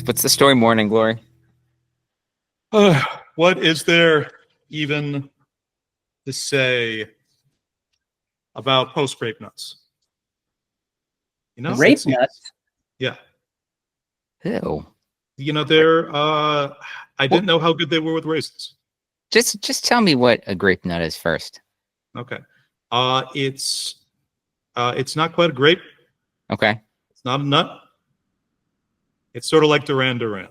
What's the story, Morning Glory? What is there even to say about post grape nuts? You know, Grape nuts. Yeah. Ew. You know, they're. I didn't know how good they were with raisins. Just tell me what a grape nut is first. Okay. It's not quite a grape. Okay. It's not a nut. It's sort of like Duran Duran.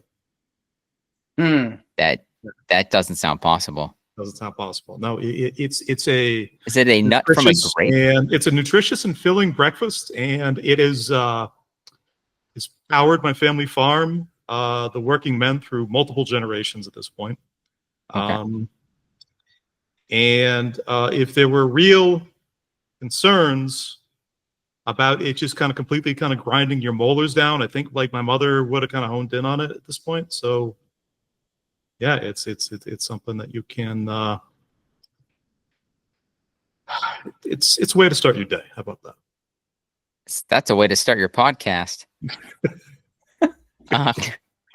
That doesn't sound possible. Doesn't sound possible. No, it's a. Is it a nut from a grape? And it's a nutritious and filling breakfast, and it is it's powered my family farm, the working men through multiple generations at this point. Okay. And if there were real concerns about it just kind of completely kind of grinding your molars down, I think like my mother would have kind of honed in on it at this point. So yeah, it's something that you can it's a way to start your day. How about that? That's a way to start your podcast.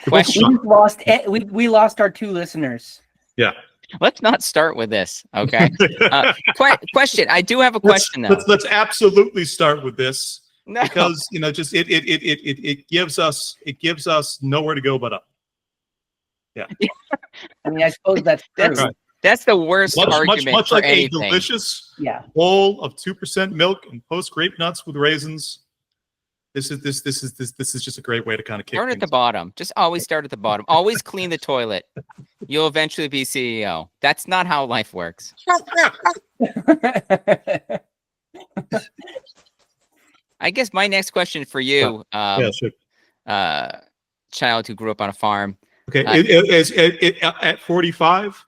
Question. We lost our 2 listeners. Yeah. Let's not start with this, okay? Question. I do have a question though. Let's absolutely start with this No. because just it gives us nowhere to go but up. Yeah. I mean, I suppose that's true. Right. That's the worst argument much for like anything. a delicious bowl of 2% milk and post grape nuts with raisins. This is just a great way to kind of kick Start at the bottom. Just always start at the bottom. Always clean the toilet. You'll eventually be CEO. That's not how life works. I guess my next question for you, sure. Child who grew up on a farm. Okay, at 45,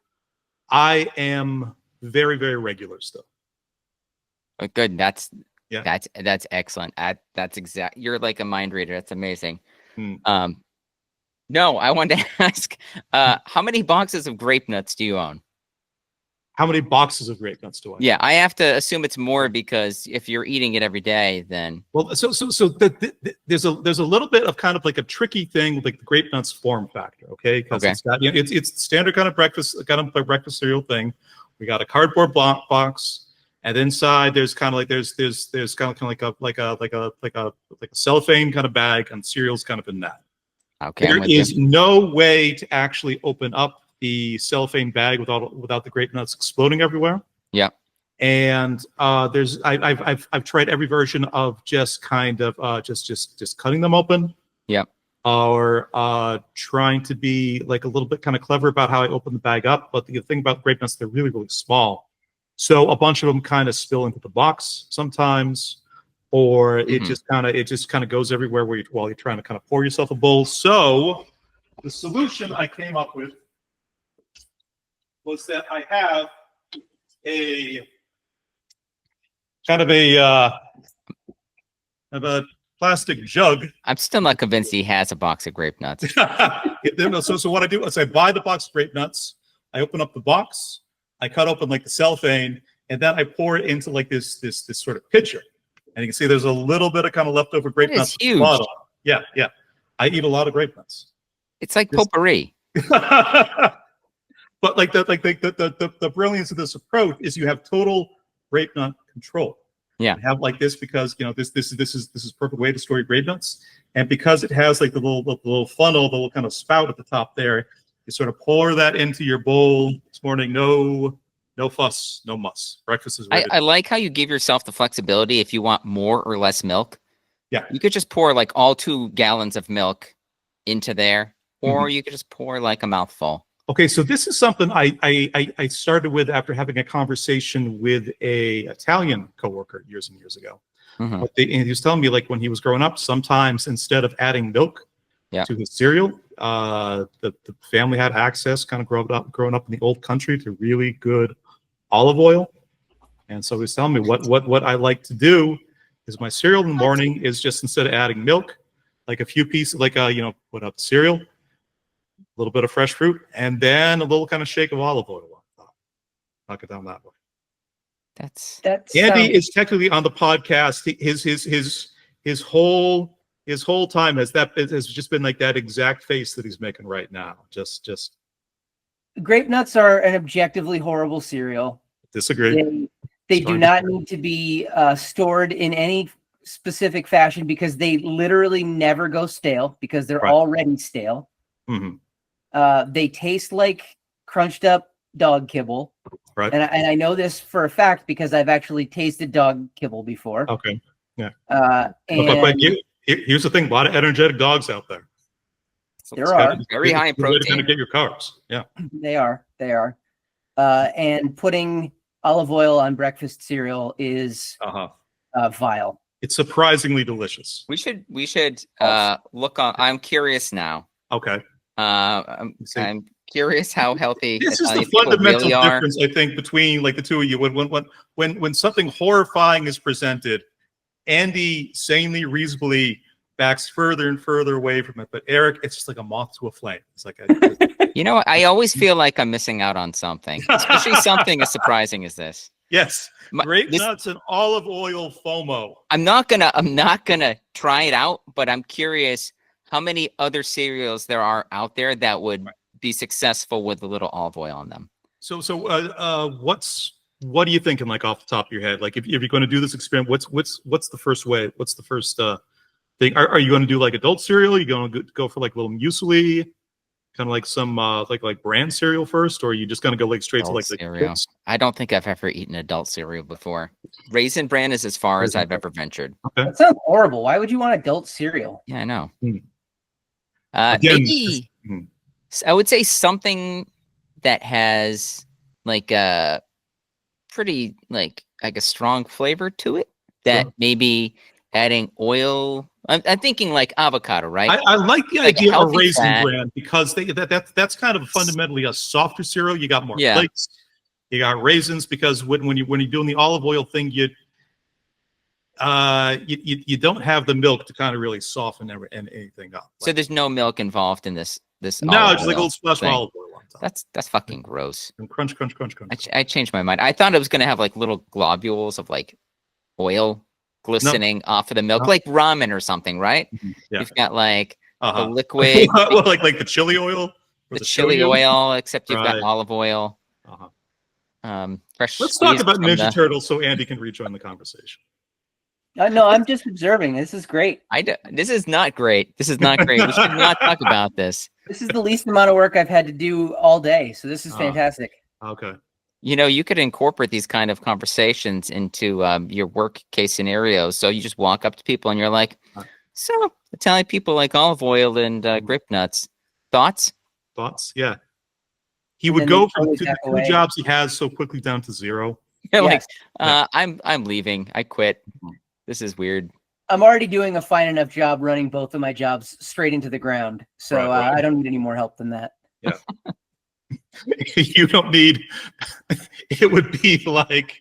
I am very, very regular still. Good. That's excellent. That's exact. You're like a mind reader. That's amazing. No, I wanted to ask, how many boxes of grape nuts do you own? How many boxes of grape nuts do I own? Yeah, I have to assume it's more because if you're eating it every day, then there's a little bit of kind of like a tricky thing with like the grape nuts form factor, okay? Because it's got it's standard kind of breakfast cereal thing. We got a cardboard box, and inside there's kind of like there's kind of like a cellophane kind of bag, and cereal's kind of in that. Okay. There is no way to actually open up the cellophane bag without the grape nuts exploding everywhere. Yeah. And I've tried every version of just kind of just cutting them open. Yeah. Or trying to be like a little bit kind of clever about how I open the bag up. But the thing about grape nuts, they're really, really small. So a bunch of them kind of spill into the box sometimes, or it just kind of goes everywhere while you're trying to kind of pour yourself a bowl. So the solution I came up with was that I have a kind of a plastic jug. I'm still not convinced he has a box of grape nuts. So what I do is I buy the box of grape nuts. I open up the box. I cut open like the cellophane, and then I pour it into like this sort of pitcher. And you can see there's a little bit of kind of leftover grape nuts. Huge. Yeah. I eat a lot of grape nuts. It's like potpourri. But like the brilliance of this approach is you have total grape nut control. Yeah. You have like this because this is a perfect way to store your grape nuts, and because it has like the little funnel, the little kind of spout at the top there, you sort of pour that into your bowl this morning. No fuss, no muss. Breakfast is ready. I like how you give yourself the flexibility if you want more or less milk. Yeah. You could just pour like all 2 gallons of milk into there, or you could just pour like a mouthful. Okay, so this is something I started with after having a conversation with a Italian coworker years and years ago. And he was telling me like when he was growing up, sometimes instead of adding milk to his cereal, the family had access, kind of growing up in the old country, to really good olive oil. And so he was telling me what I like to do is my cereal in the morning is just, instead of adding milk, like a few pieces, like put up cereal, a little bit of fresh fruit, and then a little kind of shake of olive oil on top. Knock it down that way. That's Andy is technically on the podcast. His whole his whole time has just been like that exact face that he's making right now. Just Grape nuts are an objectively horrible cereal. disagree. They do not need to be stored in any specific fashion because they literally never go stale because they're already stale. They taste like crunched up dog kibble. Right. And I know this for a fact because I've actually tasted dog kibble before. Okay. Yeah. And here's the thing: a lot of energetic dogs out there. There are very high in protein. Going to get your carbs. Yeah. They are. And putting olive oil on breakfast cereal is vile. It's surprisingly delicious. We should look on. I'm curious now. Okay. I'm curious how healthy this is Italian the fundamental really are. difference, I think, between like the two of you. When something horrifying is presented, Andy sanely, reasonably backs further and further away from it, but Eric, it's just like a moth to a flame. It's like you know, I always feel like I'm missing out on something, especially something as surprising as this. Yes, grape nuts and olive oil FOMO. I'm not gonna try it out, but I'm curious how many other cereals there are out there that would be successful with a little olive oil on them. So what are you thinking, like off the top of your head? Like if you're going to do this experiment, what's the first way? What's the first thing? Are you going to do like adult cereal? Are you going to go for like little muesli, kind of like some like brand cereal first, or are you just going to go like straight adult to like cereal? the kids? I don't think I've ever eaten adult cereal before. Raisin Bran is as far as I've ever ventured. Okay. That sounds horrible. Why would you want adult cereal? Yeah, I know. Again, maybe I would say something that has like a pretty like a strong flavor to it. That maybe adding oil. I'm thinking like avocado, right? I like the Like a idea of healthy Raisin fat. Bran because that's kind of fundamentally a softer cereal. You got more Yeah. flakes. You got raisins because when you're doing the olive oil thing, you don't have the milk to kind of really soften anything up. So there's no milk involved in this. No, olive just like a oil little splash of thing. olive oil on top. That's fucking gross. And crunch, crunch, crunch, crunch. I changed my mind. I thought it was gonna have like little globules of like oil glistening off of the milk, like ramen or something, right? Yeah. You've got like the liquid, well, like the chili oil, or the chili oil, except you've got Right. olive oil. Fresh. Let's talk squeezed about from Ninja the- Turtles so Andy can rejoin the conversation. No, I'm just observing. This is great. This is not great. This is not great. We should not talk about this. This is the least amount of work I've had to do all day. So this is fantastic. Okay. You know, you could incorporate these kind of conversations into your work case scenarios. So you just walk up to people and you're like, so Italian people like olive oil and grape nuts. Thoughts? Yeah. He would then go they from totally the back two away. jobs he has so quickly down to zero. You're like, Yeah. I'm leaving. I quit. This is weird. I'm already doing a fine enough job running both of my jobs straight into the ground. So Right. I don't need any more help than that. Yeah. You don't need. It would be like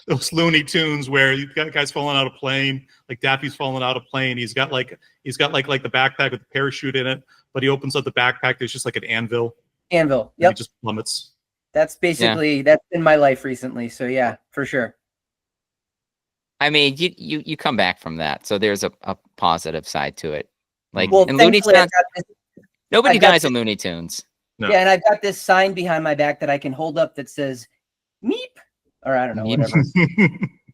those Looney Tunes where you got guys falling out of plane, like Daffy's falling out of plane. He's got like the backpack with the parachute in it, but he opens up the backpack. There's just like an anvil. Anvil. And Yep. he just plummets. That's basically that's been my life recently. So yeah, for sure. I mean, you come back from that, so there's a positive side to it. Like Well, in Looney thankfully, Tunes, nobody I've got dies in Looney Tunes. No. Yeah, and I've got this sign behind my back that I can hold up that says "meep" or I don't know, whatever.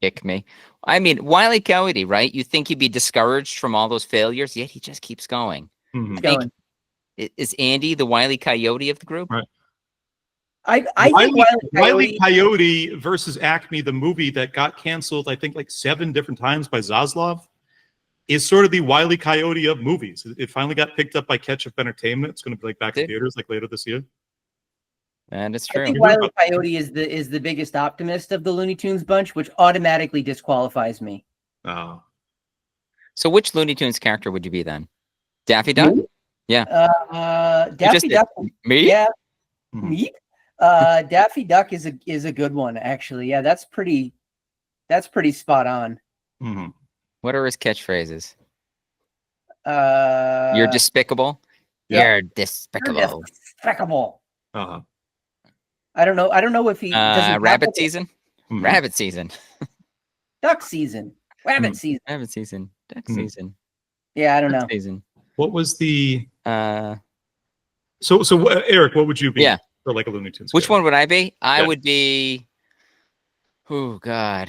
Kick me. I mean, Wile E. Coyote, right? You think he'd be discouraged from all those failures, yet he just keeps going. Mhm. I think, is Andy the Wile E. Coyote of the group? Right. I think Wile E. Coyote versus Acme, the movie that got canceled, I think like 7 different times by Zaslav, is sort of the Wile E. Coyote of movies. It finally got picked up by Ketchup Entertainment. It's going to be like back in theaters like later this year. And it's I true. think Wile E. Coyote is the biggest optimist of the Looney Tunes bunch, which automatically disqualifies me. Oh. So which Looney Tunes character would you be then? Daffy Duck? Me? Yeah. Daffy Duck. Me? Yeah. Mhm. Me? Daffy Duck is a good one, actually. Yeah, that's pretty spot on. Mhm. What are his catchphrases? You're You're despicable. Yeah. You're despicable. despicable. Uh-huh. I don't know if he does he Rabbit tackle- season. Mhm. Rabbit season. duck season, rabbit season. Rabbit season. Duck Mhm. season. Yeah, I don't know. Season. What was the? Uh, So Eric, what would you be? Yeah. For like a Looney Tunes. Which character? one would I be? I Yeah. would be. Oh God.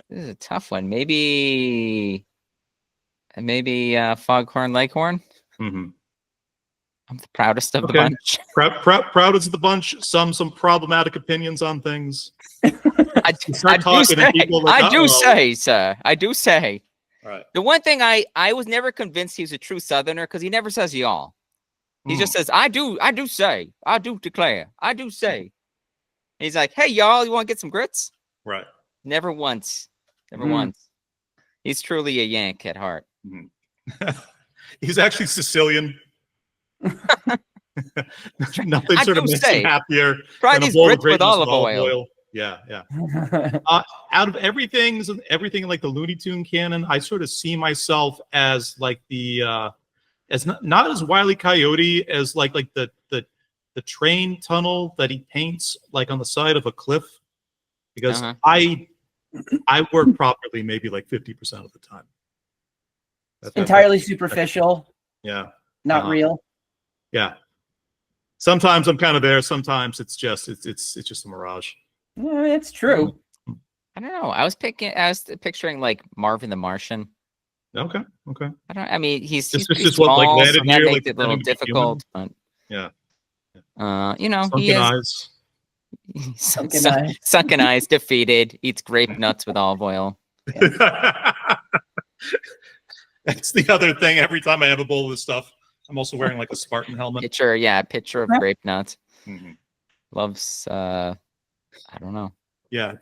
This is a tough one. Maybe Foghorn Leghorn. Mm-hmm. I'm the proudest of the bunch. Proudest of the bunch. Some problematic opinions on things. I do say. All right. The one thing I was never convinced he's a true Southerner because he never says y'all. He just says, I do say, I do declare, I do say. And he's like, hey, y'all, you want to get some grits? Right. Never once. Never once. He's truly a Yank at heart. He's actually Sicilian. Nothing sort of makes him happier. Try these grits with olive oil. Yeah. Out of everything like the Looney Tune canon, I sort of see myself as like the as not as Wile E. Coyote as like the train tunnel that he paints like on the side of a cliff, because I work properly maybe like 50% of the time. Entirely superficial. Yeah. Not real. Yeah. Sometimes I'm kind of there. Sometimes it's just a mirage. Yeah, it's true. I don't know. I was picturing like Marvin the Martian. Okay. I mean, he's just small, what, like, so that here, makes like, it a little difficult. But yeah. You know, Sunken he eyes. Sunken eyes, defeated, eats grape nuts with olive oil. Yeah. That's the other thing. Every time I have a bowl of this stuff, I'm also wearing like a Spartan helmet. Picture of grape nuts. Mm-hmm. Loves. I don't know. Yeah,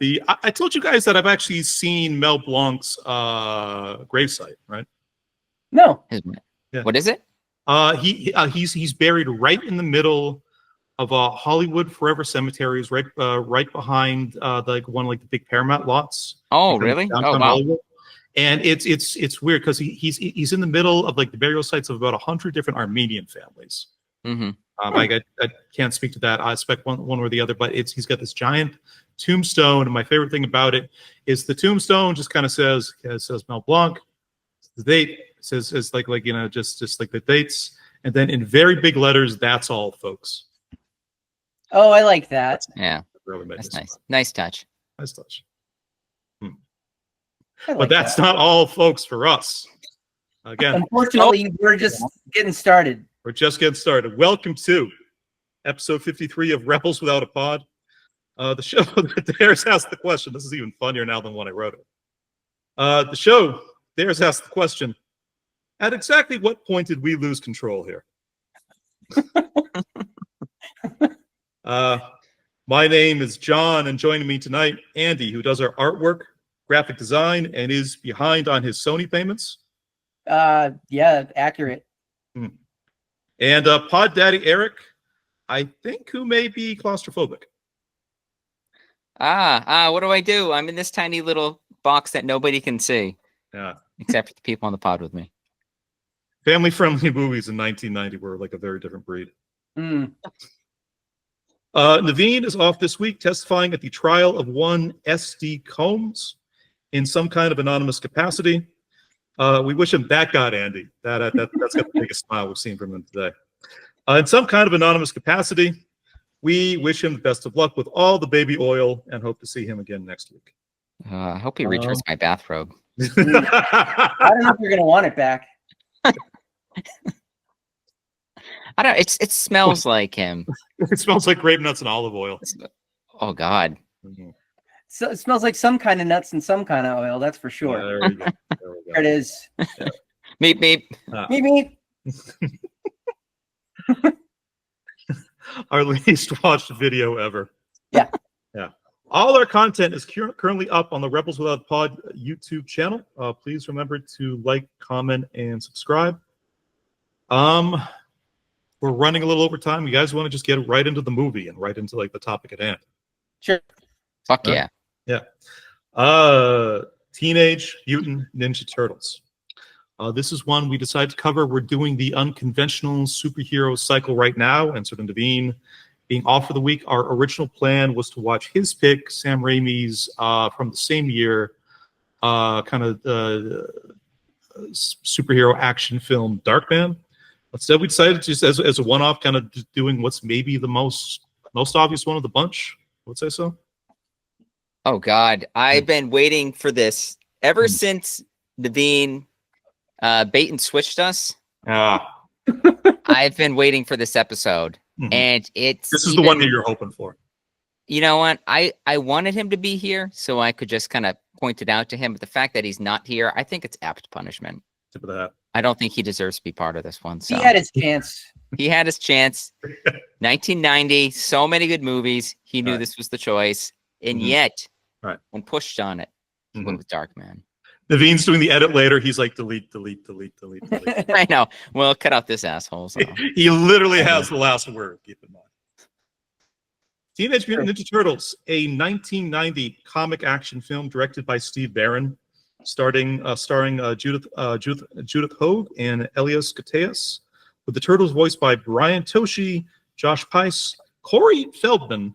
I told you guys that I've actually seen Mel Blanc's gravesite, right? No. Yeah. What is it? He's buried right in the middle of Hollywood Forever Cemeteries, right behind like one of like the big Paramount lots. Oh, really? Oh, wow. Hollywood. And it's weird because he's in the middle of like the burial sites of about 100 different Armenian families. Mm-hmm. I can't speak to that. I expect one or the other, but he's got this giant tombstone, and my favorite thing about it is the tombstone just kind of says Mel Blanc, the date says like you know just like the dates, and then in very big letters, that's all, folks. Oh, I like that. Yeah, really that's nice. Nice touch. Nice touch. Like but that's not all, folks, for us. Again, unfortunately, we're just getting started. We're just getting started. Welcome to episode 53 of Rebels Without a Pod. The show that Dares asked the question. This is even funnier now than when I wrote it. The show, Dares asked the question, at exactly what point did we lose control here? My name is John, and joining me tonight, Andy, who does our artwork, graphic design, and is behind on his Sony payments. Yeah, accurate. And Pod Daddy Eric, I think, who may be claustrophobic. What do? I'm in this tiny little box that nobody can see. Yeah. Except for the people on the pod with me. Family-friendly movies in 1990 were like a very different breed. Naveen is off this week testifying at the trial of one S.D. Combs in some kind of anonymous capacity. We wish him that God, Andy. That's got the biggest smile we've seen from him today. In some kind of anonymous capacity, we wish him the best of luck with all the baby oil and hope to see him again next week. I hope he returns my bathrobe. I don't know if you're going to want it back. I don't. It smells like him. It smells like grape nuts and olive oil. Oh God. So it smells like some kind of nuts and some kind of oil. That's for sure. There we go. There it is. Yeah. Meep meep. Meep meep. Our least watched video ever. Yeah. Yeah. All our content is currently up on the Rebels Without a Pod YouTube channel. Please remember to like, comment, and subscribe. We're running a little over time. You guys want to just get right into the movie and right into like the topic at hand? Sure. Fuck yeah. Yeah. Teenage Mutant Ninja Turtles. This is one we decided to cover. We're doing the unconventional superhero cycle right now, and sort of Naveen being off for the week. Our original plan was to watch his pick, Sam Raimi's, from the same year, kind of superhero action film Darkman. Instead, we decided just as a one-off, kind of doing what's maybe the most obvious one of the bunch. I would say so. Oh God, I've been waiting for this ever since Naveen bait and switched us. I've been waiting for this episode, and this is the one that you're hoping for. You know what? I wanted him to be here so I could just kind of point it out to him, but the fact that he's not here, I think it's apt punishment. Tip of that. I don't think he deserves to be part of this one. So. He had his chance. He had his chance. 1990, so many good movies. He knew this was the choice, and yet, when pushed on it, he went with Darkman. Naveen's doing the edit later. He's like, delete. I know. Well, cut out this asshole. So. He literally has the last word. Keep in mind. Teenage Mutant Ninja Turtles, a 1990 comic action film directed by Steve Barron, starring Judith Hogue and Elias Koteas, with the Turtles voiced by Brian Toshi, Josh Peiss, Corey Feldman,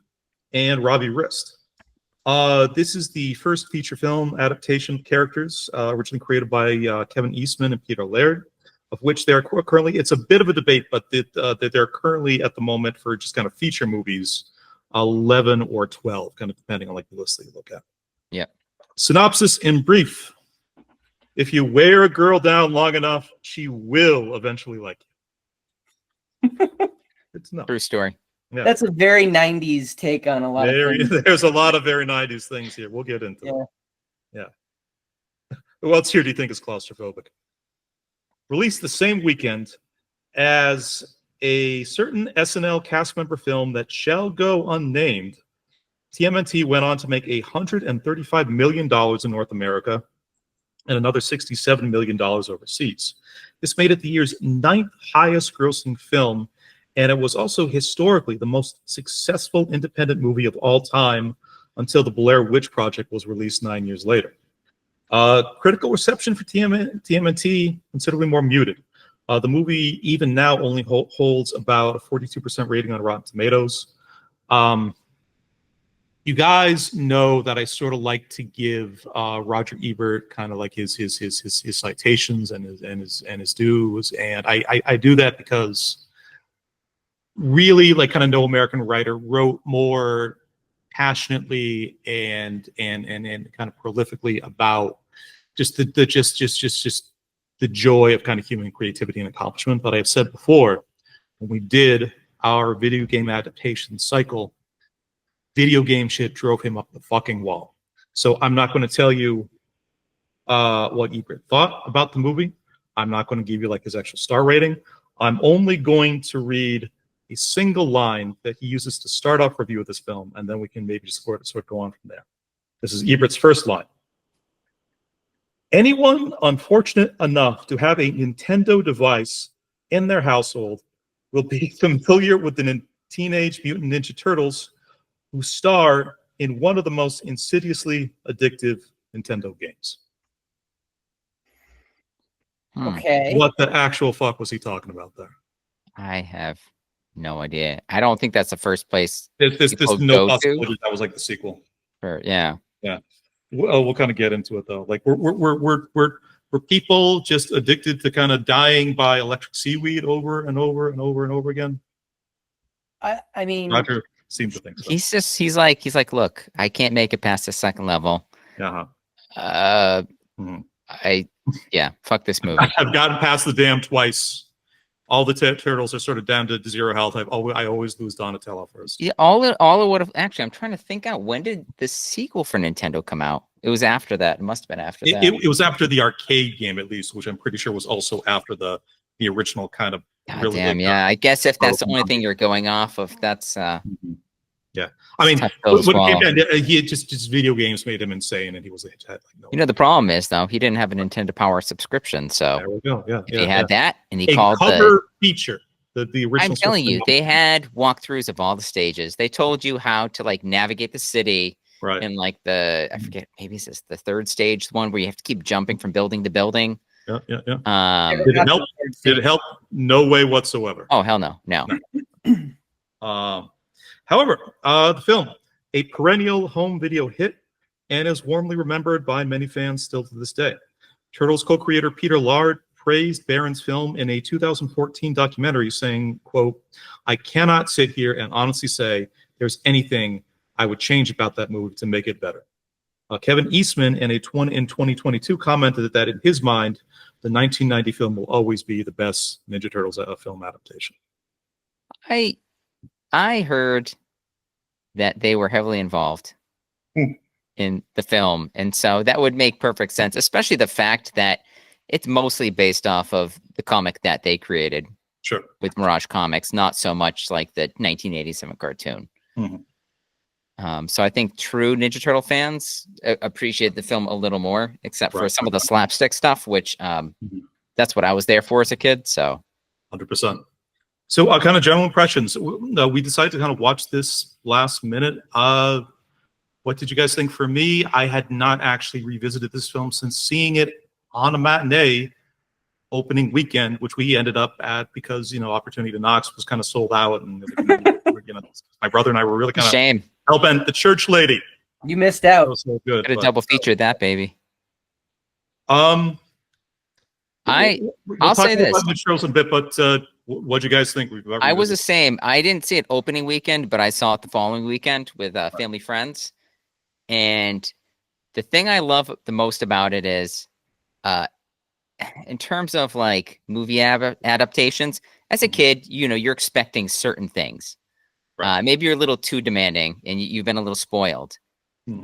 and Robbie Rist. This is the first feature film adaptation of characters originally created by Kevin Eastman and Peter Laird, of which they are currently, it's a bit of a debate, but that they're currently at the moment for just kind of feature movies, 11 or 12, kind of depending on like the list that you look at. Yeah. Synopsis in brief. If you wear a girl down long enough, she will eventually like you. It's not true story. Yeah. That's a very 90s take on a lot of things. There's a lot of very 90s things here. We'll get into it. Yeah. Who else here do you think is claustrophobic? Released the same weekend as a certain SNL cast member film that shall go unnamed, TMNT went on to make $135 million in North America and another $67 million overseas. This made it the year's 9th highest grossing film, and it was also historically the most successful independent movie of all time until the Blair Witch Project was released 9 years later. Critical reception for TMNT considerably more muted. The movie, even now, only holds about a 42% rating on Rotten Tomatoes. You guys know that I sort of like to give Roger Ebert kind of like his citations and his dues, and I do that because really, like, kind of no American writer wrote more passionately and kind of prolifically about just the joy of kind of human creativity and accomplishment. But I have said before, when we did our video game adaptation cycle, video game shit drove him up the fucking wall. So I'm not going to tell you what Ebert thought about the movie. I'm not going to give you like his actual star rating. I'm only going to read a single line that he uses to start off review of this film, and then we can maybe just sort of go on from there. This is Ebert's first line. Anyone unfortunate enough to have a Nintendo device in their household will be familiar with the Teenage Mutant Ninja Turtles, who star in one of the most insidiously addictive Nintendo games. Okay. What the actual fuck was he talking about there? I have no idea. I don't think that's the first place. There's no possibility that was like the sequel. Sure, yeah. Yeah. We'll kind of get into it though. Like we're people just addicted to kind of dying by electric seaweed over and over and over and over again. I mean, Roger seems to think so. He's like, look, I can't make it past the second level. Uh-huh. Fuck this movie. I've gotten past the dam twice. All the turtles are sort of down to 0 health. I always lose Donatello first. Yeah, all it would have actually. I'm trying to think out, when did the sequel for Nintendo come out? It was after that. It must have been after that. It was after the arcade game, at least, which I'm pretty sure was also after the original kind of. God really damn, yeah. I guess if that's the only thing you're going off of, that's. Yeah, I mean, just video games made him insane, and he was the problem is though, he didn't have a Nintendo Power subscription, so there we go. Yeah, he had that, and he a called cover feature. The original. I'm telling you, they had walkthroughs of all the stages. They told you how to like navigate the city. Right. And like I forget, maybe it's just the third stage, the one where you have to keep jumping from building to building. Yeah. Did it help? Did it help? No way whatsoever. Oh, hell no. However, the film, a perennial home video hit and is warmly remembered by many fans still to this day. Turtles co-creator Peter Laird praised Barron's film in a 2014 documentary, saying, quote, "I cannot sit here and honestly say there's anything I would change about that movie to make it better." Kevin Eastman in 2022 commented that in his mind, the 1990 film will always be the best Ninja Turtles film adaptation. I heard that they were heavily involved in the film, and so that would make perfect sense, especially the fact that it's mostly based off of the comic that they created. Sure. With Mirage Comics, not so much like the 1987 cartoon. So I think true Ninja Turtle fans appreciate the film a little more, except for some of the slapstick stuff, which that's what I was there for as a kid. So 100%. So kind of general impressions. We decided to kind of watch this last minute. What did you guys think? For me, I had not actually revisited this film since seeing it on a matinee opening weekend, which we ended up at because, Opportunity to Knox was kind of sold out. And, my brother and I were really kind of shame. Hellbent, the church lady. You missed out. That was so good. Could have double featured that, baby. I'll say this. About the shows in a bit, but what'd you guys think? I was the same. I didn't see it opening weekend, but I saw it the following weekend with family friends. And the thing I love the most about it is, in terms of like movie adaptations, as a kid, you're expecting certain things. Maybe you're a little too demanding and you've been a little spoiled.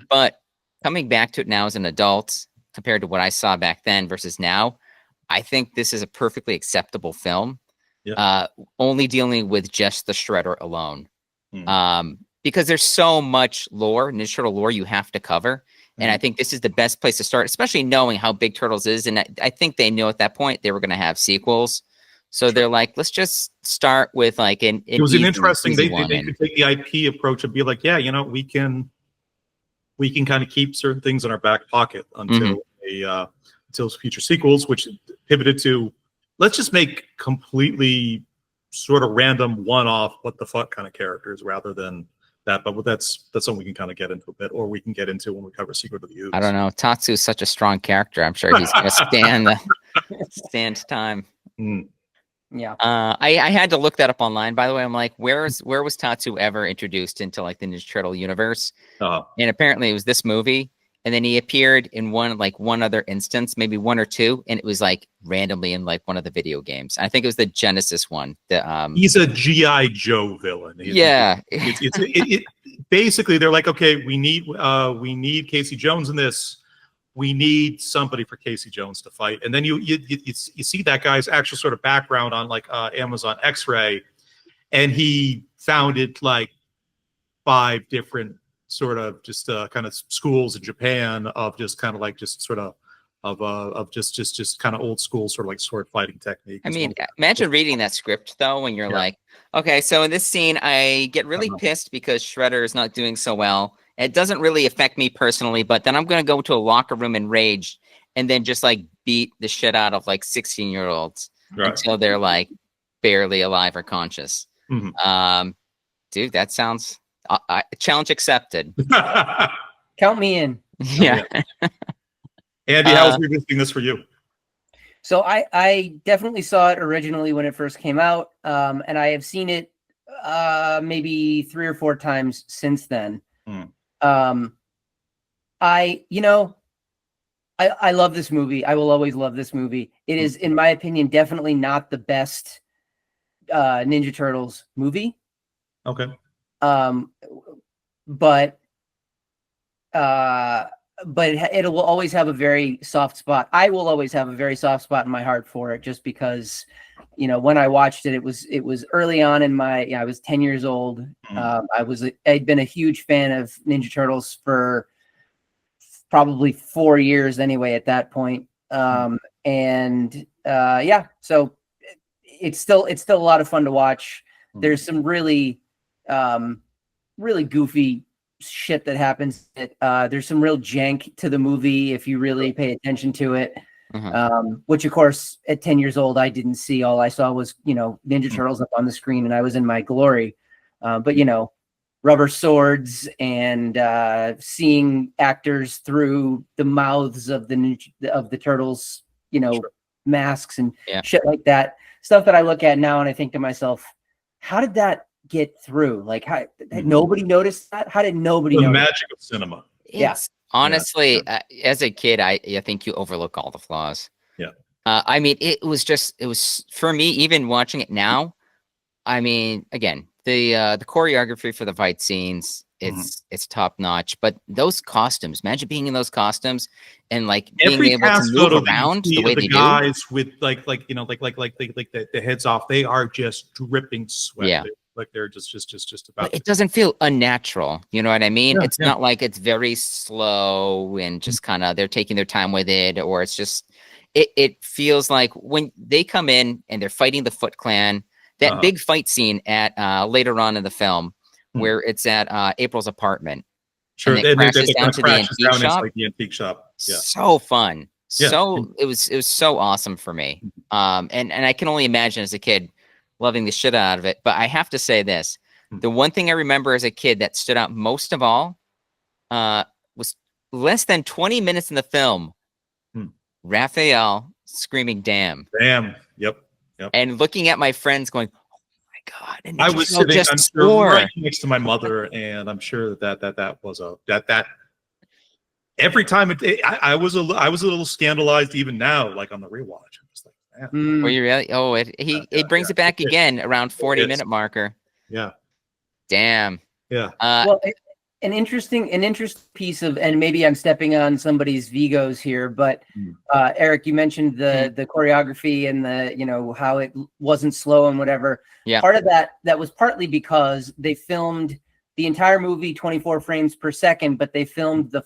But coming back to it now as an adult, compared to what I saw back then versus now, I think this is a perfectly acceptable film. Only dealing with just the Shredder alone. Because there's so much lore, Ninja Turtle lore you have to cover. And I think this is the best place to start, especially knowing how big Turtles is. And I think they knew at that point they were going to have sequels. So they're like, let's just start with like it was an interesting. They could take the IP approach and be like, yeah, we can kind of keep certain things in our back pocket until until future sequels, which pivoted to let's just make completely sort of random one-off what the fuck kind of characters rather than that. But that's something we can kind of get into a bit, or we can get into when we cover Secret of the Ooze. I don't know. Tatsu is such a strong character. I'm sure he's going to stand time. Yeah. I had to look that up online, by the way. I'm like, where was Tatsu ever introduced into like the Ninja Turtle universe? And apparently it was this movie. And then he appeared in one other instance, maybe one or two, and it was like randomly in like one of the video games. I think it was the Genesis one. He's a G.I. Joe villain. Basically, they're like, okay, we need Casey Jones in this. We need somebody for Casey Jones to fight. And then you see that guy's actual sort of background on like Amazon X-Ray, and he founded like 5 different sort of just kind of schools in Japan of just kind of like just sort of just kind of old school sort of like sword fighting technique. I mean, imagine reading that script though, when you're like, okay, so in this scene, I get really pissed because Shredder is not doing so well. It doesn't really affect me personally, but then I'm going to go to a locker room and rage and then just like beat the shit out of like 16-year-olds until they're like barely alive or conscious. Dude, that sounds challenge accepted. Count me in. Yeah. Andy, how was revisiting this for you? So I definitely saw it originally when it first came out, and I have seen it maybe 3 or 4 times since then. I love this movie. I will always love this movie. It is, in my opinion, definitely not the best Ninja Turtles movie. Okay. But it will always have a very soft spot. I will always have a very soft spot in my heart for it, just because, when I watched it, it was early on in my, I was 10 years old. I'd been a huge fan of Ninja Turtles for probably 4 years anyway at that point. So it's still a lot of fun to watch. There's some really goofy shit that happens. There's some real jank to the movie if you really pay attention to it. Which of course at 10 years old I didn't see. All I saw was Ninja Turtles up on the screen and I was in my glory. But rubber swords and seeing actors through the mouths of the turtles, you know, masks and shit like that. Stuff that I look at now and I think to myself, how did that get through? Like, how nobody noticed that? How did nobody the notice? magic of cinema? Yes. Honestly, as a kid, I think you overlook all the flaws. Yeah. I mean, it was for me, even watching it now. I mean, again, the choreography for the fight scenes, it's top notch. But those costumes, imagine being in those costumes and like being able to move around the way they guys do. With like the heads off, they are just dripping sweat. Yeah. Like they're just about. But it doesn't feel unnatural. You know what I mean? It's not like it's very slow and just kind of they're taking their time with it, or it's just it feels like when they come in and they're fighting the Foot Clan. That big fight scene at later on in the film, where it's at April's apartment. Sure, and it crashes down to the antique shop. Like the antique shop. Yeah. So fun. So it was so awesome for me. And I can only imagine as a kid loving the shit out of it. But I have to say this: the one thing I remember as a kid that stood out most of all was less than 20 minutes in the film. Raphael screaming, "Damn!" Damn. Yep. And looking at my friends going, "Oh my god!" And I was sitting, I'm sure, right next to my mother, and I'm sure that was that every time I was a little scandalized even now, like on the rewatch. I'm just like, man. Were you really? Oh, it brings it back again around 40-minute marker. Yeah. Damn. Yeah. Well, an interesting piece of, and maybe I'm stepping on somebody's Vigos here, but Eric, you mentioned the choreography and the, you know, how it wasn't slow and whatever. Yeah. Part of that was partly because they filmed the entire movie 24 frames per second, but they filmed the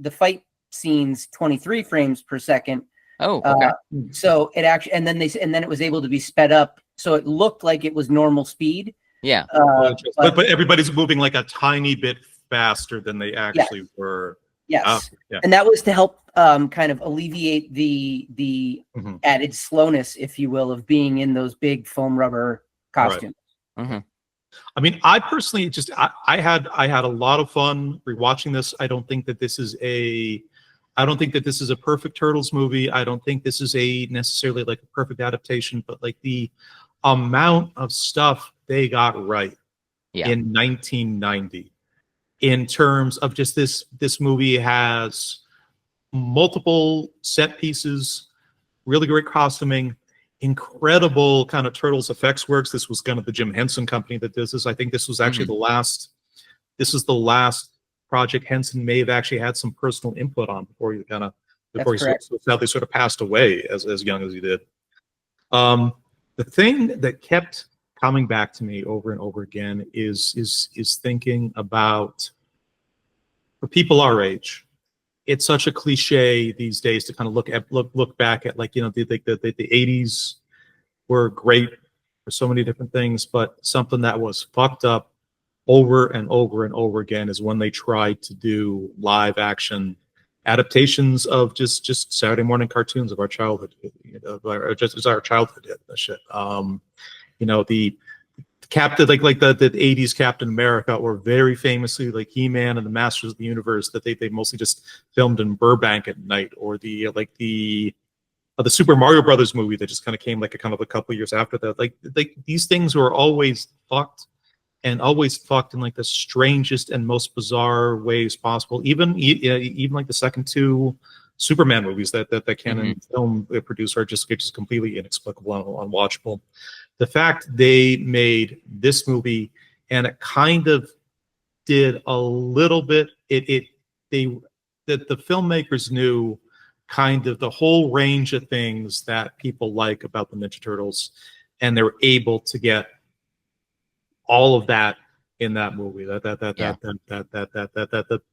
fight scenes 23 frames per second. Oh, okay. So it actually, and then it was able to be sped up, so it looked like it was normal speed. Yeah. But everybody's moving like a tiny bit faster than they actually were. Yes. And that was to help kind of alleviate the added slowness, if you will, of being in those big foam rubber costumes. Right. I mean, I personally I had a lot of fun rewatching this. I don't think that this is a perfect Turtles movie. I don't think this is necessarily like a perfect adaptation, but like the amount of stuff they got right in 1990 in terms of just this movie has multiple set pieces, really great costuming, incredible kind of Turtles effects works. This was kind of the Jim Henson company that does this. I think this was actually the last project Henson may have actually had some personal input on before he sadly sort of passed away as young as he did. The thing that kept coming back to me over and over again is thinking about, for people our age, it's such a cliche these days to kind of look back at, like, you know, the 80s were great for so many different things, but something that was fucked up over and over and over again is when they tried to do live action adaptations of just Saturday morning cartoons of our childhood, just as our childhood did. That shit. You know, the Captain, like the 80s Captain America, or very famously like He-Man and the Masters of the Universe, that they mostly just filmed in Burbank at night, or the Super Mario Brothers movie that just kind of came like a couple years after that. Like these things were always fucked, and always fucked in like the strangest and most bizarre ways possible. Even like the second two Superman movies that Canon Film produced are just completely inexplicable and unwatchable. The fact they made this movie, and it kind of did a little bit, that the filmmakers knew kind of the whole range of things that people like about the Ninja Turtles, and they were able to get all of that in that movie. That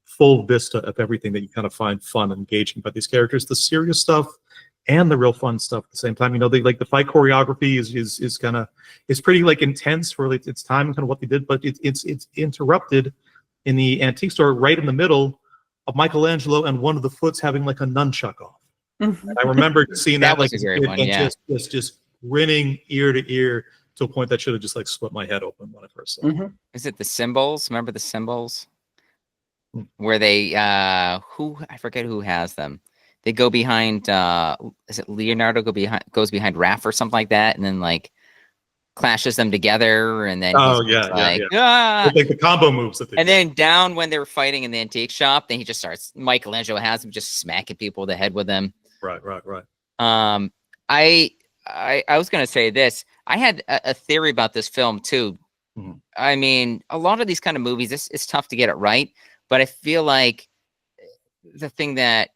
full vista of everything that you kind of find fun and engaging about these characters, the serious stuff and the real fun stuff at the same time. You know, the fight choreography is pretty like intense for like its time and kind of what they did, but it's interrupted in the antique store right in the middle of Michelangelo and one of the Foots having like a nunchuck off. And I remember seeing that was like a great one, just grinning ear to ear, to a point that should have just like split my head open when I first saw it. Is it the symbols? Remember the symbols? Hmm. Where they I forget who has them. They go behind is it Leonardo goes behind Raph or something like that, and then like clashes them together, and then Oh he's just yeah. Ah! Like the combo moves that they and do. then down when they were fighting in the antique shop, then he just starts Michelangelo has him just smacking people in the head with him. Right. I was gonna say this. I had a theory about this film too. I mean, a lot of these kind of movies, it's tough to get it right, but I feel like the thing that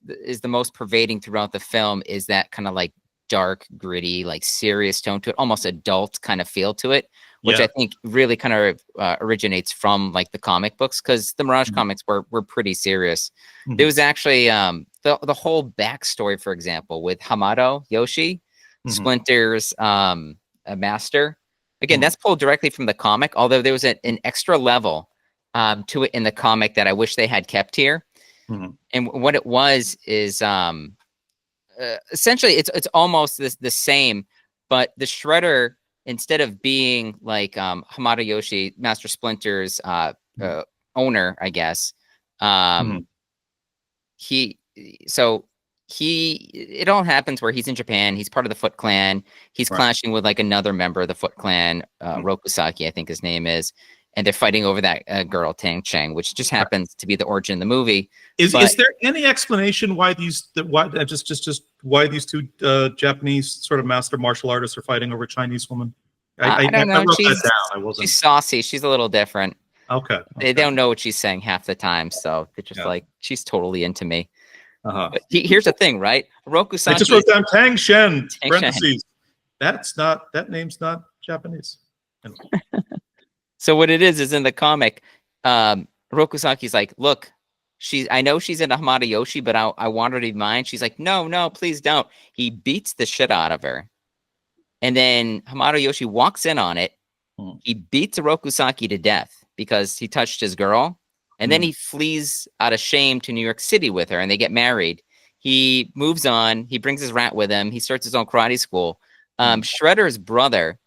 is the most pervading throughout the film is that kind of like dark, gritty, like serious tone to it, almost adult kind of feel to it, which I think really kind of originates from like the comic books, because the Mirage comics were pretty serious. There was actually the whole backstory, for example, with Hamato Yoshi, Splinter's a master. Again, that's pulled directly from the comic, although there was an extra level to it in the comic that I wish they had kept here. And what it was is essentially it's almost the same, but the Shredder, instead of being like Hamato Yoshi, Master Splinter's owner, I guess, it all happens where he's in Japan. He's part of the Foot Clan. He's clashing with like another member of the Foot Clan, Rokusaki, I think his name is, and they're fighting over that girl Tang Cheng, which just happens to be the origin of the movie. Is there any explanation why these why these two Japanese sort of master martial artists are fighting over a Chinese woman? I don't know. I wrote that down. She's saucy. She's a little different. Okay. They don't know what she's saying half the time, so they're just like, she's totally into me. But here's the thing, right? Rokusaki. I just wrote down Tang Shen, parentheses. Shen. That name's not Japanese. So what it is in the comic, Rokusaki's like, look, I know she's into Hamato Yoshi, but I want her to be mine. She's like, no, please don't. He beats the shit out of her. And then Hamato Yoshi walks in on it. He beats Rokusaki to death because he touched his girl. And then he flees out of shame to New York City with her, and they get married. He moves on. He brings his rat with him. He starts his own karate school. Shredder's brother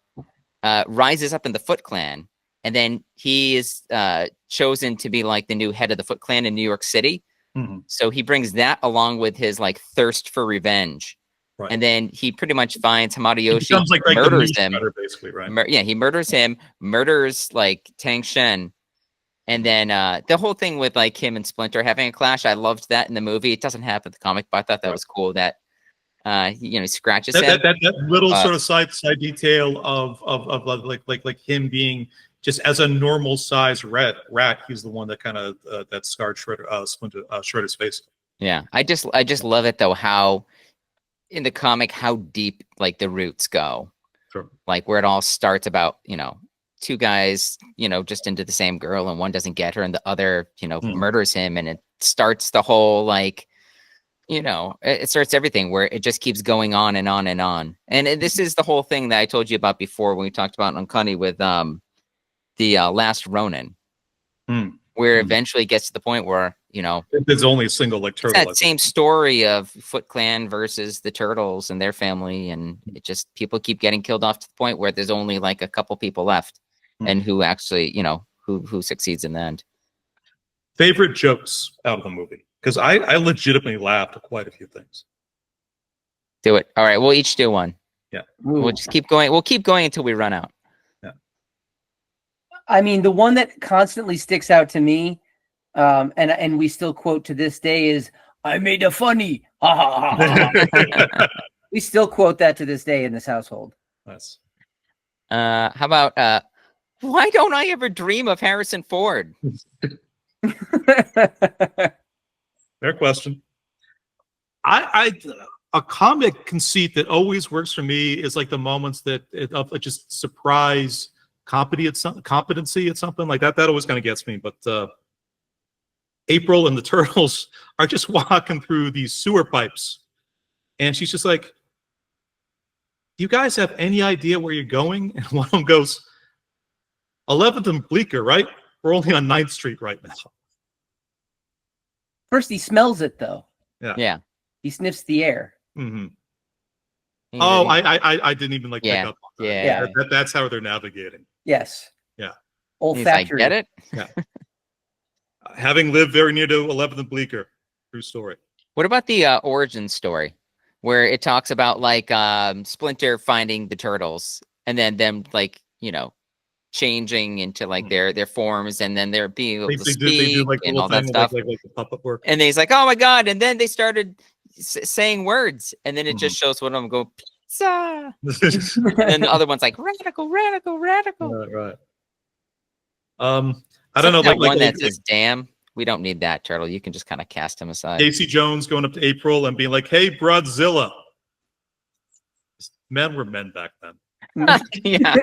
rises up in the Foot Clan, and then he is chosen to be like the new head of the Foot Clan in New York City. So he brings that along with his like thirst for revenge. Right. And then he pretty much finds Hamato Yoshi, murders him. Shredder, basically, right? He murders him, murders like Tang Shen. And then the whole thing with like him and Splinter having a clash, I loved that in the movie. It doesn't happen in the comic, but I thought that was cool that he scratches him. That little sort of side detail of like him being just as a normal size rat. He's the one that kind of that scarred Shredder's face. Yeah, I just love it though, how in the comic how deep like the roots go. Sure. Like where it all starts about two guys, just into the same girl, and one doesn't get her, and the other, murders him, and it starts the whole it starts everything where it just keeps going on and on and on. And this is the whole thing that I told you about before when we talked about Uncanny with the Last Ronin, where eventually it gets to the point where there's only a single turtle. That same story of Foot Clan versus the Turtles and their family, and it just people keep getting killed off to the point where there's only like a couple people left. And who actually, who succeeds in the end. Favorite jokes out of the movie? Because I legitimately laughed at quite a few things. Do it. All right, we'll each do one. Yeah. We'll just keep going. We'll keep going until we run out. Yeah. I mean, the one that constantly sticks out to me, and we still quote to this day is, "I made a funny." Ha ha ha ha. We still quote that to this day in this household. Nice. How about why don't I ever dream of Harrison Ford? Fair question. A comic conceit that always works for me is like the moments that just surprise competency at something like that. That always kind of gets me. But April and the Turtles are just walking through these sewer pipes, and she's just like, "Do you guys have any idea where you're going?" And one of them goes, 11th and Bleecker, right? We're only on 9th Street right now. First, he smells it, though. Yeah. He sniffs the air. Mm-hmm. Oh, I didn't even like pick up on that. Yeah. That's how they're navigating. Yes. Yeah. Olfactory. He's like, get it? Yeah. Having lived very near to 11th and Bleecker. True story. What about the origin story, where it talks about like Splinter finding the turtles and then them like, you know, changing into like their forms, and then they're being able to speak like and all that stuff. Like the puppet work. And then he's like, "Oh my god!" And then they started saying words, and then it just shows one of them go pizza, and then the other one's like radical. Right. I don't know. Like one that says "damn." We don't need that turtle. You can just kind of cast him aside. Casey Jones going up to April and being like, "Hey, Broadzilla." Men were men back then. Yeah.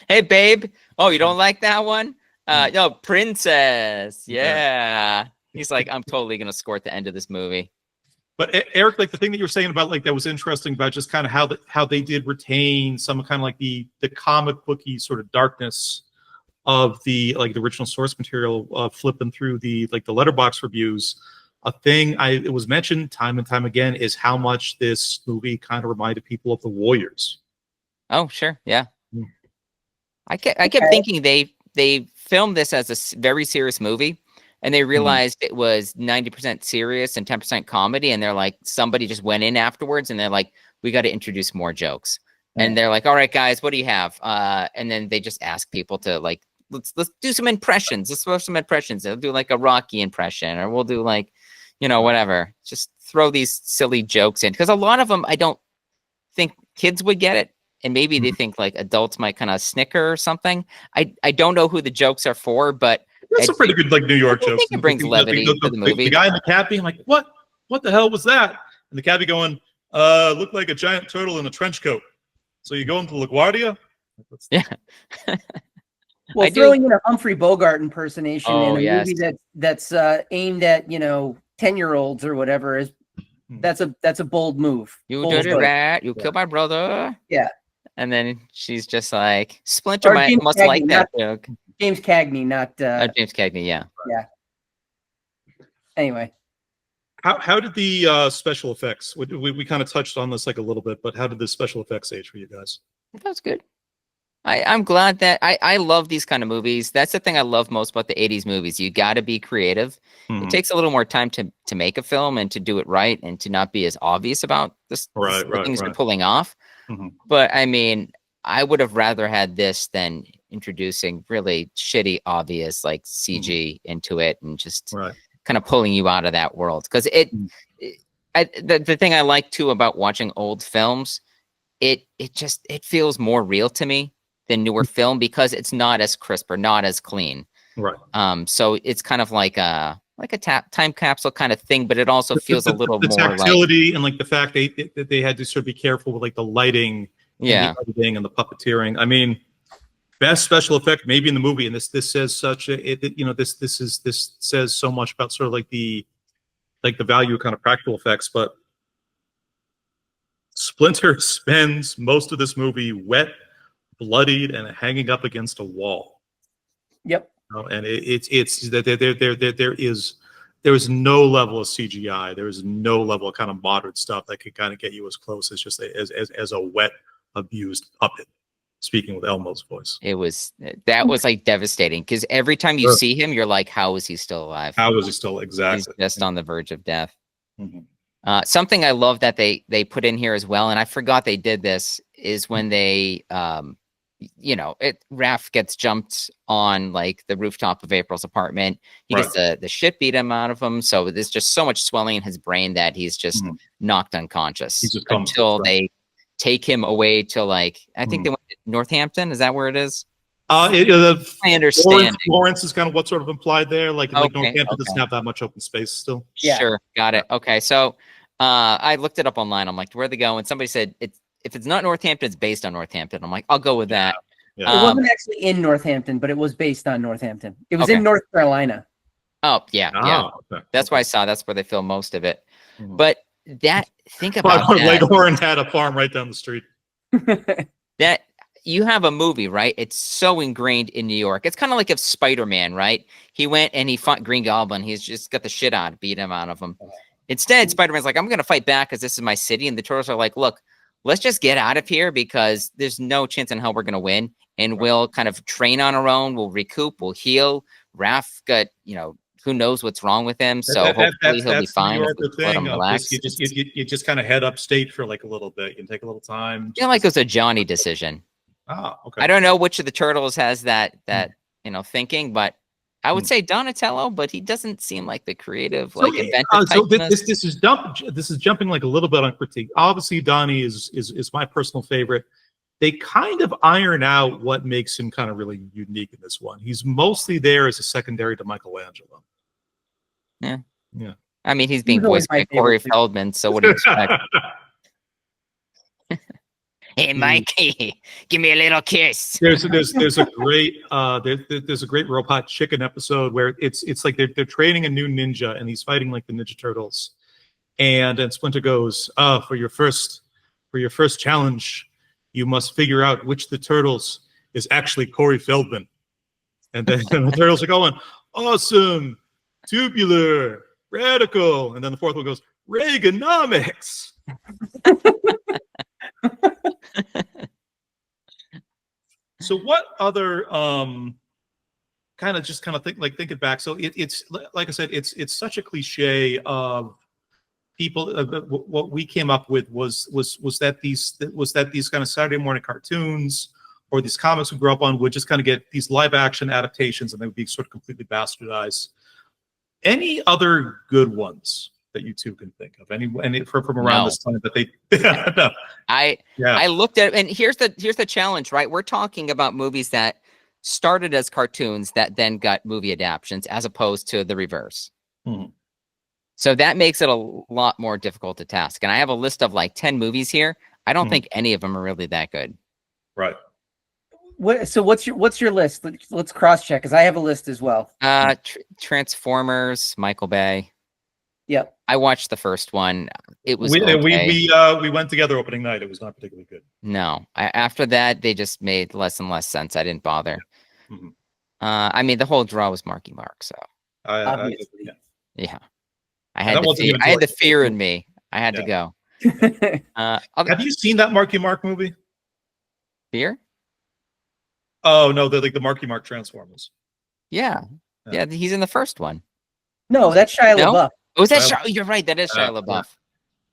Hey, babe. Oh, you don't like that one? No, princess. Yeah. He's like, I'm totally gonna score at the end of this movie. But Eric, like the thing that you were saying about like that was interesting about just kind of how they did retain some kind of like the comic booky sort of darkness of the like the original source material, flipping through the like the letterbox reviews. A thing it was mentioned time and time again is how much this movie kind of reminded people of the Warriors. Oh, sure, yeah. I kept thinking they filmed this as a very serious movie, and they realized it was 90% serious and 10% comedy, and they're like, somebody just went in afterwards, and they're like, we got to introduce more jokes. And they're like, all right, guys, what do you have? And then they just ask people to like, let's do some impressions. Let's throw some impressions. They'll do like a Rocky impression, or we'll do like, you know, whatever. Just throw these silly jokes in, because a lot of them I don't think kids would get it, and maybe they think like adults might kind of snicker or something. I don't know who the jokes are for, but that's a pretty good like New York jokes. It brings levity to the movie. The guy in the cab being like, "What the hell was that?" And the cabbie going, "Looked like a giant turtle in a trench coat. So you go into LaGuardia?" Yeah. Well, throwing in a Humphrey Bogart impersonation in a movie that's aimed at 10-year-olds or whatever is that's a bold move. You did it, rat. You killed my brother. Yeah. And then she's just like, Splinter must like that joke. James Cagney, not James Cagney. Yeah. Yeah. Anyway. How did the special effects? We kind of touched on this like a little bit, but how did the special effects age for you guys? That was good. I'm glad that I love these kind of movies. That's the thing I love most about the 80s movies. You got to be creative. It takes a little more time to make a film and to do it right and to not be as obvious about the things you're pulling off. But I mean, I would have rather had this than introducing really shitty, obvious like CG into it and just kind of pulling you out of that world. Because the thing I like too about watching old films, it feels more real to me than newer film, because it's not as crisp or not as clean. Right. So it's kind of like a time capsule kind of thing, but it also feels a little more tactility and like the fact that they had to sort of be careful with like the lighting, and the editing and the puppeteering. I mean, best special effect maybe in the movie, and this says such this says so much about sort of like the value of kind of practical effects, but Splinter spends most of this movie wet, bloodied, and hanging up against a wall. Yep. And it's that there is no level of CGI. There is no level of kind of modern stuff that could kind of get you as close as just as a wet, abused puppet. Speaking with Elmo's voice, that was like devastating, because every time you see him, you're like, how is he still alive? How is he still exactly? He's just on the verge of death. Something I love that they put in here as well, and I forgot they did this, is when they Raph gets jumped on like the rooftop of April's apartment. He gets the shit beat him out of him. So there's just so much swelling in his brain that he's just knocked unconscious until they take him away to like, I think they went to Northampton. Is that where it is? I understand. Florence is kind of what's sort of implied there. Like Northampton doesn't have that much open space still. Yeah. Sure. Got it. Okay. So I looked it up online. I'm like, where'd they go? And somebody said if it's not Northampton, it's based on Northampton. I'm like, I'll go with that. Yeah. It wasn't actually in Northampton, but it was based on Northampton. It was in North Carolina. Oh, yeah. Okay. That's why I saw that's where they filmed most of it. But think about that. Leghorn had a farm right down the street. That you have a movie, right? It's so ingrained in New York. It's kind of like if Spider-Man, right? He went and he fought Green Goblin. He's just got the shit beat him out of him. Instead, Spider-Man's like, I'm going to fight back because this is my city. And the Turtles are like, look, let's just get out of here because there's no chance in hell we're going to win. And we'll kind of train on our own. We'll recoup. We'll heal. Raph got, who knows what's wrong with him. So hopefully he'll be fine. That's the thing. You just kind of head upstate for like a little bit. You can take a little time. I feel like it was a Johnny decision. Oh, okay. I don't know which of the Turtles has that thinking, but I would say Donatello, but he doesn't seem like the creative, inventive type. So this is jumping like a little bit on critique. Obviously, Donnie is my personal favorite. They kind of iron out what makes him kind of really unique in this one. He's mostly there as a secondary to Michelangelo. Yeah. Yeah. I mean, he's being voiced by Corey Feldman, so what do you expect? Hey, Mikey, give me a little kiss. There's a great there's a great Robot Chicken episode where it's like they're training a new ninja and he's fighting like the Ninja Turtles, and then Splinter goes, for your first challenge, you must figure out which of the Turtles is actually Corey Feldman, and then the Turtles are going, awesome, tubular, radical, and then the fourth one goes, Reaganomics. So what other thinking back, so it's like I said, it's such a cliche of people. What we came up with was that these kind of Saturday morning cartoons or these comics we grew up on would just kind of get these live action adaptations and they would be sort of completely bastardized. Any other good ones that you two can think of? Any from around this time that they no. I looked at, and here's the challenge, right? We're talking about movies that started as cartoons that then got movie adaptations as opposed to the reverse. Mm-hmm. So that makes it a lot more difficult to task. And I have a list of like 10 movies here. I don't think any of them are really that good. Right. So what's your list? Let's cross check because I have a list as well. Transformers, Michael Bay. Yep. I watched the first one. It was okay. we went together opening night. It was not particularly good. No, after that they just made less and less sense. I didn't bother. Yeah. Mm-hmm. I mean, the whole draw was Marky Mark, so obviously, yeah. I had the fear in me. I had to go. Have you seen that Marky Mark movie? Fear? Oh no, they're like the Marky Mark Transformers. Yeah, he's in the first one. No, that's Shia LaBeouf. Oh, is that Shia? You're right. That is Shia LaBeouf.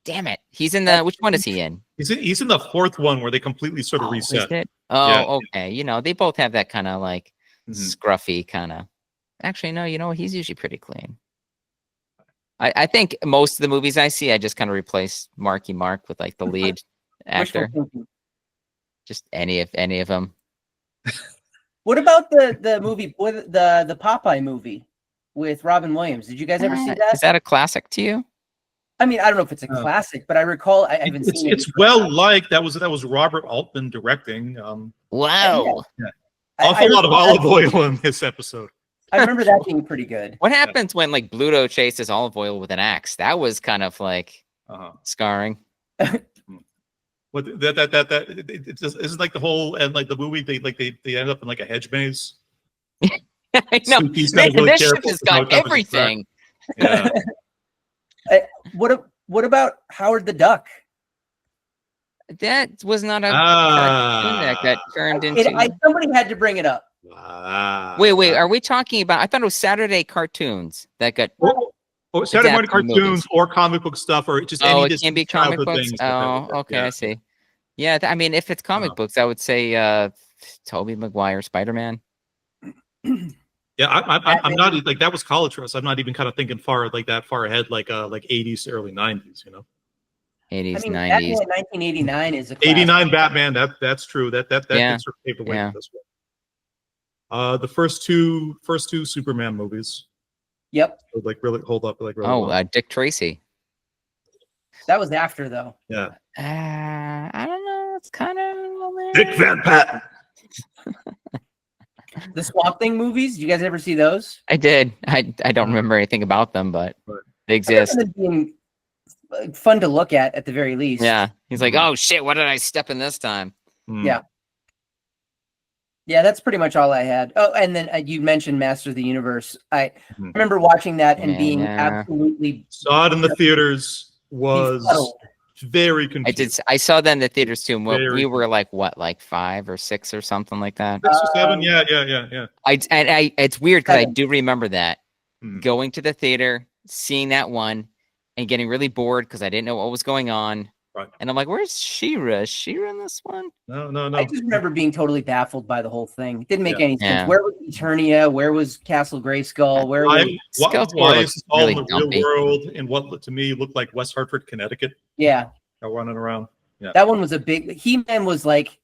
Damn it. He's in the, which one is he in? He's in the fourth one where they completely sort of reset. Is it? Oh, okay. They both have that kind of like scruffy kind of. Actually, no, he's usually pretty clean. I think most of the movies I see, I just kind of replace Marky Mark with like the lead actor. Just any of them. What about the movie, the Popeye movie with Robin Williams? Did you guys ever see that? Is that a classic to you? I mean, I don't know if it's a classic, but I recall I haven't seen it. It's well liked. That was Robert Altman directing. Wow. Yeah. Awful lot of olive oil in this episode. I remember that being pretty good. What happens when like Bluto chases olive oil with an axe? That was kind of like scarring. What it isn't like the whole and like the movie they end up in like a hedge maze. I know. Man, this ship has got everything. Yeah. What about Howard the Duck? That was not a cartoon that got turned into. Somebody had to bring it up. Wait. Are we talking about? I thought it was Saturday cartoons that got. Or Saturday morning cartoons or comic book stuff or just any. It can be comic books. Oh, okay, I see. Yeah, I mean, if it's comic books, I would say Tobey Maguire Spider-Man. Yeah, I'm not like that was college for us. I'm not even kind of thinking far ahead, like 80s to early 90s, 80s, I mean, 90s. Batman 1989 is a classic. 89 Batman. That's true. That sort of paved the way for this one. The first two Superman movies. Yep. Like really hold up. Like really well. Dick Tracy. That was after though. Yeah. I don't know. It's kind of Dick Van Patten. The Swamp Thing movies. Did you guys ever see those? I did. I don't remember anything about them, but they exist. Being fun to look at the very least. Yeah. He's like, oh shit, what did I step in this time? Yeah. Yeah, that's pretty much all I had. Oh, and then you mentioned Master of the Universe. I remember watching that and being absolutely saw it in the theaters. Was befuddled. very confused. I saw that in the theaters too. We were like what, like 5 or 6 or something like that. 6 or 7, yeah. It's weird because I do remember that going to the theater, seeing that one, and getting really bored because I didn't know what was going on. Right. And I'm like, where's She-Ra? Is She-Ra in this one? No. I just remember being totally baffled by the whole thing. It didn't make any sense. Where was Eternia? Where was Castle Grayskull? Where was why is it all in the real world in what to me looked like West Hartford, Connecticut? Yeah. Running around. Yeah. That one was a big He-Man was like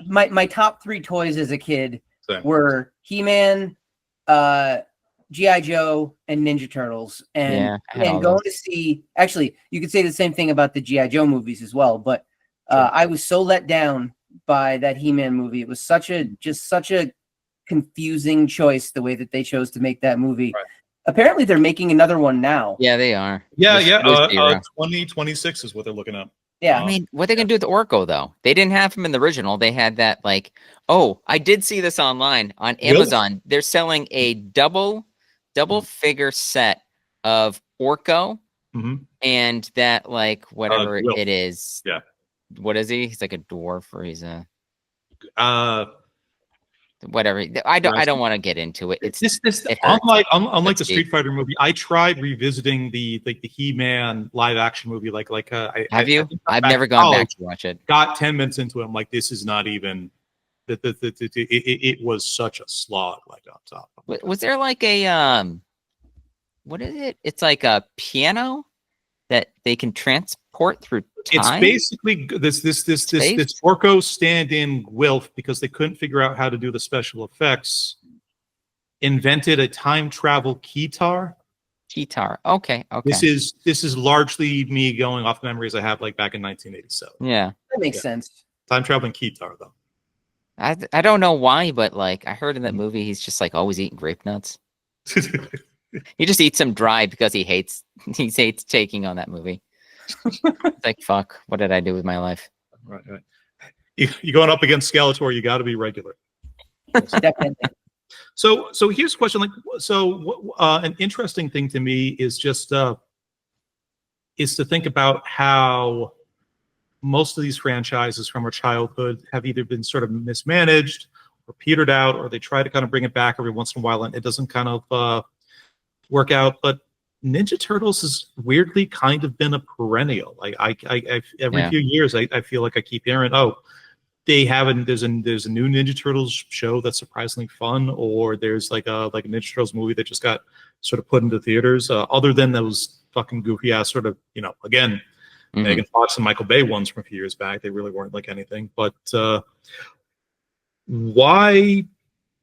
my top 3 toys as a kid were He-Man, G.I. Joe, and Ninja Turtles. And going to see, actually, you could say the same thing about the G.I. Joe movies as well, but I was so let down by that He-Man movie. It was such a confusing choice, the way that they chose to make that movie. Right. Apparently they're making another one now. Yeah, they are. 2026 is what they're looking at. Yeah. I mean, what are they going to do with Orko, though? They didn't have him in the original. They had that, like, I did see this online on Amazon. Really? They're selling a double figure set of Orko and that, like, whatever it is. Yeah. What is he? He's like a dwarf, or he's a whatever. I don't want to get into it. It's unlike the Street Fighter movie. I tried revisiting the He-Man live action movie. Have you? I've never gone back to watch it. Got 10 minutes into it. I'm like, this is not even. It was such a slog. Like on top. Was there like a what is it? It's like a piano that they can transport through time? It's basically this Orko stand-in Gwilf, because they couldn't figure out how to do the special effects, invented a time travel keytar. Okay. This is largely me going off memories I have, like back in 1987. Yeah, that makes sense. Time traveling keytar, though. I don't know why, but like I heard in that movie, he's just like always eating grape nuts. He just eats them dry because he hates taking on that movie. It's like, fuck, what did I do with my life? Right. You going up against Skeletor, you got to be regular. Definitely. So here's a question. An interesting thing to me is just is to think about how most of these franchises from our childhood have either been sort of mismanaged or petered out, or they try to kind of bring it back every once in a while and it doesn't kind of work out. But Ninja Turtles has weirdly kind of been a perennial. I every few years I feel like I keep hearing, there's a new Ninja Turtles show that's surprisingly fun, or there's like a Ninja Turtles movie that just got sort of put into theaters. Other than those fucking goofy ass sort of, again, Megan Fox and Michael Bay ones from a few years back, they really weren't like anything. But why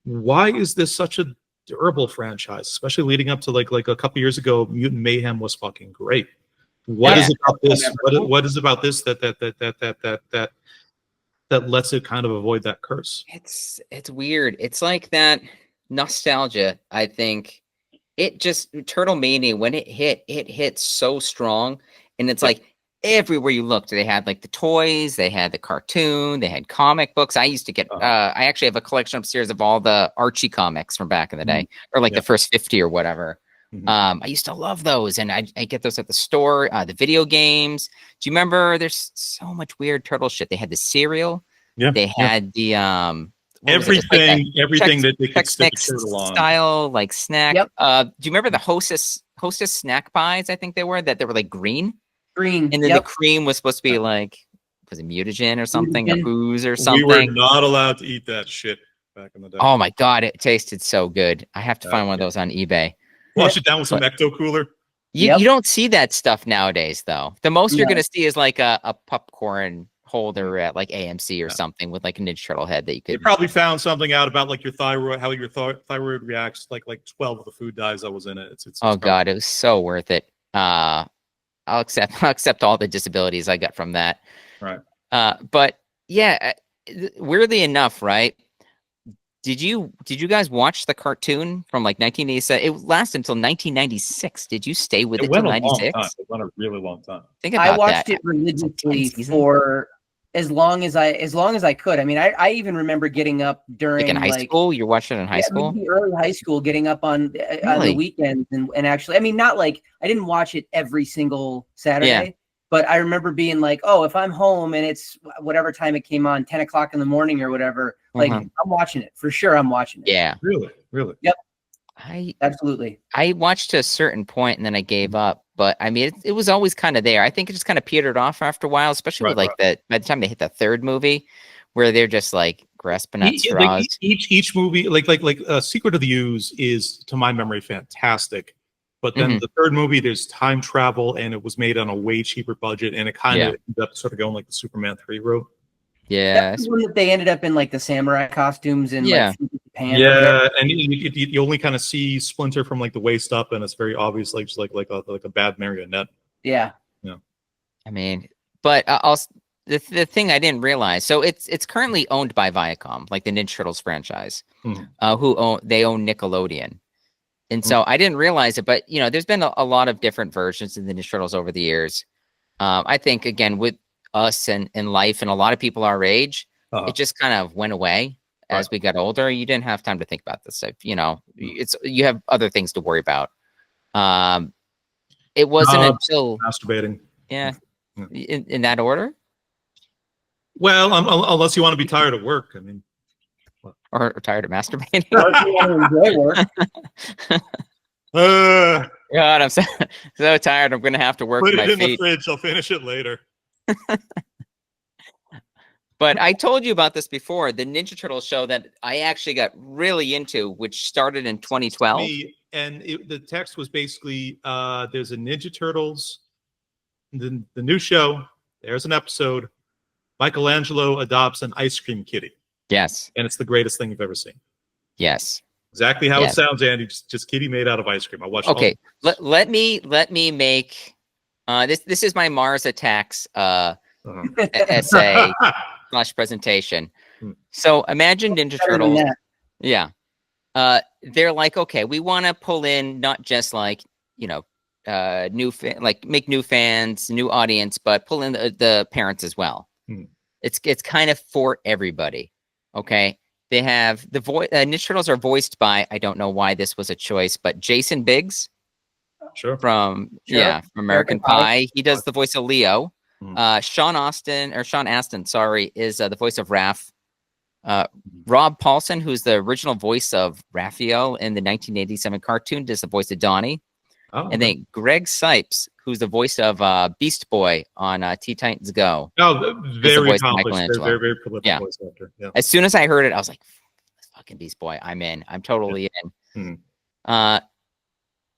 is this such a durable franchise, especially leading up to like a couple years ago? Mutant Mayhem was fucking great. What is about this? What is about this that lets it kind of avoid that curse? It's weird. It's like that nostalgia. I think it just Turtle Mania, when it hit so strong, and it's like everywhere you looked, they had like the toys, they had the cartoon, they had comic books. I used to get I actually have a collection upstairs of all the Archie comics from back in the day, or like the first 50 or whatever. I used to love those, and I get those at the store. The video games. Do you remember? There's so much weird turtle shit. They had the cereal. They had the everything that they could stick a turtle on style, like snack. Do you remember the Hostess snack pies? I think they were like green, and then the cream was supposed to be like, was it mutagen or something, or booze or something? We were not allowed to eat that shit back in the day. Oh my god, it tasted so good. I have to find one of those on eBay. Wash it down with some Ecto Cooler. You don't see that stuff nowadays, though. The most you're going to see is like a popcorn holder at like AMC or something with like a Ninja Turtle head that you could. You probably found something out about like your thyroid, how your thyroid reacts, like 12 of the food dyes that was in it. It's god, it was so worth it. I'll accept all the disabilities I got from that. Right. But yeah, weirdly enough, right? Did you guys watch the cartoon from like 1987? It lasted until 1996. Did you stay with it till 96? It went a really long time. Think about I watched it religiously for as long as I could. I mean, I even remember getting up during in high school. You're watching it in high school. Maybe early high school, getting up on the Really? weekends and actually, I mean, not like I didn't watch it every single Saturday, but I remember being like, oh, if I'm home and it's whatever time it came on, 10 o'clock in the morning or whatever, like I'm watching it for sure. I'm watching it. Yeah. Really? Yep. Absolutely. I watched to a certain point and then I gave up. But I mean, it was always kind of there. I think it just kind of petered off after a while, especially with like that by the time they hit the third movie, where they're just like grasping at straws. Each movie, like Secret of the Ooze is, to my memory, fantastic. But then the third movie, there's time travel, and it was made on a way cheaper budget, and it kind of ended up sort of going like the Superman 3 route. Yeah, that's the one that they ended up in like the samurai costumes and like Japan. Yeah, and you only kind of see Splinter from like the waist up, and it's very obvious, like just like a bad marionette. Yeah. I mean, but the thing I didn't realize, so it's currently owned by Viacom, like the Ninja Turtles franchise, they own Nickelodeon. And so I didn't realize it, but there's been a lot of different versions of the Ninja Turtles over the years. I think again with us and in life and a lot of people our age, it just kind of went away as we got older. You didn't have time to think about this. You have other things to worry about. It wasn't until masturbating. Yeah. In that order. Well, unless you want to be tired of work. I mean. Or tired of masturbating. God, I'm so tired. I'm gonna have to work. Put it in the fridge. I'll finish it later. But I told you about this before. The Ninja Turtles show that I actually got really into, which started in 2012. And the text was basically, there's a Ninja Turtles, the new show. There's an episode. Michelangelo adopts an ice cream kitty. Yes. And it's the greatest thing you've ever seen. Yes. Exactly how it sounds, Andy. Just kitty made out of ice cream. I watched. Okay. Let me make this is my Mars Attacks essay / presentation. So imagine Ninja Turtles. Yeah. They're like, okay, we want to pull in not just like, make new fans, new audience, but pull in the parents as well. It's kind of for everybody. Okay. They have the voice. Ninja Turtles are voiced by, I don't know why this was a choice, but Jason Biggs. From American Pie. He does the voice of Leo. Sean Astin, is the voice of Raph. Rob Paulson, who's the original voice of Raphael in the 1987 cartoon, does the voice of Donnie. And then Greg Sipes, who's the voice of Beast Boy on Teen Titans Go. Oh, very accomplished. Very, very prolific voice actor. Yeah. As soon as I heard it, I was like, fucking Beast Boy, I'm in. I'm totally in.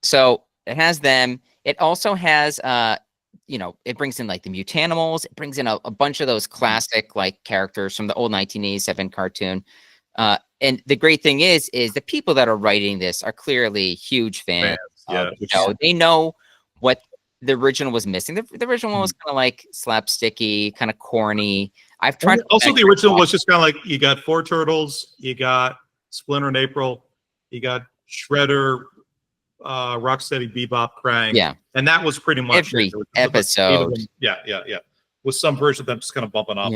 So it has them. It also has, it brings in like the Mutanimals. It brings in a bunch of those classic like characters from the old 1987 cartoon. And the great thing is the people that are writing this are clearly huge fans. They know what the original was missing. The original one was kind of like slapsticky, kind of corny. I've tried. Also, the original was just kind of like, you got 4 turtles, you got Splinter and April, you got Shredder, Rocksteady, Bebop, Krang, and that was pretty much every episode. With some version of them just kind of bumping off.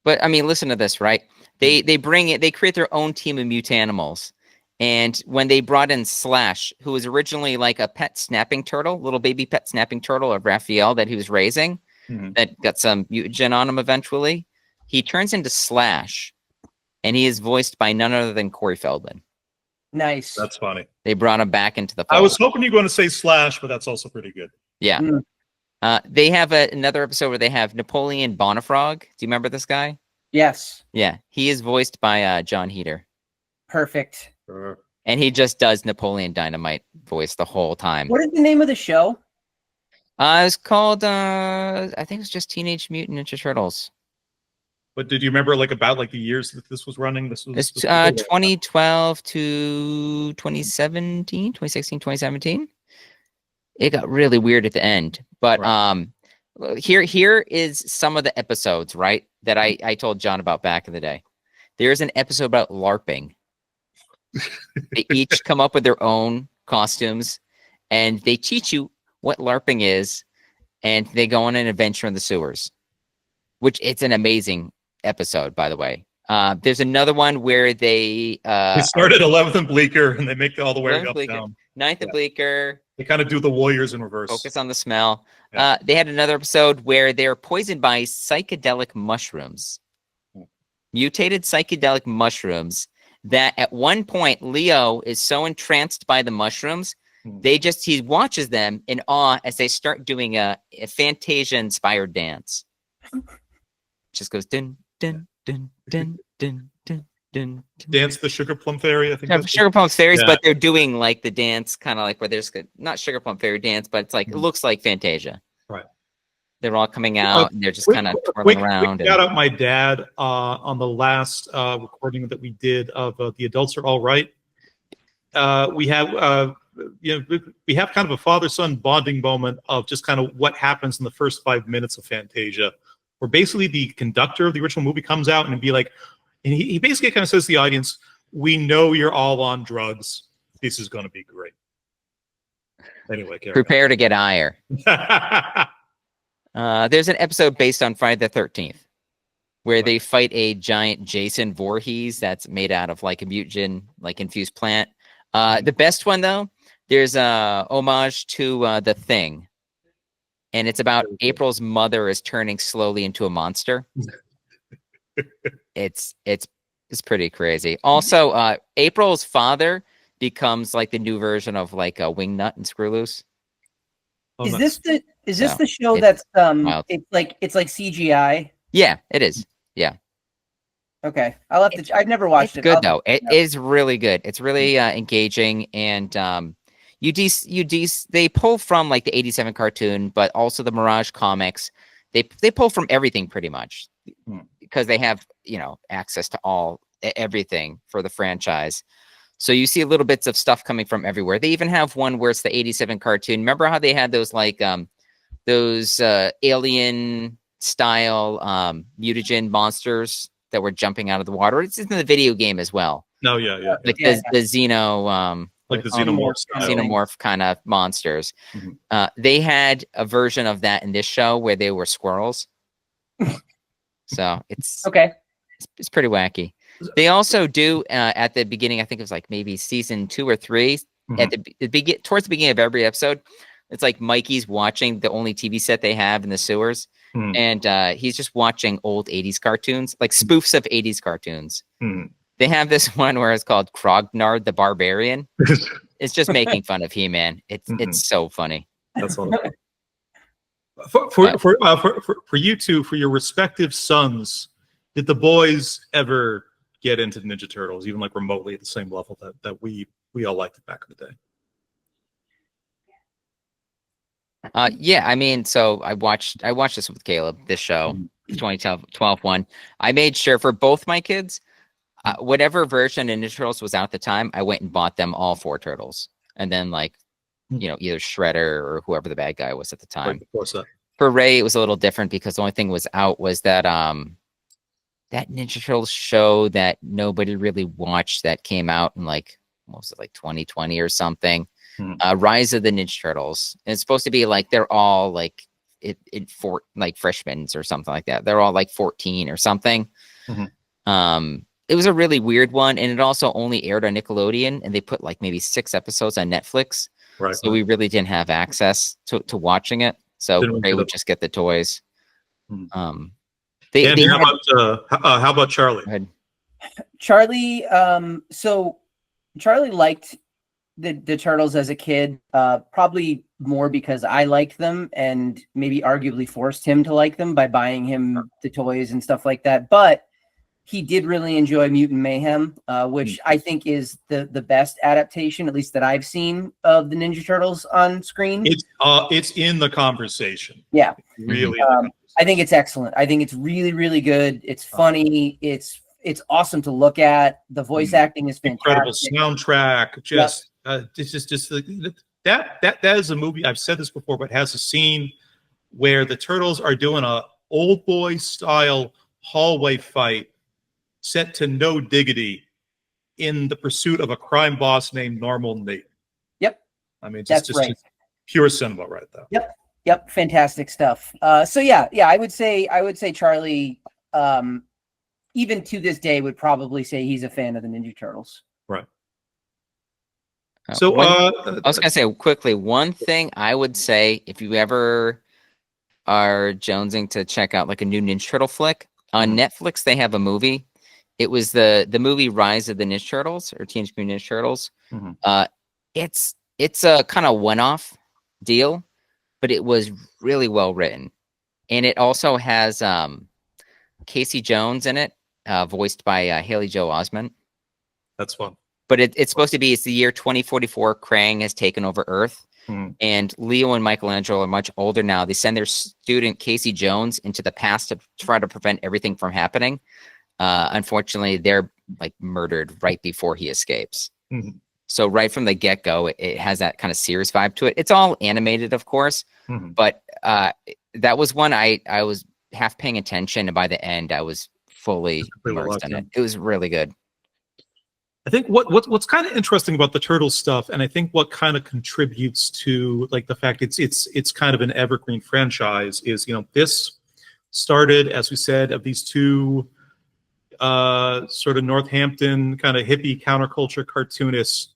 But I mean, listen to this, right? They bring it. They create their own team of Mutanimals. And when they brought in Slash, who was originally like a pet snapping turtle, little baby pet snapping turtle of Raphael that he was raising, that got some mutagen on him eventually, he turns into Slash, and he is voiced by none other than Corey Feldman. Nice. That's funny. They brought him back into the fold. I was hoping you were going to say Slash, but that's also pretty good. Yeah. They have another episode where they have Napoleon Bonafrog. Do you remember this guy? Yes. Yeah. He is voiced by John Heder. Perfect. And he just does Napoleon Dynamite voice the whole time. What is the name of the show? It was called, I think it was just Teenage Mutant Ninja Turtles. But did you remember about the years that this was running? This was 2012 to 2017, 2016, 2017. It got really weird at the end. But here is some of the episodes, right, that I told John about back in the day. There's an episode about LARPing. They each come up with their own costumes, and they teach you what LARPing is, and they go on an adventure in the sewers. which it's an amazing episode, by the way. There's another one where they start at 11th and Bleecker, and they make all the way up down. 9th and Bleecker. They kind of do the Warriors in reverse. Focus on the smell. Yeah. They had another episode where they're poisoned by psychedelic mushrooms. Mutated psychedelic mushrooms that at one point Leo is so entranced by the mushrooms, he watches them in awe as they start doing a Fantasia-inspired dance. Just goes dun dun dun dun dun dun dun. Dance the Sugar Plum Fairy, I think. Sugar Plum Fairies, but they're doing like the dance, kind of like where there's not Sugar Plum Fairy dance, but it's like it looks like Fantasia. Right. They're all coming out and they're just kind of twirling around. Shout out my dad on the last recording that we did of The Adults Are All Right. We have we have kind of a father-son bonding moment of just kind of what happens in the first 5 minutes of Fantasia, where basically the conductor of the original movie comes out and be like, and he basically kind of says to the audience, "We know you're all on drugs. This is going to be great." Anyway, prepare to get ire. There's an episode based on Friday the 13th where they fight a giant Jason Voorhees that's made out of like a mutagen, like infused plant. The best one though, there's a homage to The Thing, and it's about April's mother is turning slowly into a monster. It's pretty crazy. Also, April's father becomes like the new version of like a Wingnut and Screw Loose. Is this the show that's it's like CGI? Yeah, it is. Yeah. Okay, I'll have to. I've never watched it. Good though. It is really good. It's really engaging, and they pull from like the '87 cartoon, but also the Mirage comics. They pull from everything pretty much because they have access to everything for the franchise. So you see little bits of stuff coming from everywhere. They even have one where it's the '87 cartoon. Remember how they had those like those alien style mutagen monsters that were jumping out of the water? It's in the video game as well. No, yeah. Like the Xeno like the xenomorph kind of monsters. They had a version of that in this show where they were squirrels. So it's okay. It's pretty wacky. They also do at the beginning, I think it was like maybe season 2 or 3, at towards the beginning of every episode, it's like Mikey's watching the only TV set they have in the sewers, and he's just watching old 80s cartoons, like spoofs of 80s cartoons. They have this one where it's called Krognard the Barbarian. It's just making fun of He-Man. It's so funny. That's all. For you two, for your respective sons, did the boys ever get into Ninja Turtles, even like remotely at the same level that we all liked it back in the day? Yeah, I mean, so I watched this with Caleb, this show, the 2012 one. I made sure for both my kids, whatever version of Ninja Turtles was out at the time, I went and bought them all 4 turtles, and then like either Shredder or whoever the bad guy was at the time. For Ray, it was a little different because the only thing was out was that that Ninja Turtles show that nobody really watched that came out in like, what was it, like 2020 or something? Rise of the Ninja Turtles. And it's supposed to be like they're all like like freshmen or something like that. They're all like 14 or something. It was a really weird one, and it also only aired on Nickelodeon, and they put like maybe 6 episodes on Netflix. Right. So we really didn't have access to watching it. So Ray would just get the toys. How about Charlie? Charlie, so Charlie liked the Turtles as a kid, probably more because I liked them and maybe arguably forced him to like them by buying him the toys and stuff like that. But he did really enjoy Mutant Mayhem, which I think is the best adaptation, at least that I've seen, of the Ninja Turtles on screen. It's in the conversation. Yeah, really. I think it's excellent. I think it's really, really good. It's funny. It's awesome to look at. The voice acting is fantastic. Incredible soundtrack. Just that is a movie. I've said this before, but it has a scene where the Turtles are doing a old boy style hallway fight set to No Diggity in the pursuit of a crime boss named Normal Nate. Yep. I mean, that's right. Just pure cinema right there. Yep. Yep, fantastic stuff. So yeah, I would say Charlie, even to this day, would probably say he's a fan of the Ninja Turtles. Right. So I was gonna say quickly, one thing I would say, if you ever are jonesing to check out like a new Ninja Turtle flick on Netflix, they have a movie. It was the movie Rise of the Ninja Turtles or Teenage Mutant Ninja Turtles. It's a kind of one-off deal, but it was really well written, and it also has Casey Jones in it, voiced by Haley Joel Osment. That's fun. But it's supposed to be, it's the year 2044. Krang has taken over Earth, and Leo and Michelangelo are much older now. They send their student Casey Jones into the past to try to prevent everything from happening. Unfortunately, they're like murdered right before he escapes. So right from the get-go, it has that kind of Sears vibe to it. It's all animated, of course, but that was one I was half paying attention, and by the end, I was fully immersed in it. It was really good. I think what's kind of interesting about the Turtles stuff, and I think what kind of contributes to like the fact it's kind of an evergreen franchise is, you know, this started, as we said, of these two sort of Northampton kind of hippie counterculture cartoonists.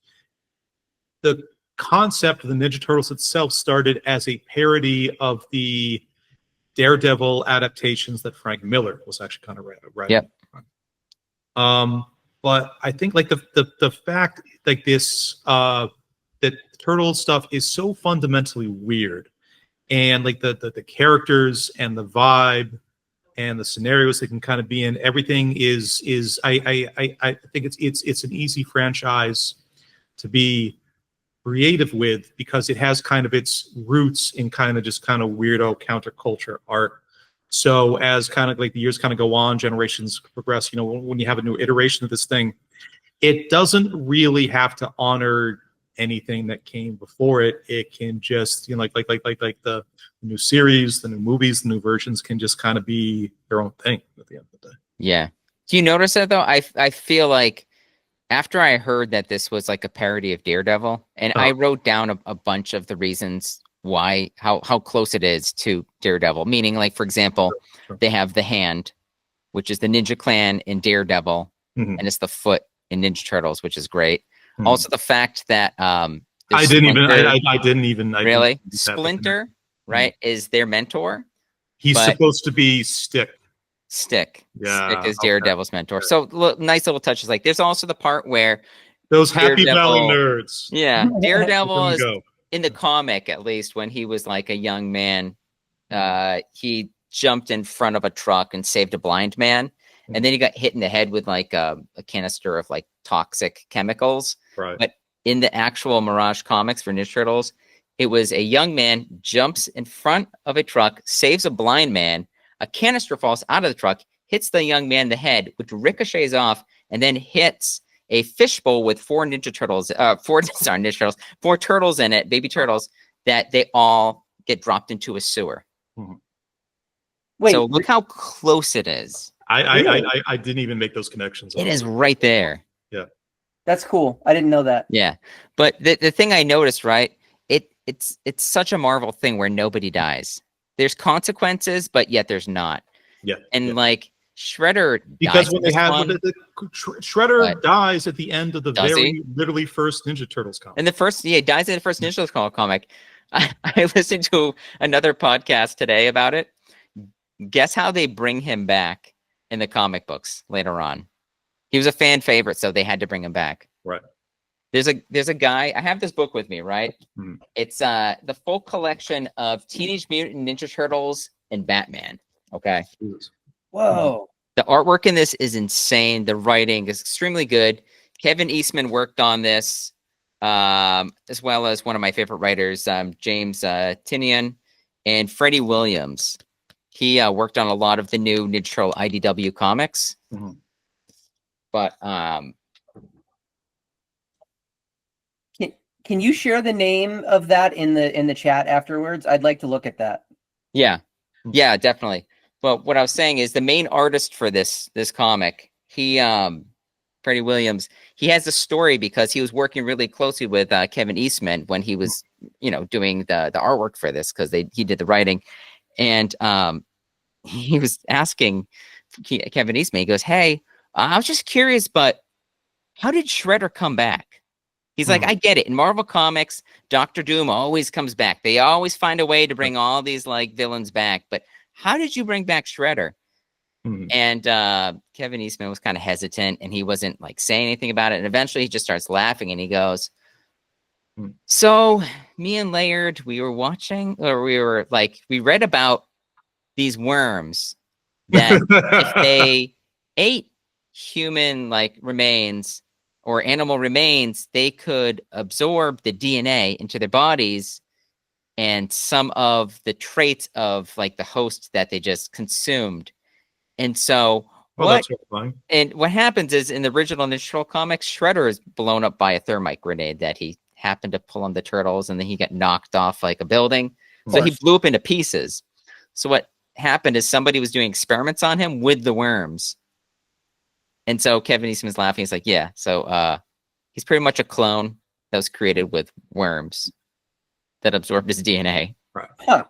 The concept of the Ninja Turtles itself started as a parody of the Daredevil adaptations that Frank Miller was actually kind of writing. But I think like the fact like this that Turtle stuff is so fundamentally weird, and like the characters and the vibe and the scenarios they can kind of be in, everything is I think it's an easy franchise to be creative with, because it has kind of its roots in kind of just kind of weirdo counterculture art. So as kind of like the years kind of go on, generations progress, you know, when you have a new iteration of this thing, it doesn't really have to honor anything that came before it. It can just, you know, like the new series, the new movies, the new versions can just kind of be their own thing at the end of the day. Yeah. Do you notice that though? I feel like after I heard that this was like a parody of Daredevil, and I wrote down a bunch of the reasons why, how close it is to Daredevil, meaning like, for example, they have the hand, which is the Ninja Clan in Daredevil, and it's the foot in Ninja Turtles, which is great. Also the fact that I didn't even really Splinter, right, is their mentor. He's supposed to be Stick. Stick is Daredevil's mentor. So nice little touches. Like there's also the part where those Happy Valley nerds. Yeah, Daredevil is in the comic, at least when he was like a young man. He jumped in front of a truck and saved a blind man, and then he got hit in the head with like a canister of like toxic chemicals. Right. But in the actual Mirage comics for Ninja Turtles, it was a young man jumps in front of a truck, saves a blind man. A canister falls out of the truck, hits the young man in the head, which ricochets off, and then hits a fishbowl with four turtles in it, baby turtles, that they all get dropped into a sewer. Wait, so look how close it is. I didn't even make those connections. It is right there. Yeah. That's cool. I didn't know that. Yeah. But the thing I noticed, right, it's such a Marvel thing where nobody dies. There's consequences, but yet there's not. Yeah. And like Shredder, because when they have Shredder dies at the end of the literally first Ninja Turtles comic. And the first, he dies in the first Ninja Turtles comic. I listened to another podcast today about it. Guess how they bring him back in the comic books later on? He was a fan favorite, so they had to bring him back. Right. There's a guy. I have this book with me, right? It's the full collection of Teenage Mutant Ninja Turtles and Batman. Okay. Whoa. The artwork in this is insane. The writing is extremely good. Kevin Eastman worked on this, as well as one of my favorite writers, James Tinian, and Freddie Williams. He worked on a lot of the new Ninja Turtle IDW comics. But can you share the name of that in the chat afterwards? I'd like to look at that. Yeah, definitely. But what I was saying is the main artist for this comic, he Freddie Williams, he has a story because he was working really closely with Kevin Eastman when he was, doing the artwork for this, because he did the writing. And he was asking Kevin Eastman, he goes, "Hey, I was just curious, but how did Shredder come back?" He's like, "I get it. In Marvel Comics, Doctor Doom always comes back. They always find a way to bring all these like villains back. But how did you bring back Shredder?" And Kevin Eastman was kind of hesitant, and he wasn't like saying anything about it. And eventually he just starts laughing, and he goes, "So me and Laird, we read about these worms that if they ate human like remains or animal remains, they could absorb the DNA into their bodies and some of the traits of like the host that they just consumed." And so what happens is, in the original initial comics, Shredder is blown up by a thermite grenade that he happened to pull on the Turtles, and then he got knocked off like a building. So he blew up into pieces. So what happened is somebody was doing experiments on him with the worms. And so Kevin Eastman's laughing. He's like, "Yeah, so he's pretty much a clone that was created with worms that absorbed his DNA." Right. Huh.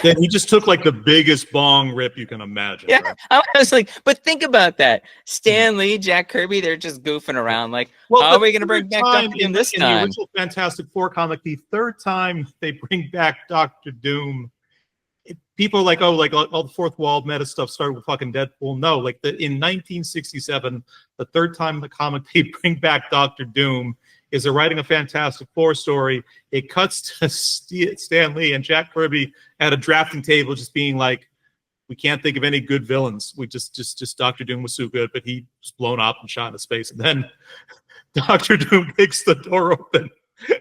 Then he just took like the biggest bong rip you can imagine. Yeah, right? I was like, but think about that. Stan Lee, Jack Kirby, they're just goofing around. Like, how are we going to bring back Dr. Doom this time? In the original Fantastic Four comic, the third time they bring back Dr. Doom, people are like, oh, like all the fourth wall meta stuff started with fucking Deadpool. No, like in 1967, the third time in the comic they bring back Dr. Doom is they're writing a Fantastic Four story. It cuts to Stan Lee and Jack Kirby at a drafting table just being like, "We can't think of any good villains. We just Dr. Doom was so good, but he was blown up and shot into space." And then Dr. Doom kicks the door open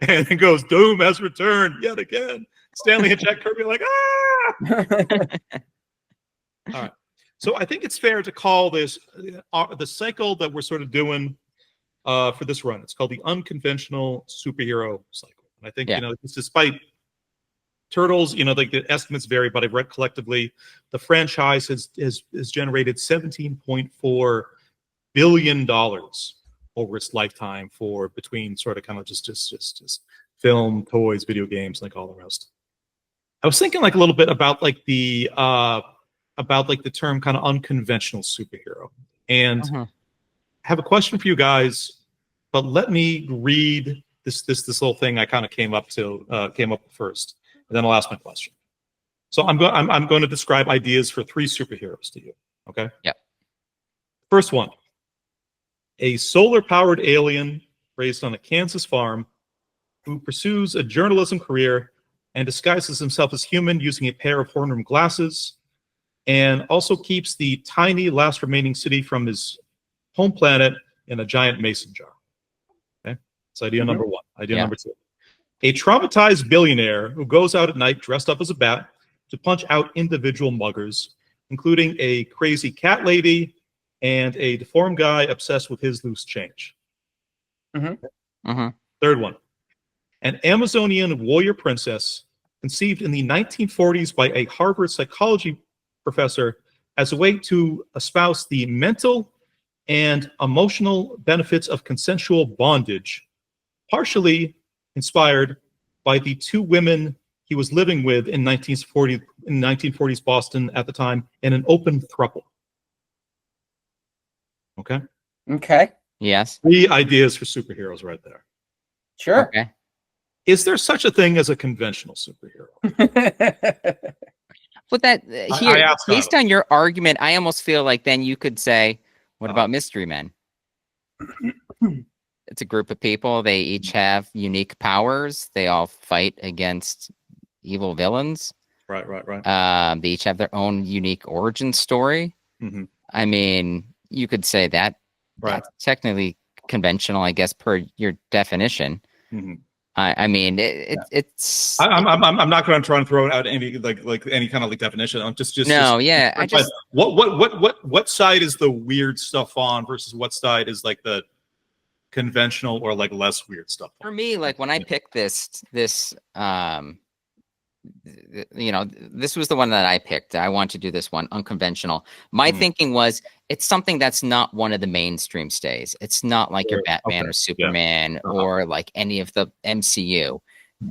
and then goes, "Doom has returned yet again." Stan Lee and Jack Kirby are like, "Ah!" All right. So I think it's fair to call this the cycle that we're sort of doing for this run. It's called the Unconventional Superhero Cycle. And I think, despite Turtles, like the estimates vary, but I've read collectively, the franchise has generated $17.4 billion over its lifetime for between sort of kind of just film, toys, video games, like all the rest. I was thinking like a little bit about like the term kind of unconventional superhero, and I have a question for you guys. But let me read this whole thing I kind of came up with first, and then I'll ask my question. So I'm going to describe ideas for 3 superheroes to you. Okay. Yeah. First one: a solar-powered alien raised on a Kansas farm who pursues a journalism career and disguises himself as human using a pair of horn-rimmed glasses, and also keeps the tiny last remaining city from his home planet in a giant mason jar. That's idea number 1. Idea number 2. A traumatized billionaire who goes out at night dressed up as a bat to punch out individual muggers, including a crazy cat lady and a deformed guy obsessed with his loose change. Third one: an Amazonian warrior princess conceived in the 1940s by a Harvard psychology professor as a way to espouse the mental and emotional benefits of consensual bondage, partially inspired by the 2 women he was living with in 1940s Boston at the time in an open throuple. Okay? Okay. Yes. 3 ideas for superheroes right there. Sure. Okay. Is there such a thing as a conventional superhero? But that here, based on your argument, I almost feel like then you could say, what about Mystery Men? It's a group of people. They each have unique powers. They all fight against evil villains. Right. They each have their own unique origin story. I mean, you could say that that's technically conventional, I guess, per your definition. I mean, it's. I'm not going to try and throw out any like any kind of like definition. I'm just no, yeah. I just what side is the weird stuff on versus what side is like the conventional or like less weird stuff. For me, like when I picked this you know, this was the one that I picked. I want to do this one, Unconventional. My thinking was it's something that's not one of the mainstream stays. It's not like your Batman or Superman or like any of the MCU.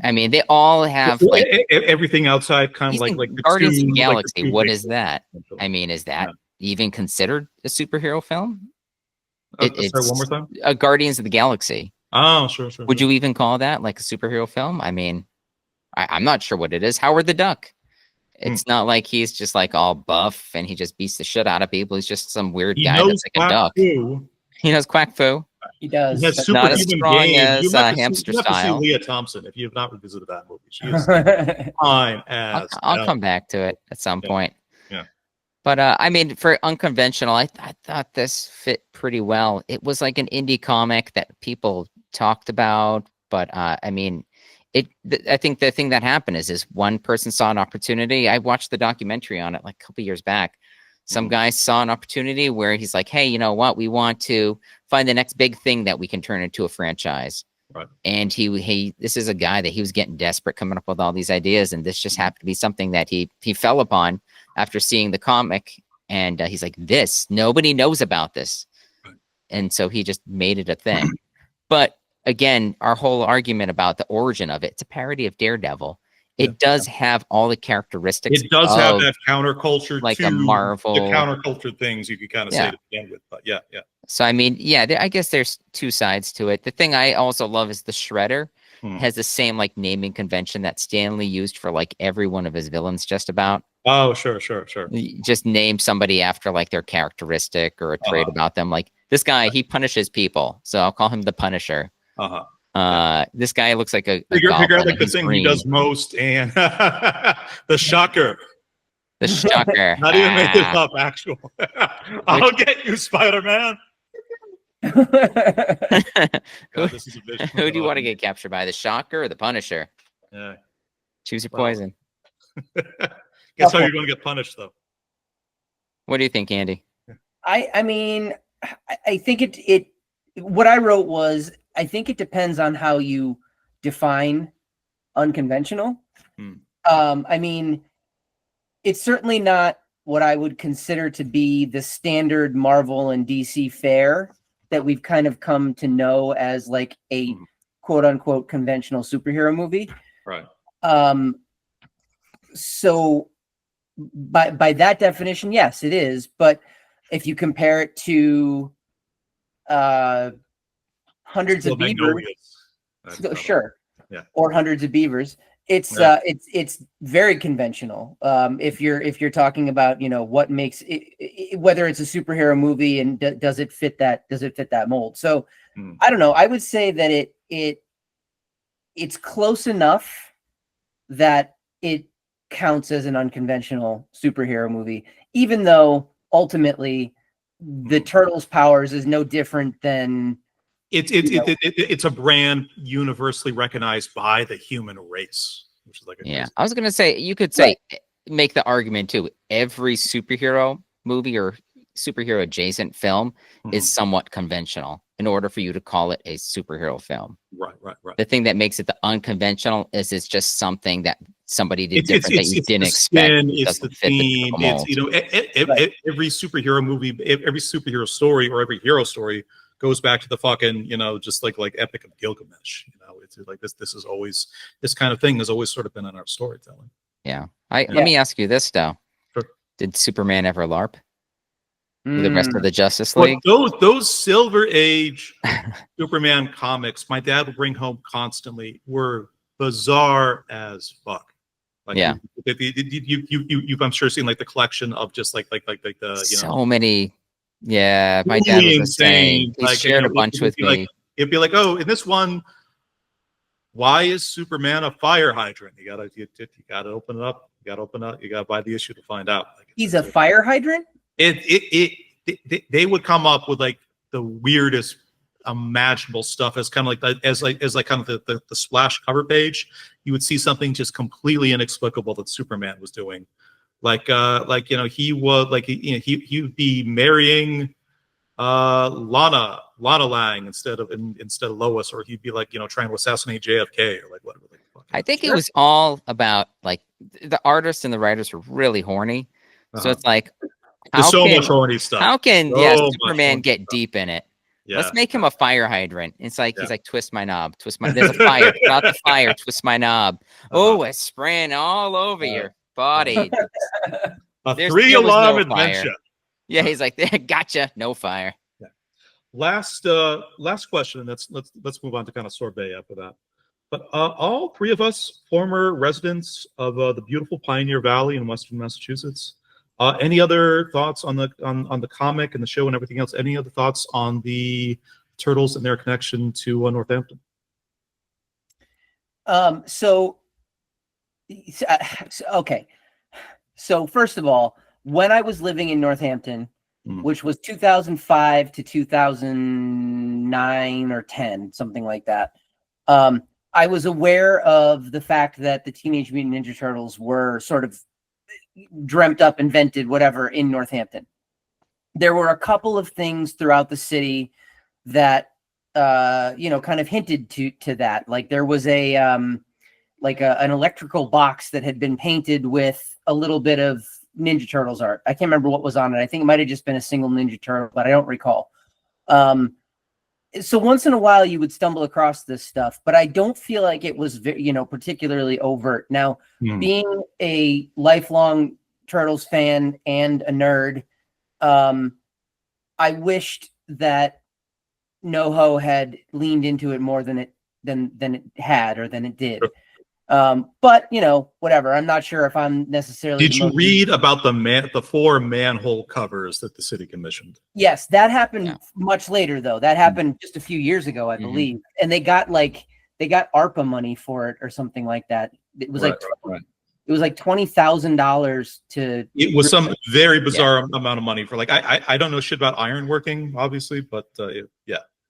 I mean, they all have like everything outside, kind of like the Guardians of the Galaxy. Like what is that? I mean, is that even considered a superhero film? Sorry, one more time. Guardians of the Galaxy. Oh, sure. Would you even call that like a superhero film? I mean, I'm not sure what it is. Howard the Duck. It's not like he's just like all buff and he just beats the shit out of people. He's just some weird guy that's like a duck. Fu. He knows Quack Fu. He does. He has not as strong as Hamster Style. You have to see Leah Thompson if you have not revisited that movie. She is fine as I'll come back to it at some point. Yeah. But I mean, for Unconventional, I thought this fit pretty well. It was like an indie comic that people talked about, but I mean, I think the thing that happened is one person saw an opportunity. I watched the documentary on it like a couple years back. Some guy saw an opportunity where he's like, hey, you know what? We want to find the next big thing that we can turn into a franchise. Right. And this is a guy that he was getting desperate, coming up with all these ideas. And this just happened to be something that he fell upon after seeing the comic. And he's like, nobody knows about this. Right. And so he just made it a thing. But again, our whole argument about the origin of it's a parody of Daredevil. It does have all the characteristics. It does have that counterculture, like a Marvel, the counterculture things you could kind of say to begin with. But yeah. So I mean, I guess there's two sides to it. The thing I also love is the Shredder has the same like naming convention that Stan Lee used for like every one of his villains, just about. Oh, sure. Just name somebody after like their characteristic or a trait about them. Like this guy, he punishes people, so I'll call him the Punisher. This guy looks like a figure out like the thing green. He does most, and the Shocker. The Shocker. Not even make this up. Actual. I'll get you, Spider-Man. God, this is a vision. Who do you want to get captured by, the Shocker or the Punisher? Yeah. Choose your poison. Guess how you're going to get punished, though. What do you think, Andy? I mean, I think it. What I wrote was, I think it depends on how you define unconventional. I mean, it's certainly not what I would consider to be the standard Marvel and DC fare that we've kind of come to know as like a quote unquote conventional superhero movie. Right. So by that definition, yes, it is. But if you compare it to hundreds of beavers, sure, or hundreds of beavers, it's very conventional. If you're talking about, you know, what makes it, whether it's a superhero movie and does it fit that mold. So I don't know. I would say that it's close enough that it counts as an unconventional superhero movie, even though ultimately the Turtles' powers is no different than it's a brand universally recognized by the human race, which is like I was gonna say, you could say make the argument too, every superhero movie or superhero adjacent film is somewhat conventional in order for you to call it a superhero film. Right. The thing that makes it the unconventional is it's just something that somebody did different that you didn't expect. It's the theme. It's, you know, every superhero movie, every superhero story or every hero story goes back to the fucking, you know, just like Epic of Gilgamesh. You know, it's like this is always, this kind of thing has always sort of been in our storytelling. Yeah. Let me ask you this though. Sure. Did Superman ever LARP with the rest of the Justice League? Those Silver Age Superman comics my dad would bring home constantly were bizarre as fuck. Like, you've I'm sure seen like the collection of just like the you know, so many. Yeah, my dad was insane. He shared a bunch with me. It'd be like, oh, in this one, why is Superman a fire hydrant? You gotta open it up. You gotta buy the issue to find out. Like, he's a fire hydrant? They would come up with like the weirdest imaginable stuff as kind of like as kind of the splash cover page. You would see something just completely inexplicable that Superman was doing. Like you know, he was like he would be marrying Lana Lang instead of Lois, or he'd be like, you know, trying to assassinate JFK or like whatever the fuck. I think it was all about like the artists and the writers were really horny. So it's like, there's so much horny stuff. How can So Superman get deep in it? Yeah. Let's make him a fire hydrant. It's like he's like, twist my knob, twist my. There's a fire. Put out the fire. Twist my knob. Oh, it's spraying all over your body. A 3-alarm adventure. Yeah, he's like, gotcha. No fire. Yeah. Last question. Let's move on to kind of sorbet after that. But all three of us former residents of the beautiful Pioneer Valley in Western Massachusetts. Any other thoughts on the comic and the show and everything else? Any other thoughts on the Turtles and their connection to Northampton? Okay. So first of all, when I was living in Northampton, which was 2005 to 2009 or 10, something like that, I was aware of the fact that the Teenage Mutant Ninja Turtles were sort of dreamt up, invented, whatever, in Northampton. There were a couple of things throughout the city that, kind of hinted to that. Like there was an electrical box that had been painted with a little bit of Ninja Turtles art. I can't remember what was on it. I think it might have just been a single Ninja Turtle, but I don't recall. So once in a while you would stumble across this stuff, but I don't feel like it was, particularly overt. Now, being a lifelong Turtles fan and a nerd, I wished that NoHo had leaned into it more than it had or than it did. But whatever. I'm not sure if I'm necessarily. Did you read about the 4 manhole covers that the city commissioned? Yes, that happened much later, though. That happened just a few years ago, I believe. And they got ARPA money for it or something like that. It was it was like $20,000 to. It was some very bizarre amount of money for I don't know shit about ironworking, obviously, but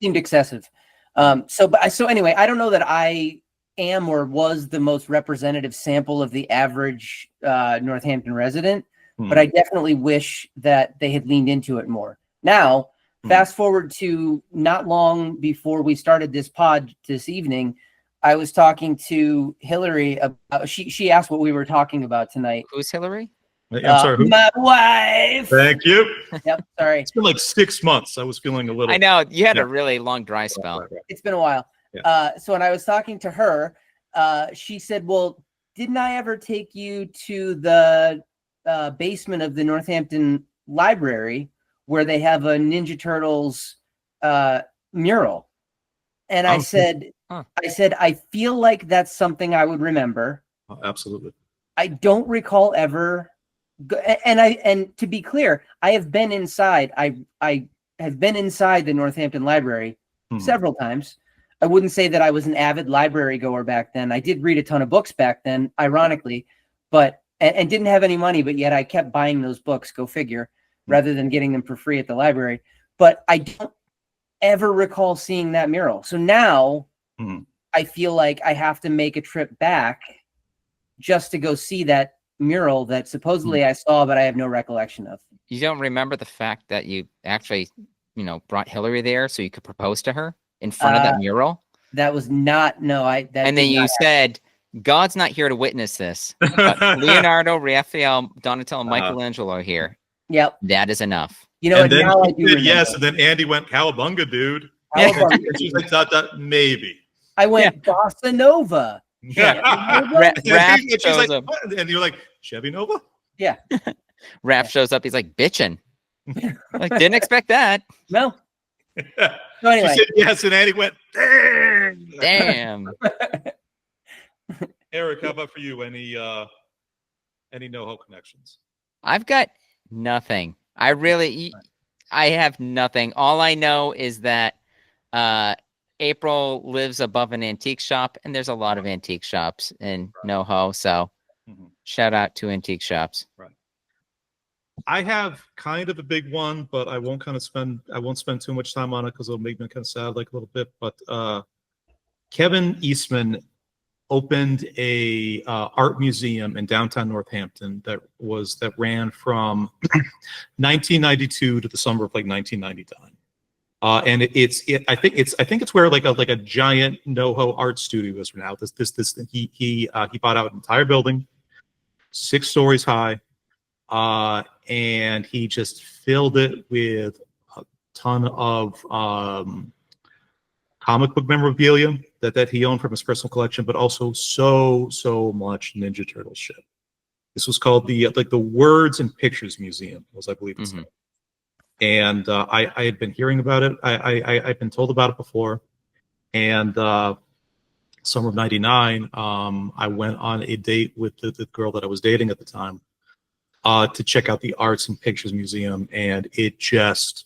seemed excessive. So anyway, I don't know that I am or was the most representative sample of the average Northampton resident, but I definitely wish that they had leaned into it more. Now, fast forward to not long before we started this pod this evening, I was talking to Hillary about, she asked what we were talking about tonight. Who's Hillary? I'm sorry. My wife. Thank you. Yep. Sorry. It's been like 6 months. I was feeling a little. I know you had a really long dry spell. Right. It's been a while. Yeah. So when I was talking to her, she said, well, didn't I ever take you to the basement of the Northampton Library where they have a Ninja Turtles mural? And I said, I feel like that's something I would remember. Oh, absolutely. I don't recall ever. And to be clear, I have been inside. I have been inside the Northampton Library several times. I wouldn't say that I was an avid library goer back then. I did read a ton of books back then, ironically, but and didn't have any money, but yet I kept buying those books, go figure, rather than getting them for free at the library. But I don't ever recall seeing that mural. So now I feel like I have to make a trip back just to go see that mural that supposedly I saw, but I have no recollection of. You don't remember the fact that you actually, brought Hillary there so you could propose to her in front of that mural? That was not, and then you said, God's not here to witness this, but Leonardo, Raphael, Donatello, Michelangelo are here. Yep. That is enough. And then now I do said yes, and then Andy went, cowabunga, dude. Cowabunga. And she's like, maybe. I went, Bossa Nova. Yeah. Raph shows up. And you're like, Chevy Nova? Yeah. Raph shows up. He's like, bitching. Like, didn't expect that. No. So anyway. She said yes, and Andy went, damn. Eric, how about for you? Any NoHo connections? I've got nothing. I have nothing. All I know is that April lives above an antique shop, and there's a lot of antique shops in NoHo. So shout out to antique shops. Right. I have kind of a big one, but I won't spend too much time on it because it'll make me kind of sad, like a little bit. But Kevin Eastman opened a art museum in downtown Northampton that ran from 1992 to the summer of 1999. And I think it's where like a giant NoHo art studio is now. He bought out an entire building, 6 stories high, and he just filled it with a ton of comic book memorabilia that he owned from his personal collection, but also so much Ninja Turtle shit. This was called the Words and Pictures Museum, was I believe it's called. And I had been hearing about it. I'd been told about it before. And summer of '99, I went on a date with the girl that I was dating at the time to check out the Arts and Pictures Museum, and it just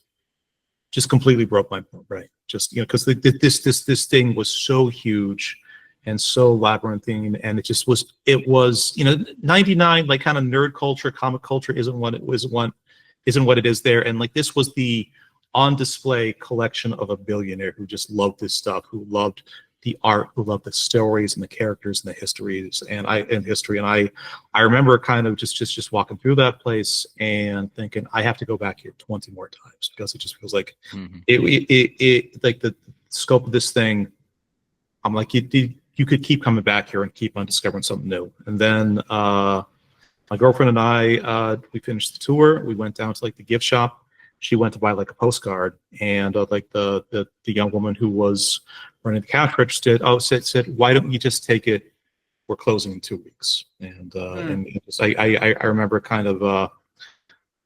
completely broke my brain. Just, you know, because this thing was so huge and so labyrinthine, and it was, you know, '99, like kind of nerd culture, comic culture isn't what it is there, and like this was the on display collection of a billionaire who just loved this stuff, who loved the art, who loved the stories and the characters and the histories and history. And I remember kind of just walking through that place and thinking, I have to go back here 20 more times, because it just feels like it like the scope of this thing. I'm like, you could keep coming back here and keep on discovering something new. And then my girlfriend and I, we finished the tour. We went down to like the gift shop. She went to buy like a postcard, and like the young woman who was running the cash register said, why don't you just take it? We're closing in 2 weeks. And I remember kind of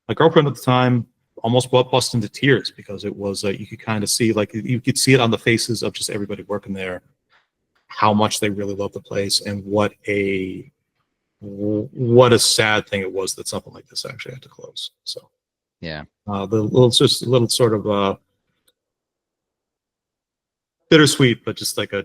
my girlfriend at the time almost bust into tears, because it was you could kind of see, like you could see it on the faces of just everybody working there, how much they really loved the place, and what a sad thing it was that something like this actually had to close. So yeah, just a little sort of bittersweet, but just like a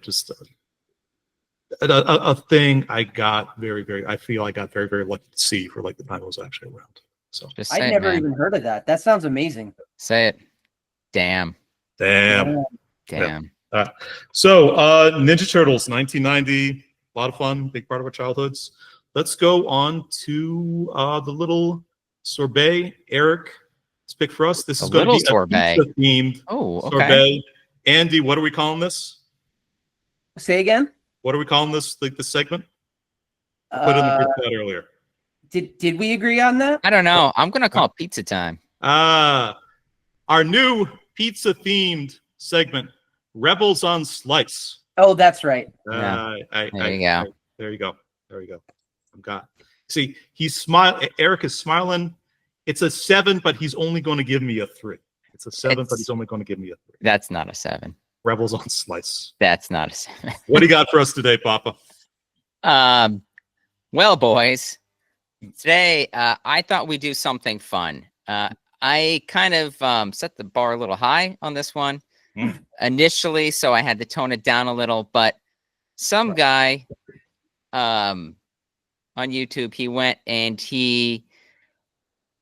thing I got I feel I got very lucky to see for like the time it was actually around. So just I never even heard of that. That sounds amazing. Say it. Damn. Yeah. So Ninja Turtles 1990, a lot of fun, big part of our childhoods. Let's go on to the little sorbet. Eric, let's pick for us. This is going to be sorbet. A pizza themed sorbet. Andy, what are we calling this? Say again? What are we calling this? Like the segment? I put in the group chat earlier. Did we agree on that? I don't know. I'm gonna call it pizza time. Our new pizza themed segment, Rebels on Slice. Oh, that's right. There you go. There you go. I've got. See, Eric is smiling. It's a 7, but he's only going to give me a 3. It's a 7, but he's only going to give me a 3. That's not a 7. Rebels on Slice. That's not a 7. What do you got for us today, Papa? Well, boys, today I thought we'd do something fun. I kind of set the bar a little high on this one initially, so I had to tone it down a little. But some guy on YouTube, he went and he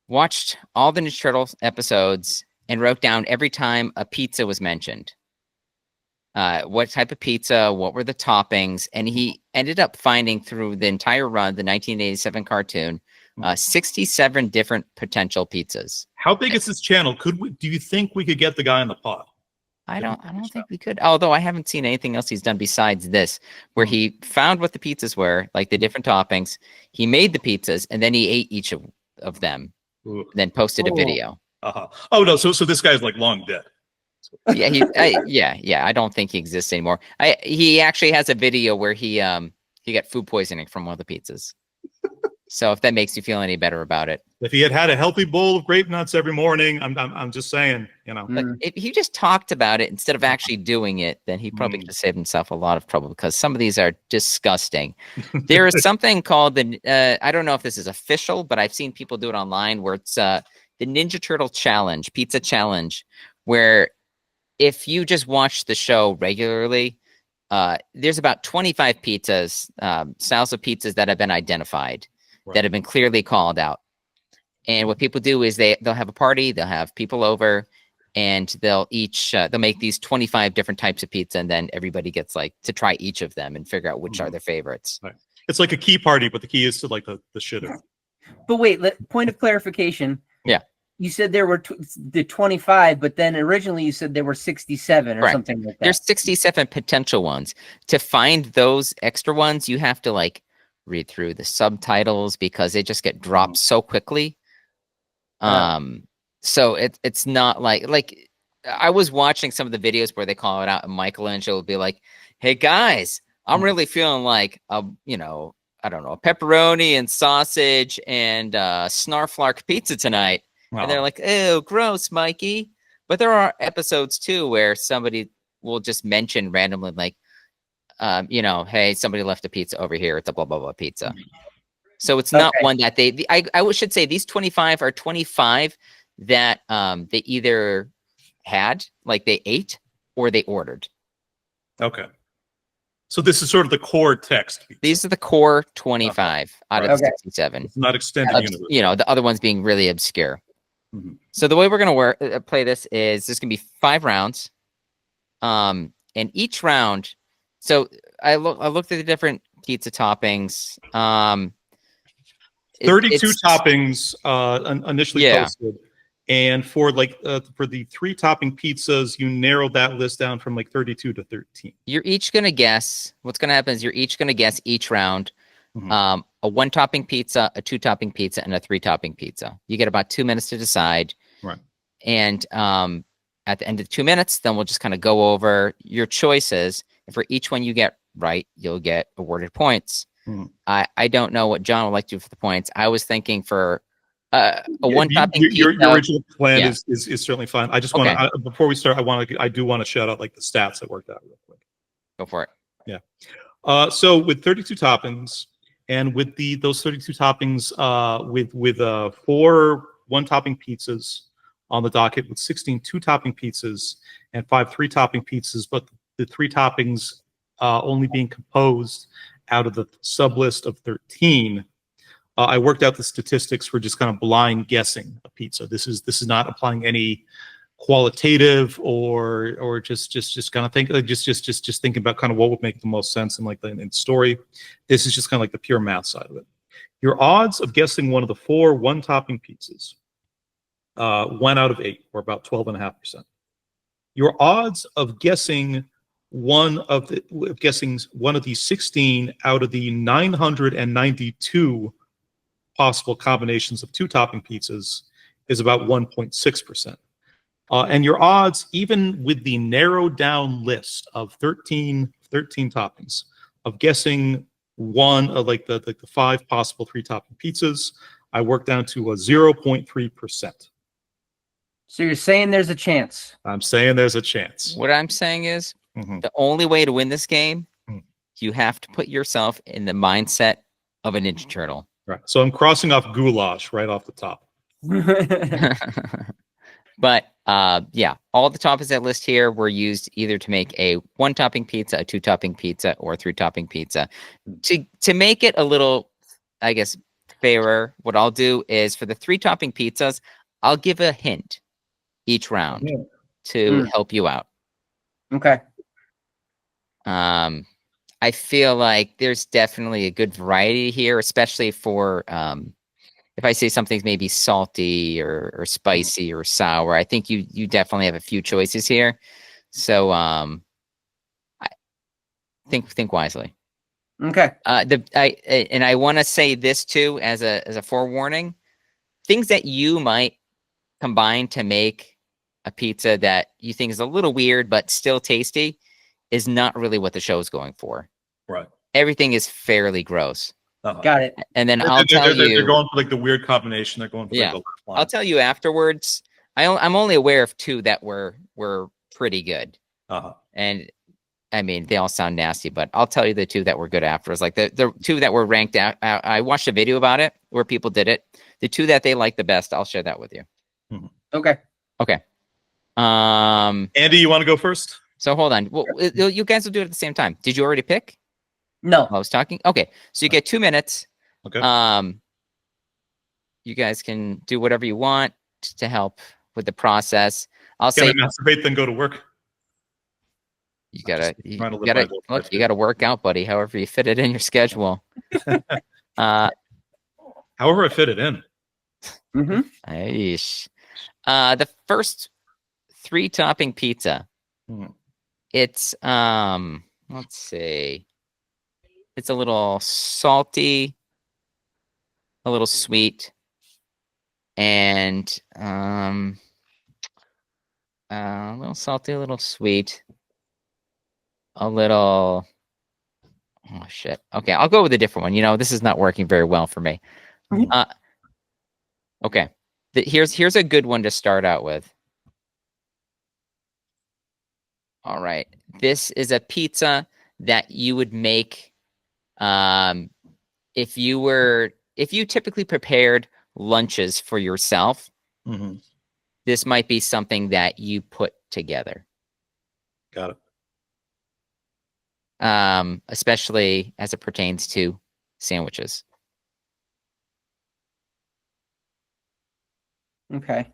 watched all the Ninja Turtles episodes and wrote down every time a pizza was mentioned. What type of pizza, what were the toppings, and he ended up finding through the entire run, the 1987 cartoon, 67 different potential pizzas. How big is this channel? Do you think we could get the guy on the pod? I don't think we could, although I haven't seen anything else he's done besides this, where he found what the pizzas were, like the different toppings. He made the pizzas, and then he ate each of them, then posted a video. Oh no, so this guy's like long dead. Yeah, I don't think he exists anymore. He actually has a video where he got food poisoning from one of the pizzas. So if that makes you feel any better about it, if he had a healthy bowl of grape nuts every morning, I'm just saying, you know. But if he just talked about it instead of actually doing it, then he probably could have saved himself a lot of trouble, because some of these are disgusting. There is something called I don't know if this is official, but I've seen people do it online, where it's the Ninja Turtle Challenge, Pizza Challenge, where if you just watch the show regularly, there's about 25 pizzas, styles of pizzas that have been identified, that have been clearly called out. And what people do is they'll have a party, they'll have people over, and they'll make these 25 different types of pizza, and then everybody gets like to try each of them and figure out which are their favorites. Right. It's like a key party, but the key is to like the shitter. But wait, point of clarification. Yeah. you said there were the 25, but then originally you said there were 67 or something like that. There's 67 potential ones. To find those extra ones, you have to like read through the subtitles because they just get dropped so quickly. So it's not like I was watching some of the videos where they call it out, and Michelangelo will be like, "Hey guys, I'm really feeling like you know, I don't know, a pepperoni and sausage and snarflark pizza tonight." And they're like, "Oh, gross, Mikey." But there are episodes too where somebody will just mention randomly, like, you know, "Hey, somebody left a pizza over here. It's a blah blah blah pizza." So it's not one that I should say these 25 are 25 that they either had, like they ate, or they ordered. Okay. So this is sort of the core text. These are the core 25 out of the 67. It's not extended universe. You know, the other ones being really obscure. So the way we're going to play this is there's going to be 5 rounds. And each round, so I looked at the different pizza toppings. 32 toppings initially posted. And for for the 3 topping pizzas, you narrowed that list down from like 32 to 13. You're each going to guess. What's going to happen is you're each going to guess each round a 1 topping pizza, a 2 topping pizza, and a 3 topping pizza. You get about 2 minutes to decide. Right. And at the end of the 2 minutes, then we'll just kind of go over your choices. And for each one you get right, you'll get awarded points. I don't know what John would like to do for the points. I was thinking for a 1 topping pizza. Your original plan is certainly fine. I just want to before we start, I do want to shout out like the stats that worked out real quick. Go for it. Yeah. So with 32 toppings, and with those 32 toppings, with 4 1 topping pizzas on the docket, with 16 2 topping pizzas and 5 3 topping pizzas, but the 3 toppings only being composed out of the sub list of 13. I worked out the statistics for just kind of blind guessing a pizza. This is not applying any qualitative or just kind of think just thinking about kind of what would make the most sense in like in story. This is just kind of like the pure math side of it. Your odds of guessing one of the 4 1 topping pizzas, 1 out of 8, or about 12.5%. Your odds of guessing one of the 16 out of the 992 possible combinations of 2 topping pizzas is about 1.6%. And your odds, even with the narrowed down list of 13 toppings, of guessing one of like the 5 possible 3 topping pizzas, I worked down to a 0.3%. So you're saying there's a chance? I'm saying there's a chance. What I'm saying is the only way to win this game, you have to put yourself in the mindset of a Ninja Turtle. Right. So I'm crossing off goulash right off the top. But yeah, all the toppings that list here were used either to make a 1 topping pizza, a 2 topping pizza, or a 3 topping pizza. To make it a little, I guess, fairer, what I'll do is for the 3 topping pizzas, I'll give a hint each round to help you out. Okay. I feel like there's definitely a good variety here, especially for if I say something's maybe salty or spicy or sour. I think you definitely have a few choices here. So I think wisely. Okay. I want to say this too as a forewarning. Things that you might combine to make a pizza that you think is a little weird but still tasty is not really what the show is going for. Right. Everything is fairly gross. Got it. And then they're going for like the weird combination. They're going for like the I'll tell you afterwards. I'm only aware of 2 that were pretty good. And I mean, they all sound nasty, but I'll tell you the 2 that were good afterwards. Like the 2 that were ranked out. I watched a video about it where people did it. The 2 that they liked the best, I'll share that with you. Okay. Andy, you want to go first? So hold on. Well, you guys will do it at the same time. Did you already pick? No. I was talking. Okay. So you get 2 minutes. Okay. You guys can do whatever you want to help with the process. I'll say masturbate, then go to work. You gotta work out, buddy. However you fit it in your schedule. However I fit it in. Aish. The first 3-topping pizza. It's let's see. It's a little salty, a little sweet, and a little salty, a little sweet, a little. Oh shit. Okay, I'll go with a different one. You know, this is not working very well for me. Okay. Here's a good one to start out with. All right. This is a pizza that you would make if you typically prepared lunches for yourself. This might be something that you put together. Got it. Especially as it pertains to sandwiches. Okay.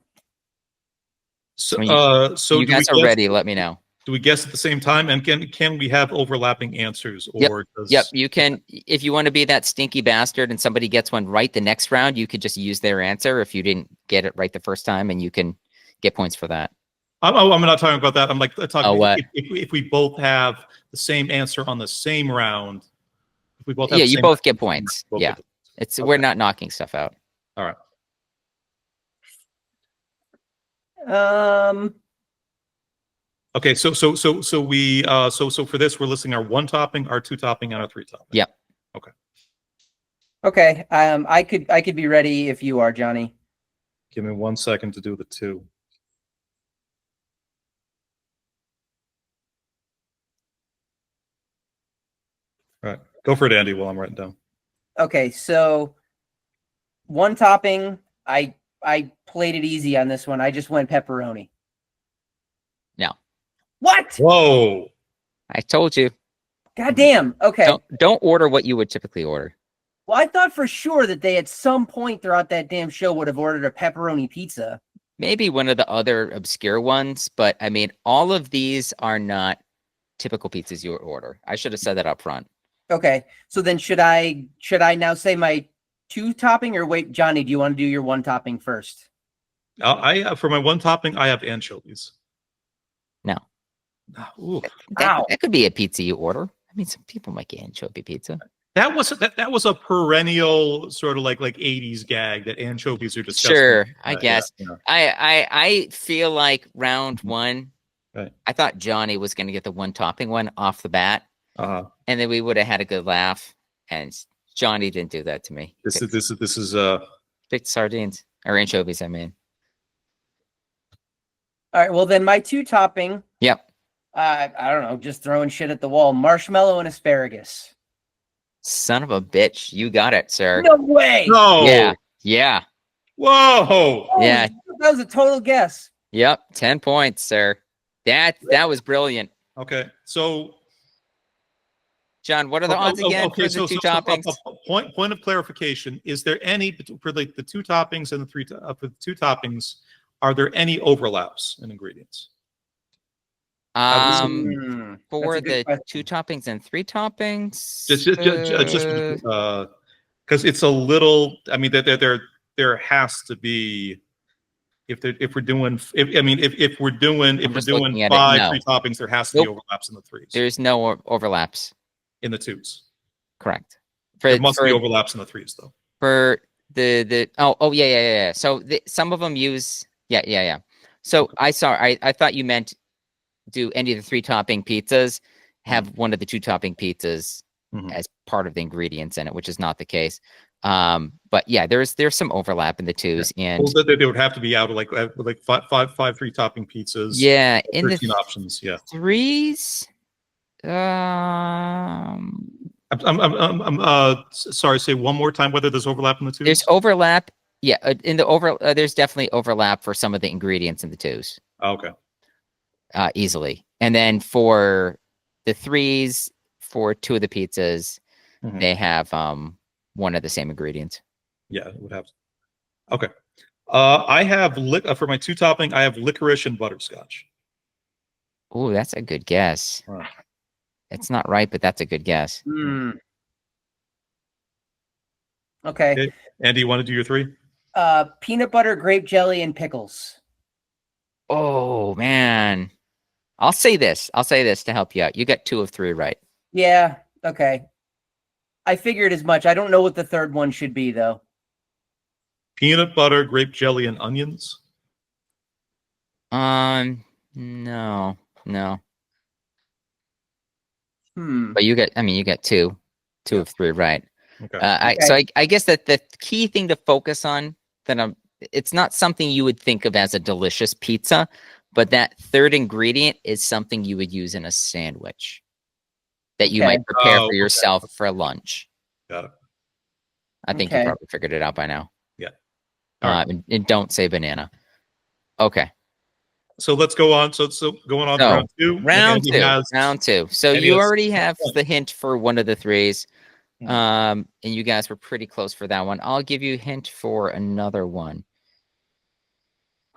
So, so you guys are ready, let me know. Do we guess at the same time? And can we have overlapping answers? Or Yep, you can. If you want to be that stinky bastard and somebody gets one right the next round, you could just use their answer if you didn't get it right the first time, and you can get points for that. I'm not talking about that. I'm like talking if we both have the same answer on the same round. If we both have you both get points. It's we're not knocking stuff out. All right. Okay, so for this we're listing our 1-topping, our 2-topping, and our 3-topping. Yep. Okay. Okay. I could be ready if you are, Johnny. Give me 1 second to do the 2. All right, go for it, Andy, while I'm writing down. Okay, so 1-topping, I played it easy on this one. I just went pepperoni. No. What? Whoa! I told you. God damn. Okay. Don't order what you would typically order. Well, I thought for sure that they at some point throughout that damn show would have ordered a pepperoni pizza. Maybe one of the other obscure ones, but I mean, all of these are not typical pizzas you would order. I should have said that up front. Okay, so then should I now say my 2-topping, or wait, Johnny, do you want to do your 1-topping first? For my 1-topping, I have anchovies. No. That could be a pizza you order. I mean, some people might get anchovy pizza. That was a perennial sort of like 80s gag that anchovies are disgusting. Sure, I guess. Yeah. I feel like round 1, right. I thought Johnny was going to get the 1-topping one off the bat. And then we would have had a good laugh, and Johnny didn't do that to me. This is picked sardines or anchovies, I mean. All right, well then my 2-topping. Yep. I don't know, just throwing shit at the wall. Marshmallow and asparagus. Son of a bitch, you got it, sir. No way. No. Yeah. Whoa. Yeah. That was a total guess. Yep, 10 points, sir. That was brilliant. Okay, so John, what are the odds again for the 2 toppings? Point of clarification: is there any for the 2 toppings and the 3 for the 2 toppings? Are there any overlaps in ingredients? For the 2 toppings and 3 toppings, just because it's a little. I mean, there has to be. If we're doing 5 3 toppings, there has to be overlaps in the 3s. There's no overlaps in the 2s. Correct. There must be overlaps in the 3s though. For yeah. So some of them use yeah. So I thought you meant do any of the 3-topping pizzas have one of the 2-topping pizzas as part of the ingredients in it, which is not the case. But yeah, there's some overlap in the 2s, and they would have to be out of like 5 3-topping pizzas. Yeah, in 13 options. Yeah, 3s. I'm sorry. Say one more time whether there's overlap in the 2s. There's overlap. Yeah, in the there's definitely overlap for some of the ingredients in the 2s. Okay. Easily, and then for the 3s, for 2 of the pizzas, they have one of the same ingredients. Yeah, it would have. Okay. I have for my 2-topping. I have licorice and butterscotch. Oh, that's a good guess. Right. It's not right, but that's a good guess. Okay. Andy, you want to do your 3? Peanut butter, grape jelly, and pickles. Oh man. I'll say this to help you out. You got 2 of 3 right. Yeah, okay. I figured as much. I don't know what the third one should be, though. Peanut butter, grape jelly, and onions. No. Hmm. But you got 2 of 3 right. Okay. So I guess that the key thing to focus on it's not something you would think of as a delicious pizza, but that third ingredient is something you would use in a sandwich that you might prepare for yourself for lunch. Got it. I think you probably figured it out by now. Yeah. All right. And don't say banana. Okay. So let's go on. So going on to round 2. Round 2. So you already have the hint for one of the 3s. And you guys were pretty close for that one. I'll give you a hint for another one.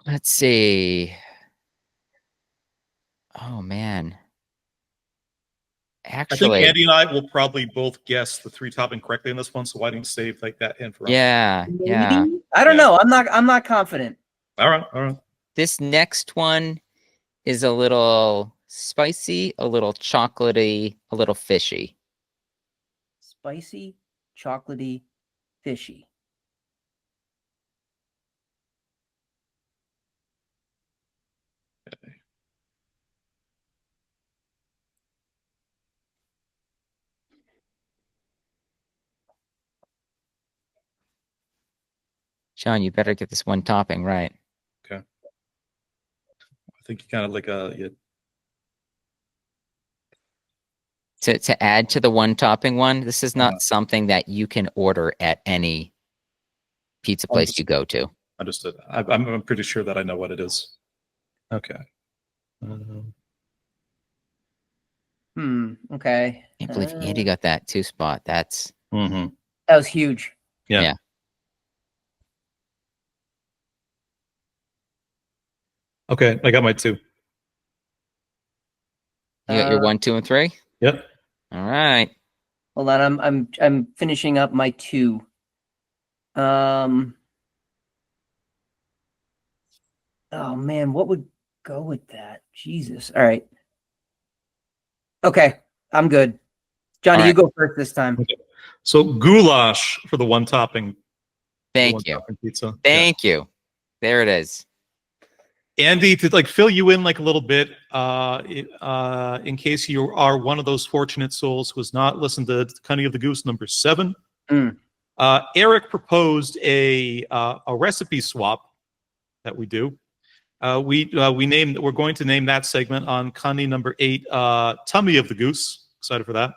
Let's see. Oh man. Actually, I think Andy and I will probably both guess the 3 topping correctly in this one. So why don't you save like that hint for round 2? Yeah. I don't know. I'm not confident. All right. This next one is a little spicy, a little chocolatey, a little fishy. Spicy, chocolatey, fishy. Okay. Sean, you better get this one topping right. Okay. I think you kind of like to add to the one topping one. This is not something that you can order at any pizza place you go to. Understood. I'm pretty sure that I know what it is. Okay. Okay. I can't believe Andy got that 2 spot. That's that was huge. Yeah. Okay, I got my 2. You got your 1, 2, and 3? Yep. All right. Hold on, I'm finishing up my 2. Oh man, what would go with that? Jesus. All right. Okay, I'm good. Johnny, you go first this time. Okay. So goulash for the one topping. Thank you. Pizza. Thank you. There it is. Andy, to like fill you in like a little bit, in case you are one of those fortunate souls who has not listened to Cunning of the Goose number 7, Eric proposed a recipe swap that we do. We're going to name that segment on Cunning number 8, Tummy of the Goose. Excited for that.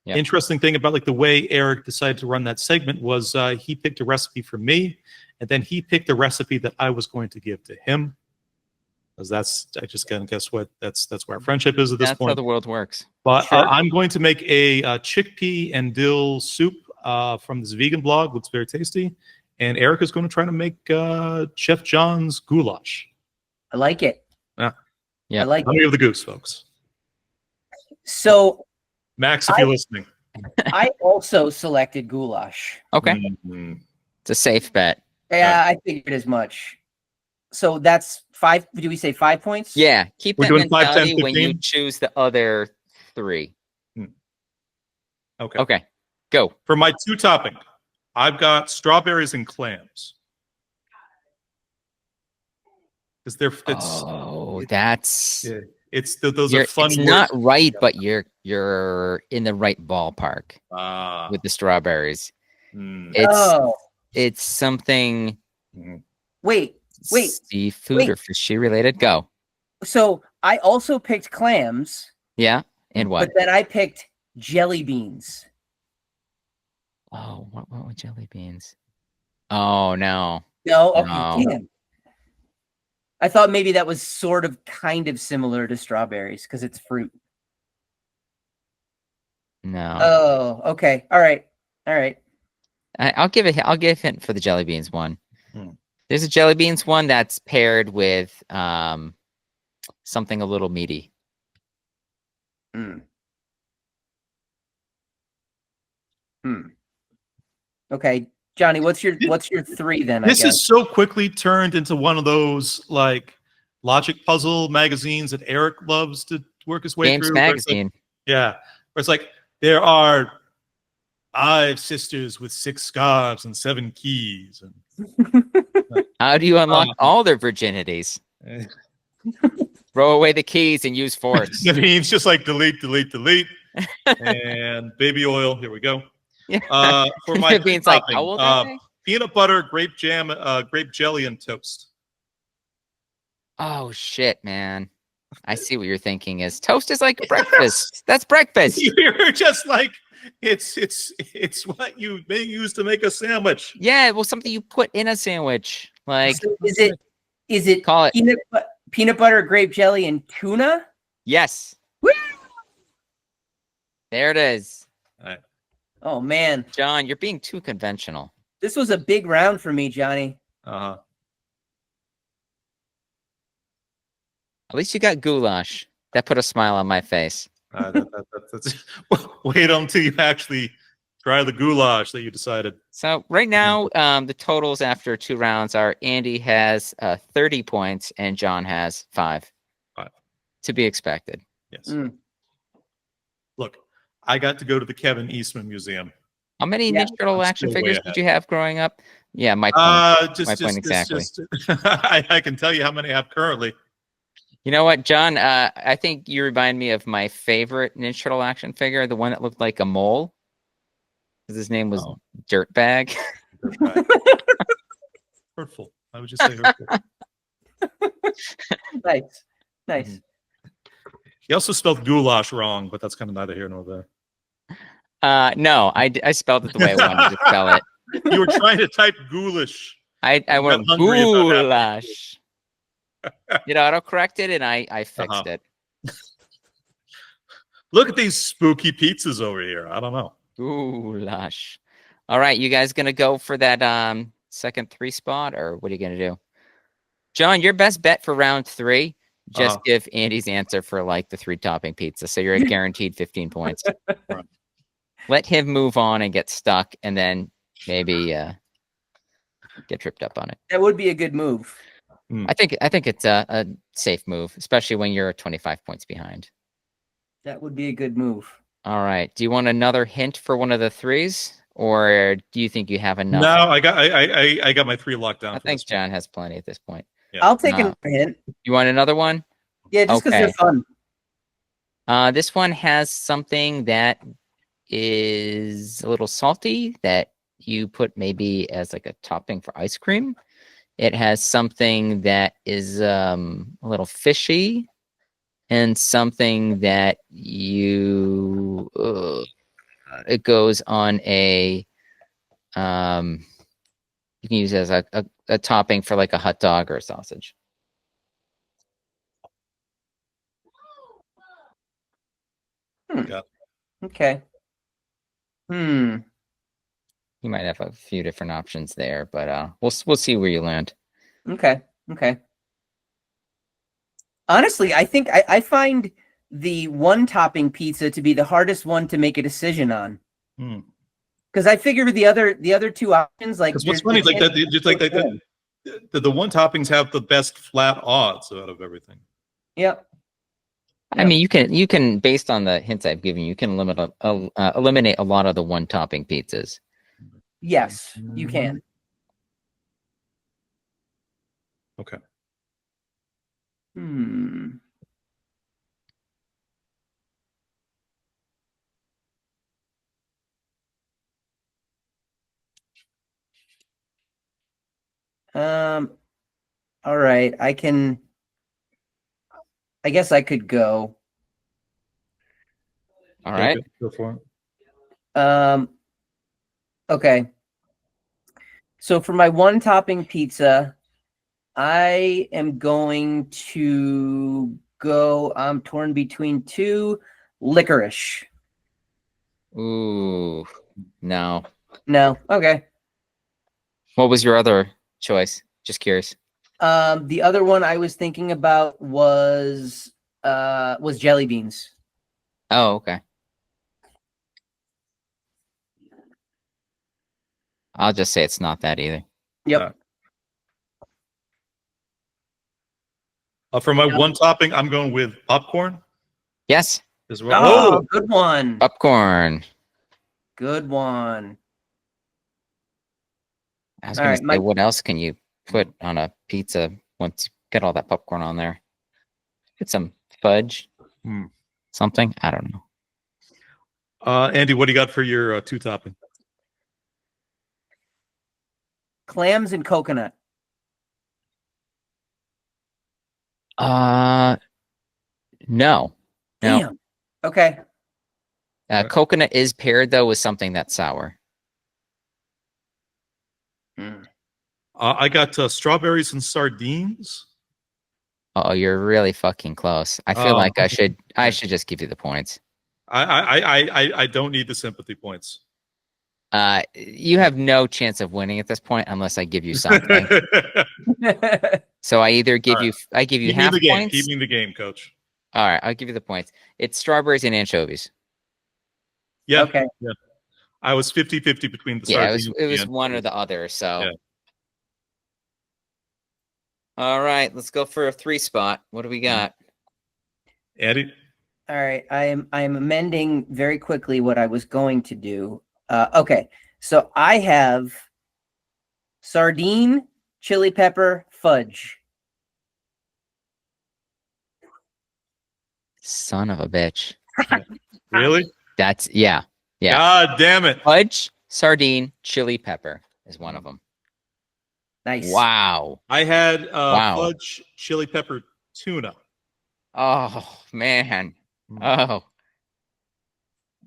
Yep. Interesting thing about like the way Eric decided to run that segment was he picked a recipe for me, and then he picked a recipe that I was going to give to him. Because I just can't guess what that's where our friendship is at this point. That's how the world works. But I'm going to make a chickpea and dill soup from this vegan blog. Looks very tasty. And Eric is going to try to make Chef John's goulash. I like it. Yeah. I like it. Of the Goose, folks. So, Max, if you're listening. I also selected goulash. Okay. It's a safe bet. Yeah, I figured as much. So that's 5. Do we say 5 points? Yeah. Keep that mentality 5, 10, when you choose the other 3. Okay. Okay. Go. For my 2 topping, I've got strawberries and clams. Because they're that's those are fun. It's not right, but you're in the right ballpark with the strawberries. It's something. Wait. Seafood or fishy related? Go. So I also picked clams. Yeah, and what? But then I picked jelly beans. Oh, what were jelly beans? Oh no. No. Okay. Damn. I thought maybe that was sort of kind of similar to strawberries because it's fruit. No. Oh, okay. All right. I'll give a hint for the jelly beans one. There's a jelly beans one that's paired with something a little meaty. Okay. Johnny, what's your 3 then? This I guess is so quickly turned into one of those like logic puzzle magazines that Eric loves to work his way Games through. Magazine. Where it's like there are 5 sisters with 6 scarves and 7 keys. And how do you unlock all their virginities? Throw away the keys and use force. Naveen's just like delete, delete, delete. And baby oil. Here we go. Yeah. For my Naveen's like, how old are they? Peanut butter, grape jam, grape jelly, and toast. Oh shit, man. I see what you're thinking is toast is like breakfast. That's breakfast. You're just like it's what you may use to make a sandwich. Yeah, well, something you put in a sandwich. Like, so is it call it peanut butter, grape jelly, and tuna? Yes. Woo! There it is. All right. Oh man, John, you're being too conventional. This was a big round for me, Johnny. Uh-huh. At least you got goulash. That put a smile on my face. That's wait until you actually try the goulash that you decided. So right now, the totals after 2 rounds are Andy has 30 points and John has 5. 5. To be expected. Yes. Look, I got to go to the Kevin Eastman Museum. How many Ninja Turtle action figures did you have growing up? Yeah, my point. My point exactly. I can tell you how many I have currently. You know what, John? I think you remind me of my favorite Ninja Turtle action figure, the one that looked like a mole. His name was Dirtbag. Hurtful. I would just say hurtful. Nice. Nice. He also spelled goulash wrong, but that's kind of neither here nor there. No, I spelled it the way I wanted to spell it. You were trying to type ghoulish. I went goulash. It auto-corrected and I fixed it. Look at these spooky pizzas over here. I don't know. Goulash. All right, you guys gonna go for that second 3 spot, or what are you gonna do? John, your best bet for round 3. Just give Andy's answer for like the 3 topping pizza, so you're guaranteed 15 points. Right. Let him move on and get stuck, and then maybe get tripped up on it. That would be a good move. I think it's a safe move, especially when you're 25 points behind. That would be a good move. All right. Do you want another hint for one of the 3s, or do you think you have enough? No, I got my 3 locked down. I think John has plenty at this point. Yeah. I'll take another hint. You want another one? Yeah, just because they're fun. This one has something that is a little salty that you put maybe as like a topping for ice cream. It has something that is a little fishy, and something that you it goes on a you can use it as a topping for like a hot dog or a sausage. Okay. You might have a few different options there, but we'll see where you land. Okay. Honestly, I think I find the 1 topping pizza to be the hardest one to make a decision on. Because I figure the other 2 options, like what's funny, like that, just like that, the 1 toppings have the best flat odds out of everything. Yep. I mean, you can based on the hints I've given you, can eliminate a lot of the 1 topping pizzas. Yes, you can. Okay. All right, I guess I could go. All right. Go for it. Okay. So for my 1 topping pizza, I am going to go. I'm torn between 2 licorice. Ooh, no. Okay. What was your other choice? Just curious. The other one I was thinking about was jelly beans. Oh, okay. I'll just say it's not that either. Yep. For my one topping, I'm going with popcorn. Yes. As well. Oh, good one. Popcorn. Good one. I was going to say, what else can you put on a pizza once you get all that popcorn on there? Get some fudge. Something. I don't know. Andy, what do you got for your two topping? Clams and coconut. No. Damn. Okay. Coconut is paired though with something that's sour. I got strawberries and sardines. Oh, you're really fucking close. I feel like I should just give you the points. I don't need the sympathy points. You have no chance of winning at this point unless I give you something. So I either give you half points. Keep me in the game, coach. All right, I'll give you the points. It's strawberries and anchovies. Yeah. Okay. Yeah. I was 50-50 between the sardines. It was one or the other. So. Yeah. All right, let's go for a 3 spot. What do we got? Andy? All right, I am amending very quickly what I was going to do. Okay, so I have sardine, chili pepper, fudge. Son of a bitch. Really? That's yeah. God damn it. Fudge, sardine, chili pepper is one of them. Nice. Wow. I had fudge, chili pepper, tuna. Oh man. Oh.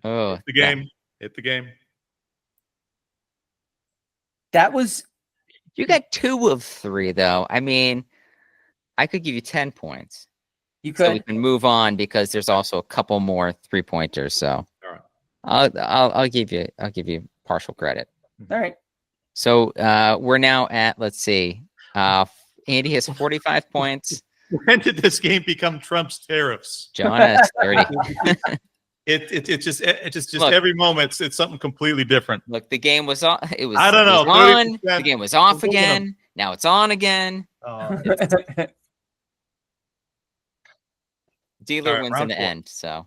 Hit the game. Hit the game. That was. You got 2 of 3 though. I mean, I could give you 10 points. You could. So we can move on because there's also a couple more 3-pointers. So all right. I'll give you partial credit. All right. So we're now at, let's see. Andy has 45 points. When did this game become Trump's tariffs? John has 30. It just look, every moment it's something completely different. Look, the game was on. It was. I don't know. On. The game was off again. Now it's on again. Dealer wins in the end. So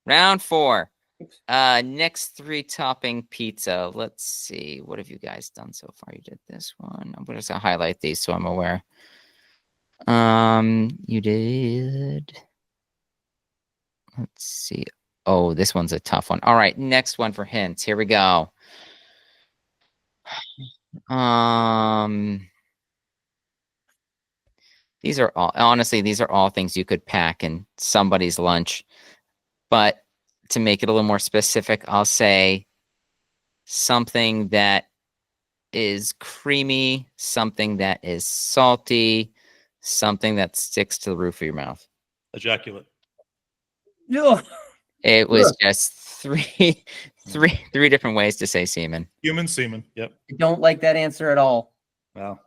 round 4. Next 3 topping pizza. Let's see. What have you guys done so far? You did this one. I'm just gonna highlight these so I'm aware. You did. Let's see. Oh, this one's a tough one. All right, next one for hints. Here we go. These are all things you could pack in somebody's lunch. But to make it a little more specific, I'll say something that is creamy, something that is salty, something that sticks to the roof of your mouth. Ejaculate. No. It was just three different ways to say semen. Human semen. Yep. I don't like that answer at all. Wow.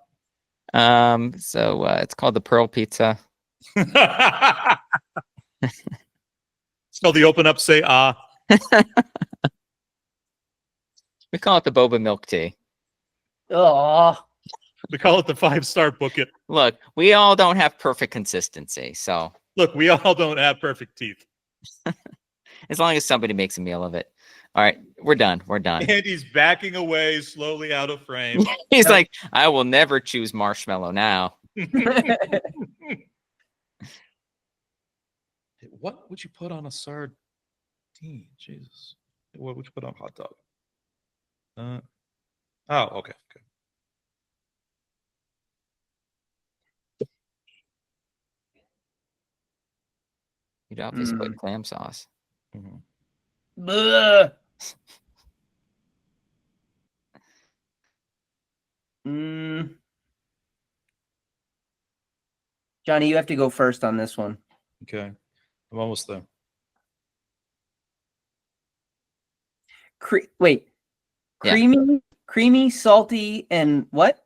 So it's called the Pearl Pizza. It's called the open up, say ah. We call it the boba milk tea. Oh. We call it the 5-star book it. Look, we all don't have perfect consistency, so look, we all don't have perfect teeth. As long as somebody makes a meal of it. All right, we're done. We're done. And he's backing away slowly out of frame. He's like, I will never choose marshmallow now. What would you put on a sardine? Jesus. What would you put on a hot dog? Oh, okay. You'd obviously put clam sauce. Johnny, you have to go first on this one. Okay. I'm almost there. Creamy, salty, and what?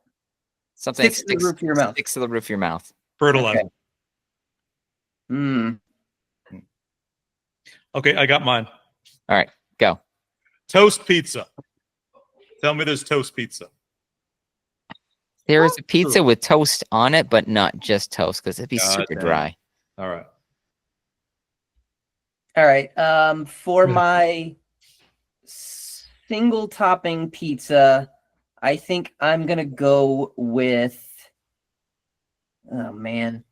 Something sticks to the roof of your mouth. Sticks to the roof of your mouth. Fertilizer. Okay. Okay, I got mine. All right, go. Toast pizza. Tell me there's toast pizza. There is a pizza with toast on it, but not just toast because it'd be super dry. All right. All right. For my single topping pizza, I think I'm gonna go with. Oh man.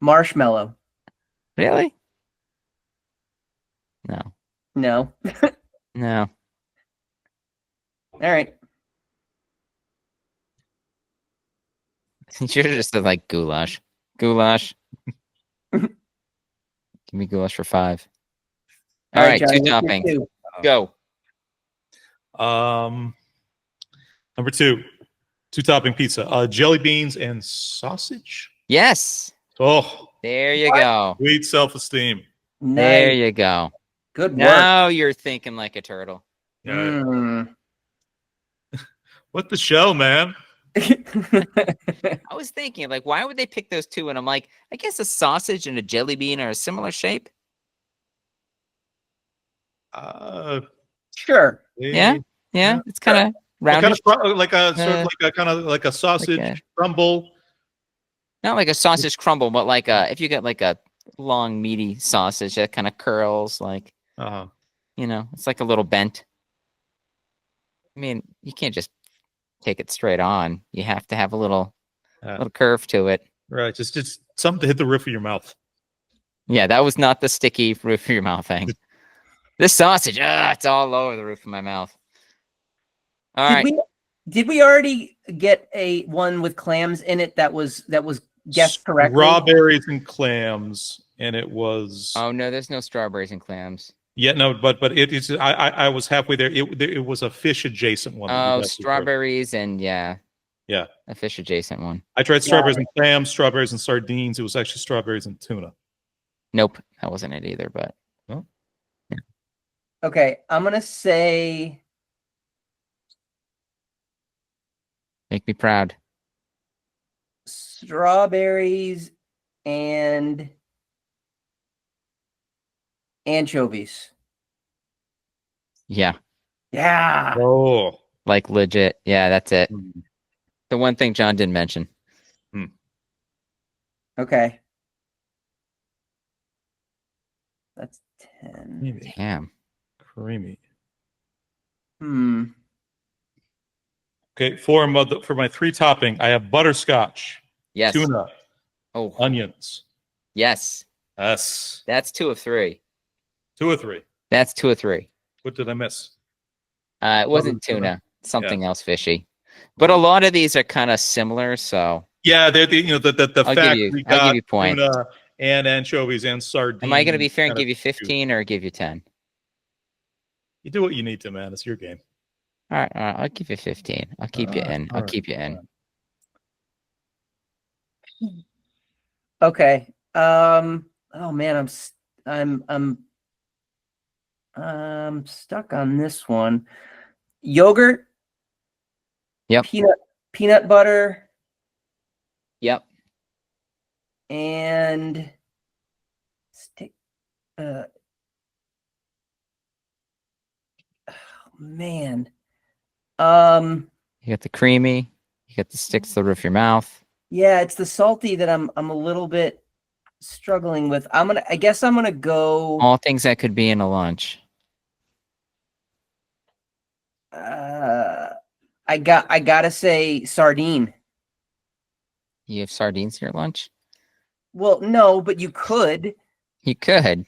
Marshmallow. Really? No. No. No. All right. You should have just said like goulash. Goulash. Give me goulash for 5. All right, Johnny, 2 what's your toppings. 2? Go. Number 2, 2 topping pizza. Jelly beans and sausage. Yes. Oh, there you go. Sweet self-esteem. Nice. There you go. Good work. Now you're thinking like a turtle. Mm. What the show, man? I was thinking, like, why would they pick those 2? And I'm like, I guess a sausage and a jelly bean are a similar shape. Sure. Yeah. It's kind of rounded. Like a sausage crumble. Not like a sausage crumble, but like if you get like a long meaty sausage that kind of curls, like it's like a little bent. I mean, you can't just take it straight on. You have to have a little curve to it. Right, just something to hit the roof of your mouth. Yeah, that was not the sticky roof of your mouth thing. This sausage, it's all over the roof of my mouth. All right. Did we already get a one with clams in it that was guessed correctly? Strawberries and clams, and it was. Oh no, there's no strawberries and clams. Yeah, no, but it is. I was halfway there. It was a fish adjacent one. Oh, strawberries and a fish adjacent one. I tried strawberries and clams, strawberries and sardines. It was actually strawberries and tuna. Nope, that wasn't it either. But okay, I'm gonna say. Make me proud. Strawberries and anchovies. Yeah. Oh. Like legit. Yeah, that's it. The one thing John didn't mention. Okay. That's 10. Damn. Creamy. Okay, for my 3 topping, I have butterscotch. Yes. Tuna. Oh. Onions. Yes. Yes. That's 2 of 3. 2 or 3. That's 2 of 3. What did I miss? It wasn't tuna. Something else fishy. But a lot of these are kind of similar, so. Yeah, they're the fact we got I'll give you points. Tuna and anchovies and sardines. Am I going to be fair and give you 15 or give you 10? You do what you need to, man. It's your game. All right, I'll give you 15. I'll keep you in. I'll keep you in. Okay. Oh man, I'm stuck on this one. Yogurt. Yep. Peanut butter. Yep. And oh man. You got the creamy. You got the sticks to the roof of your mouth. Yeah, it's the salty that I'm a little bit struggling with. I guess I'm gonna go. All things that could be in a lunch. I gotta say sardine. You have sardines in your lunch? Well, no, but you could. You could.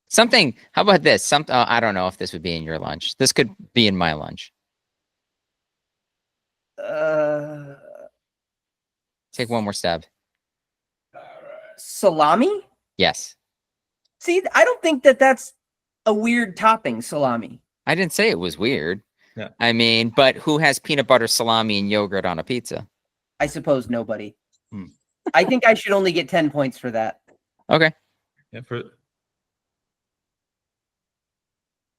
Something. How about this? I don't know if this would be in your lunch. This could be in my lunch. Take one more stab. Salami? Yes. See, I don't think that's a weird topping, salami. I didn't say it was weird. Yeah. I mean, but who has peanut butter, salami, and yogurt on a pizza? I suppose nobody. I think I should only get 10 points for that. Okay. Yeah, for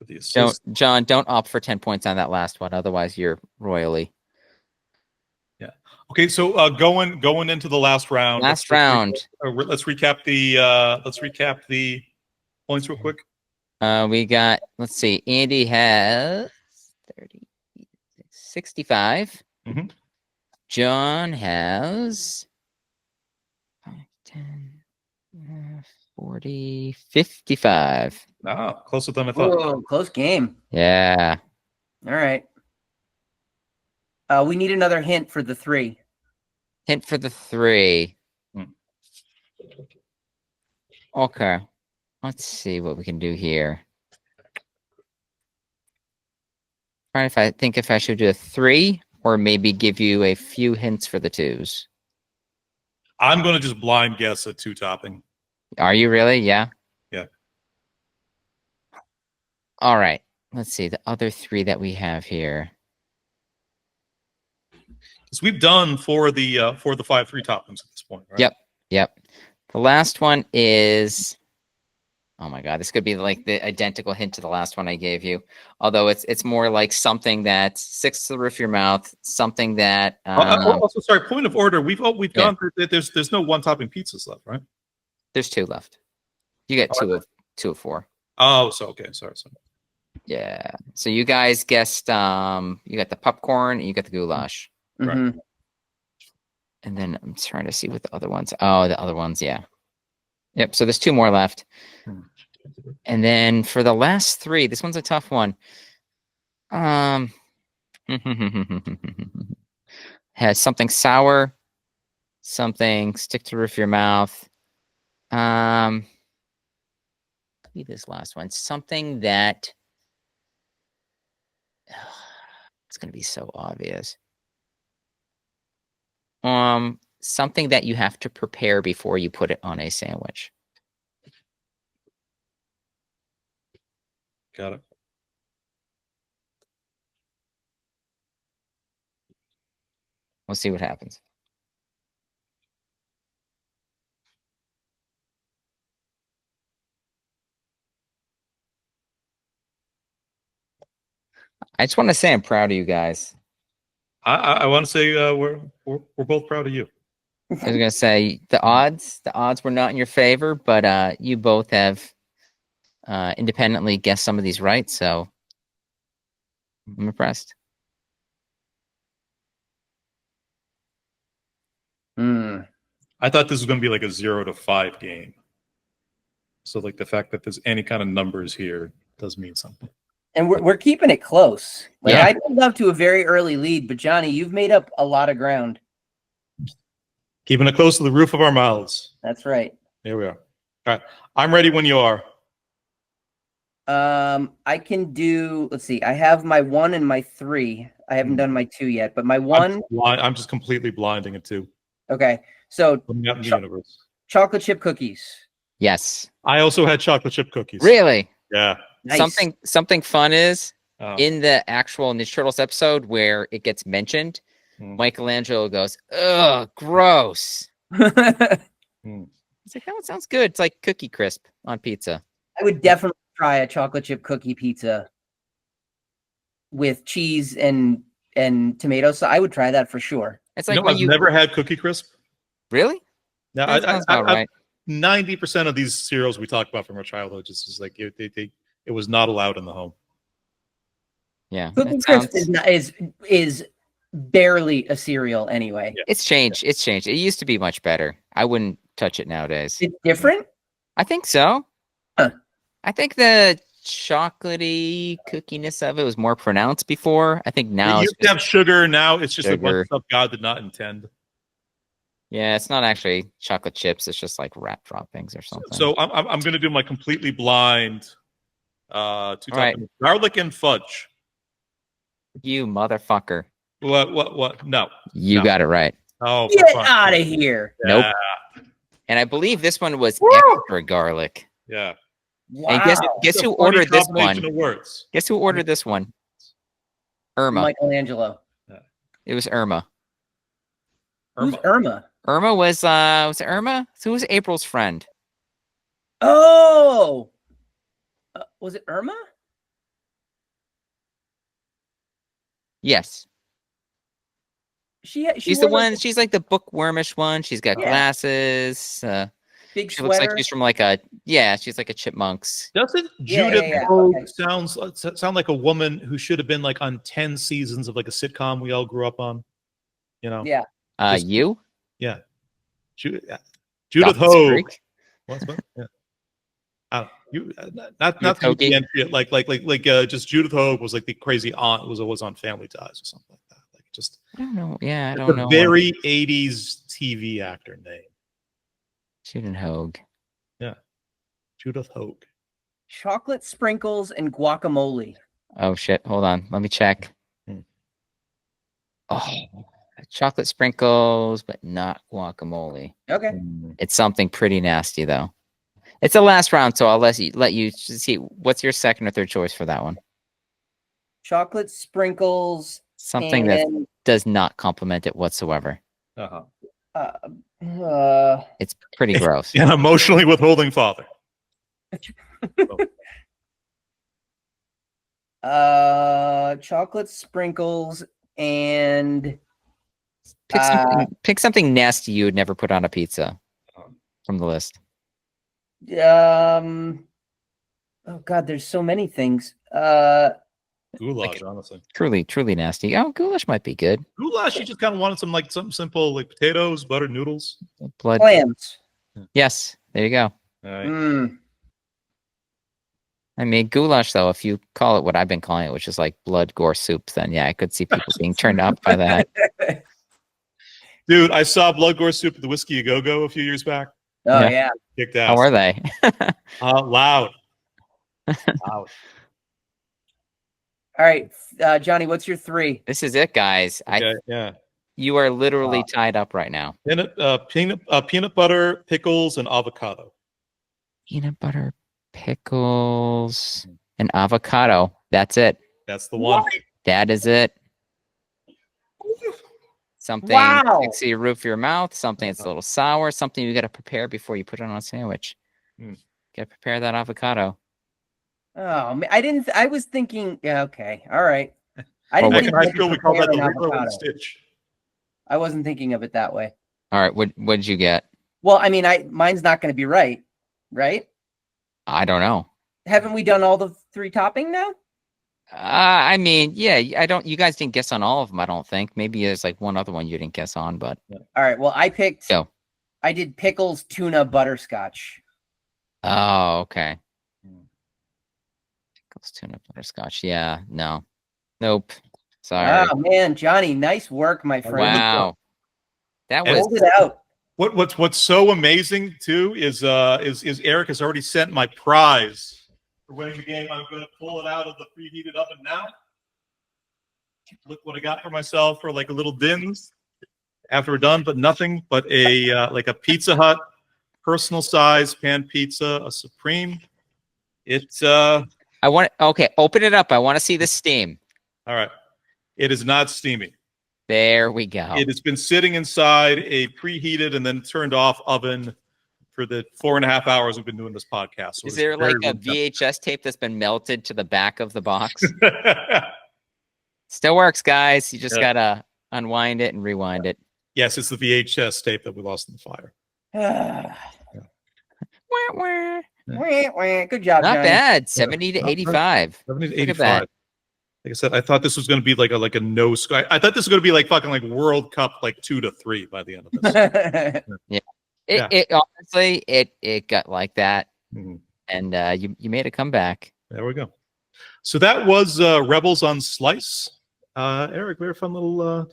the assist. John, don't opt for 10 points on that last one. Otherwise, you're royally. Yeah. Okay. So going into the last round. Let's recap the points real quick. We got, let's see, Andy has 30, 65. Mhm. John has 10, 40, 55. Ah, closer than I thought. Whoa, close game. Yeah. All right. We need another hint for the 3. Hint for the 3. Hmm. Okay. Let's see what we can do here. Trying if I think if I should do a 3 or maybe give you a few hints for the 2s. I'm going to just blind guess a 2 topping. Are you really? Yeah. Yeah. All right. Let's see the other 3 that we have here. Because we've done for the 5-3 toppings at this point, right? Yep. Yep. The last one is, oh my God, this could be like the identical hint to the last one I gave you. Although it's more like something that sticks to the roof of your mouth, something that also, sorry, point of order. We've gone through, there's no 1 topping pizzas left, right? There's 2 left. You get two of 4. Oh, so okay, sorry. Yeah. So you guys guessed you got the popcorn and you got the goulash. Mm-hmm. And then I'm trying to see what the other ones. Oh, the other ones, yeah. Yep. So there's 2 more left. And then for the last 3, this one's a tough one. Has something sour, something stick to the roof of your mouth. Be this last one. Something that it's gonna be so obvious. Something that you have to prepare before you put it on a sandwich. Got it. We'll see what happens. I just want to say I'm proud of you guys. I want to say we're both proud of you. I was gonna say the odds were not in your favor, but you both have independently guessed some of these right, so I'm impressed. I thought this was going to be like a 0-5 game. So like the fact that there's any kind of numbers here does mean something. And we're keeping it close. Like Yeah. I pulled up to a very early lead, but Johnny, you've made up a lot of ground. Keeping it close to the roof of our mouths. That's right. Here we are. All right. I'm ready when you are. I can do, let's see. I have my 1 and my 3. I haven't done my 2 yet, but my 1. I'm just completely blinding it too. Okay. So I'm out in the universe. Chocolate chip cookies. Yes. I also had chocolate chip cookies. Really? Yeah. Nice. Something fun is in the actual Ninja Turtles episode where it gets mentioned, Michelangelo goes, "Ugh, gross." It's like, oh, it sounds good. It's like Cookie Crisp on pizza. I would definitely try a chocolate chip cookie pizza with cheese and tomato. So I would try that for sure. It's like I've never had Cookie Crisp. Really? No, that sounds about right. 90% of these cereals we talk about from our childhood just is like it was not allowed in the home. Yeah, Cookie Crisp is barely a cereal anyway. Yeah. It's changed. It's changed. It used to be much better. I wouldn't touch it nowadays. It's different? I think so. Huh. I think the chocolatey cookiness of it was more pronounced before. I think now It used to have sugar. Now it's just a bunch sugar. of stuff God did not intend. Yeah, it's not actually chocolate chips. It's just like wrap droppings or something. So I'm going to do my completely blind 2 right. garlic and fudge. You motherfucker. What? No. You got it right. Oh, Get out of here. Nope. And I believe this one was extra garlic. Yeah. Wow. And guess who ordered this one? Of words. Guess who ordered this one? Irma. Michelangelo. It was Irma. Who's Irma? Irma was it Irma? So who was April's friend? Oh, was it Irma? Yes. She's the one. She's like the bookwormish one. She's got glasses. Yeah, big She looks like sweater. she's from she's like a Chipmunks. Doesn't Judith Hogue sound like a woman who should have been like on 10 seasons of like a sitcom we all grew up on? You know? Yeah. You? Yeah. Judith Hogue. What? Yeah. Not the entry, like just Judith Hogue was like the crazy aunt was on Family Ties or something like that. Like just I don't know. Yeah, I don't know. A very 80s TV actor name. Judith Hogue. Yeah. Judith Hogue. Chocolate sprinkles and guacamole. Oh shit! Hold on, let me check. Oh, chocolate sprinkles, but not guacamole. Okay. It's something pretty nasty though. It's the last round, so I'll let you see. What's your second or third choice for that one? Chocolate sprinkles. Something that does not complement it whatsoever. It's pretty gross. An emotionally withholding father. Chocolate sprinkles and pick something nasty you would never put on a pizza from the list. Oh god, there's so many things. Goulash, honestly. Truly nasty. Oh, goulash might be good. Goulash, you just kind of wanted something simple like potatoes, buttered noodles, clams. Yes, there you go. All right. I mean, goulash, though, if you call it what I've been calling it, which is like blood gore soup, then yeah, I could see people being turned off by that. Dude, I saw blood gore soup at the Whiskey A Go-Go a few years back. Oh, yeah. Kicked ass. How are they? Loud. All right, Johnny, what's your 3? This is it, guys. Okay, yeah. You are literally tied up right now. Peanut butter, pickles, and avocado. Peanut butter, pickles, and avocado. That's it. That's the one. That is it. Something sticks to your roof of your mouth, something that's a little sour, something you got to prepare before you put it on a sandwich. Got to prepare that avocado. Oh, I was thinking, okay, all right. I feel we call that the Lilo and Stitch. I wasn't thinking of it that way. All right, what did you get? Well, I mean, mine's not going to be right? I don't know. Haven't we done all the 3 topping now? I mean, yeah, you guys didn't guess on all of them, I don't think. Maybe there's like one other one you didn't guess on, but. All right, well, I did pickles, tuna, butterscotch. Oh, okay. Pickles, tuna, butterscotch. Yeah, no. Nope. Sorry. Oh, man, Johnny, nice work, my friend. Wow. That was. Hold it out. What's so amazing, too, is Eric has already sent my prize. For winning the game, I'm going to pull it out of the preheated oven now. Look what I got for myself for like a little dins after we're done, but nothing but a like a Pizza Hut personal size pan pizza, a supreme. It's okay, open it up. I want to see the steam. All right. It is not steamy. There we go. It has been sitting inside a preheated and then turned off oven for the 4.5 hours we've been doing this podcast. So is there like a VHS tape that's been melted to the back of the box? Still works, guys. You just gotta unwind it and rewind it. Yes, it's the VHS tape that we lost in the fire. Good job, Not Johnny. bad. 70 to 85. 70 to 85. Like I said, I thought this was going to be like a no score. I thought this was going to be like fucking like World Cup like 2-3 by the end of this. Yeah. It honestly it got like that, and you made a comeback. There we go. So that was Rebels on Slice. Eric, we had a fun little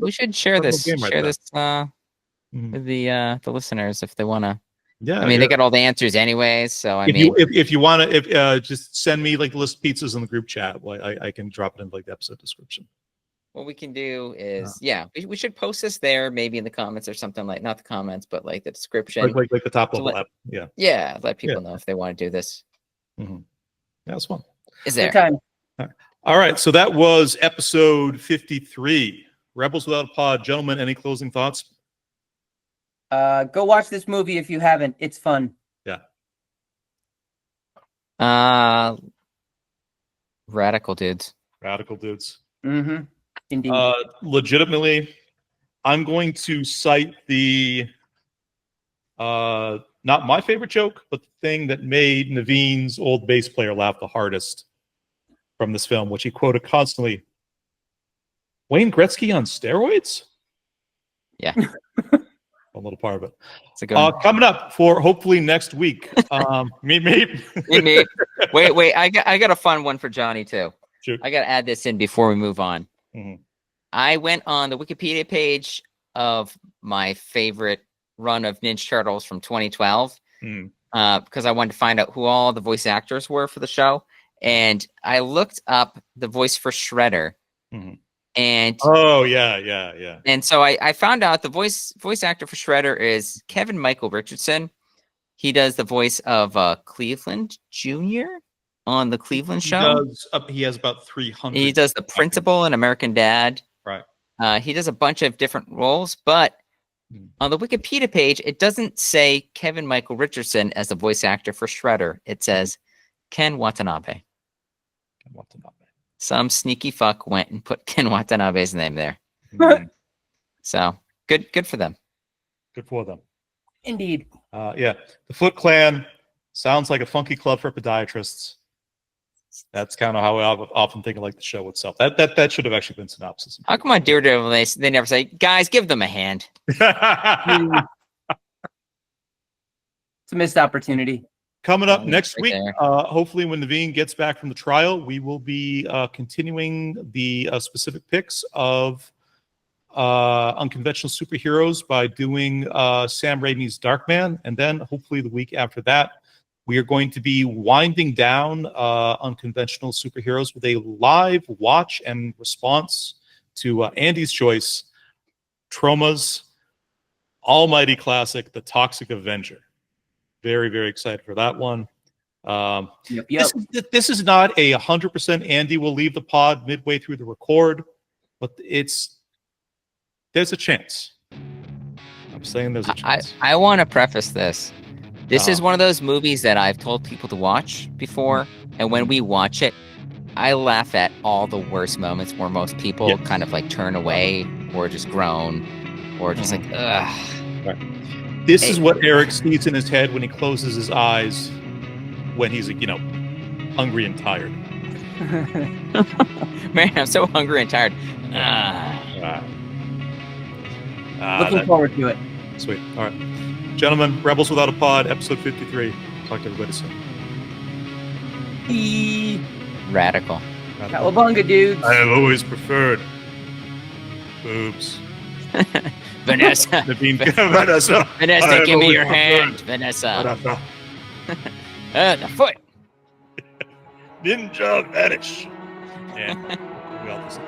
we should share this. Share this with the listeners if they want to. Yeah, I mean they got all the answers anyways. So I mean, if you want to, just send me like list pizzas in the group chat. Well, I can drop it in like the episode description. What we can do is, we should post this there, maybe in the comments or something like, not the comments, but like the description, like the top level app. Yeah, let people know if they want to do this. Yeah, it's fun. Is there time? All right, so that was episode 53, Rebels Without a Pod. Gentlemen, any closing thoughts? Go watch this movie if you haven't. It's fun. Yeah. Radical dudes. Mm-hmm. Indeed. Legitimately, I'm going to cite the Not my favorite joke, but the thing that made Naveen's old bass player laugh the hardest from this film, which he quoted constantly. Wayne Gretzky on steroids? Yeah. A little part of it. It's a good coming up for hopefully next week. Wait. I got a fun one for Johnny too. Shoot. I got to add this in before we move on. Mm-hmm. I went on the Wikipedia page of my favorite run of Ninja Turtles from 2012 because I wanted to find out who all the voice actors were for the show, and I looked up the voice for Shredder. Mm-hmm. And and so I found out the voice actor for Shredder is Kevin Michael Richardson. He does the voice of Cleveland Jr. on the Cleveland show. He has about 300. He does the principal in American Dad. Right. He does a bunch of different roles, but on the Wikipedia page, it doesn't say Kevin Michael Richardson as the voice actor for Shredder. It says Ken Watanabe. Ken Watanabe. Some sneaky fuck went and put Ken Watanabe's name there. So good for them. Good for them. Indeed. The Foot Clan sounds like a funky club for podiatrists. That's kind of how I often think of like the show itself. That should have actually been synopsis. How come on Daredevil they never say, guys, give them a hand? It's a missed opportunity. Coming up next week, hopefully when Naveen gets back from the trial, we will be continuing the specific picks of Unconventional Superheroes by doing Sam Raimi's Darkman. And then hopefully the week after that, we are going to be winding down Unconventional Superheroes with a live watch and response to Andy's choice, Troma's almighty classic, The Toxic Avenger. Very, very excited for that one. This is not a 100% Andy will leave the pod midway through the record, but there's a chance. I'm saying there's a chance. I want to preface this. This is one of those movies that I've told people to watch before, and when we watch it, I laugh at all the worst moments where most people kind of like turn away or just groan or just like, ugh. Right. This is what Eric sees in his head when he closes his eyes when he's, hungry and tired. Man, I'm so hungry and tired. Looking forward to it. Sweet. All right. Gentlemen, Rebels Without a Pod, episode 53. Talk to everybody soon. Radical. Cowabunga, dudes. I have always preferred boobs. Vanessa. Vanessa, give me your hand. Vanessa. The foot. Ninja vanish. And we all listen.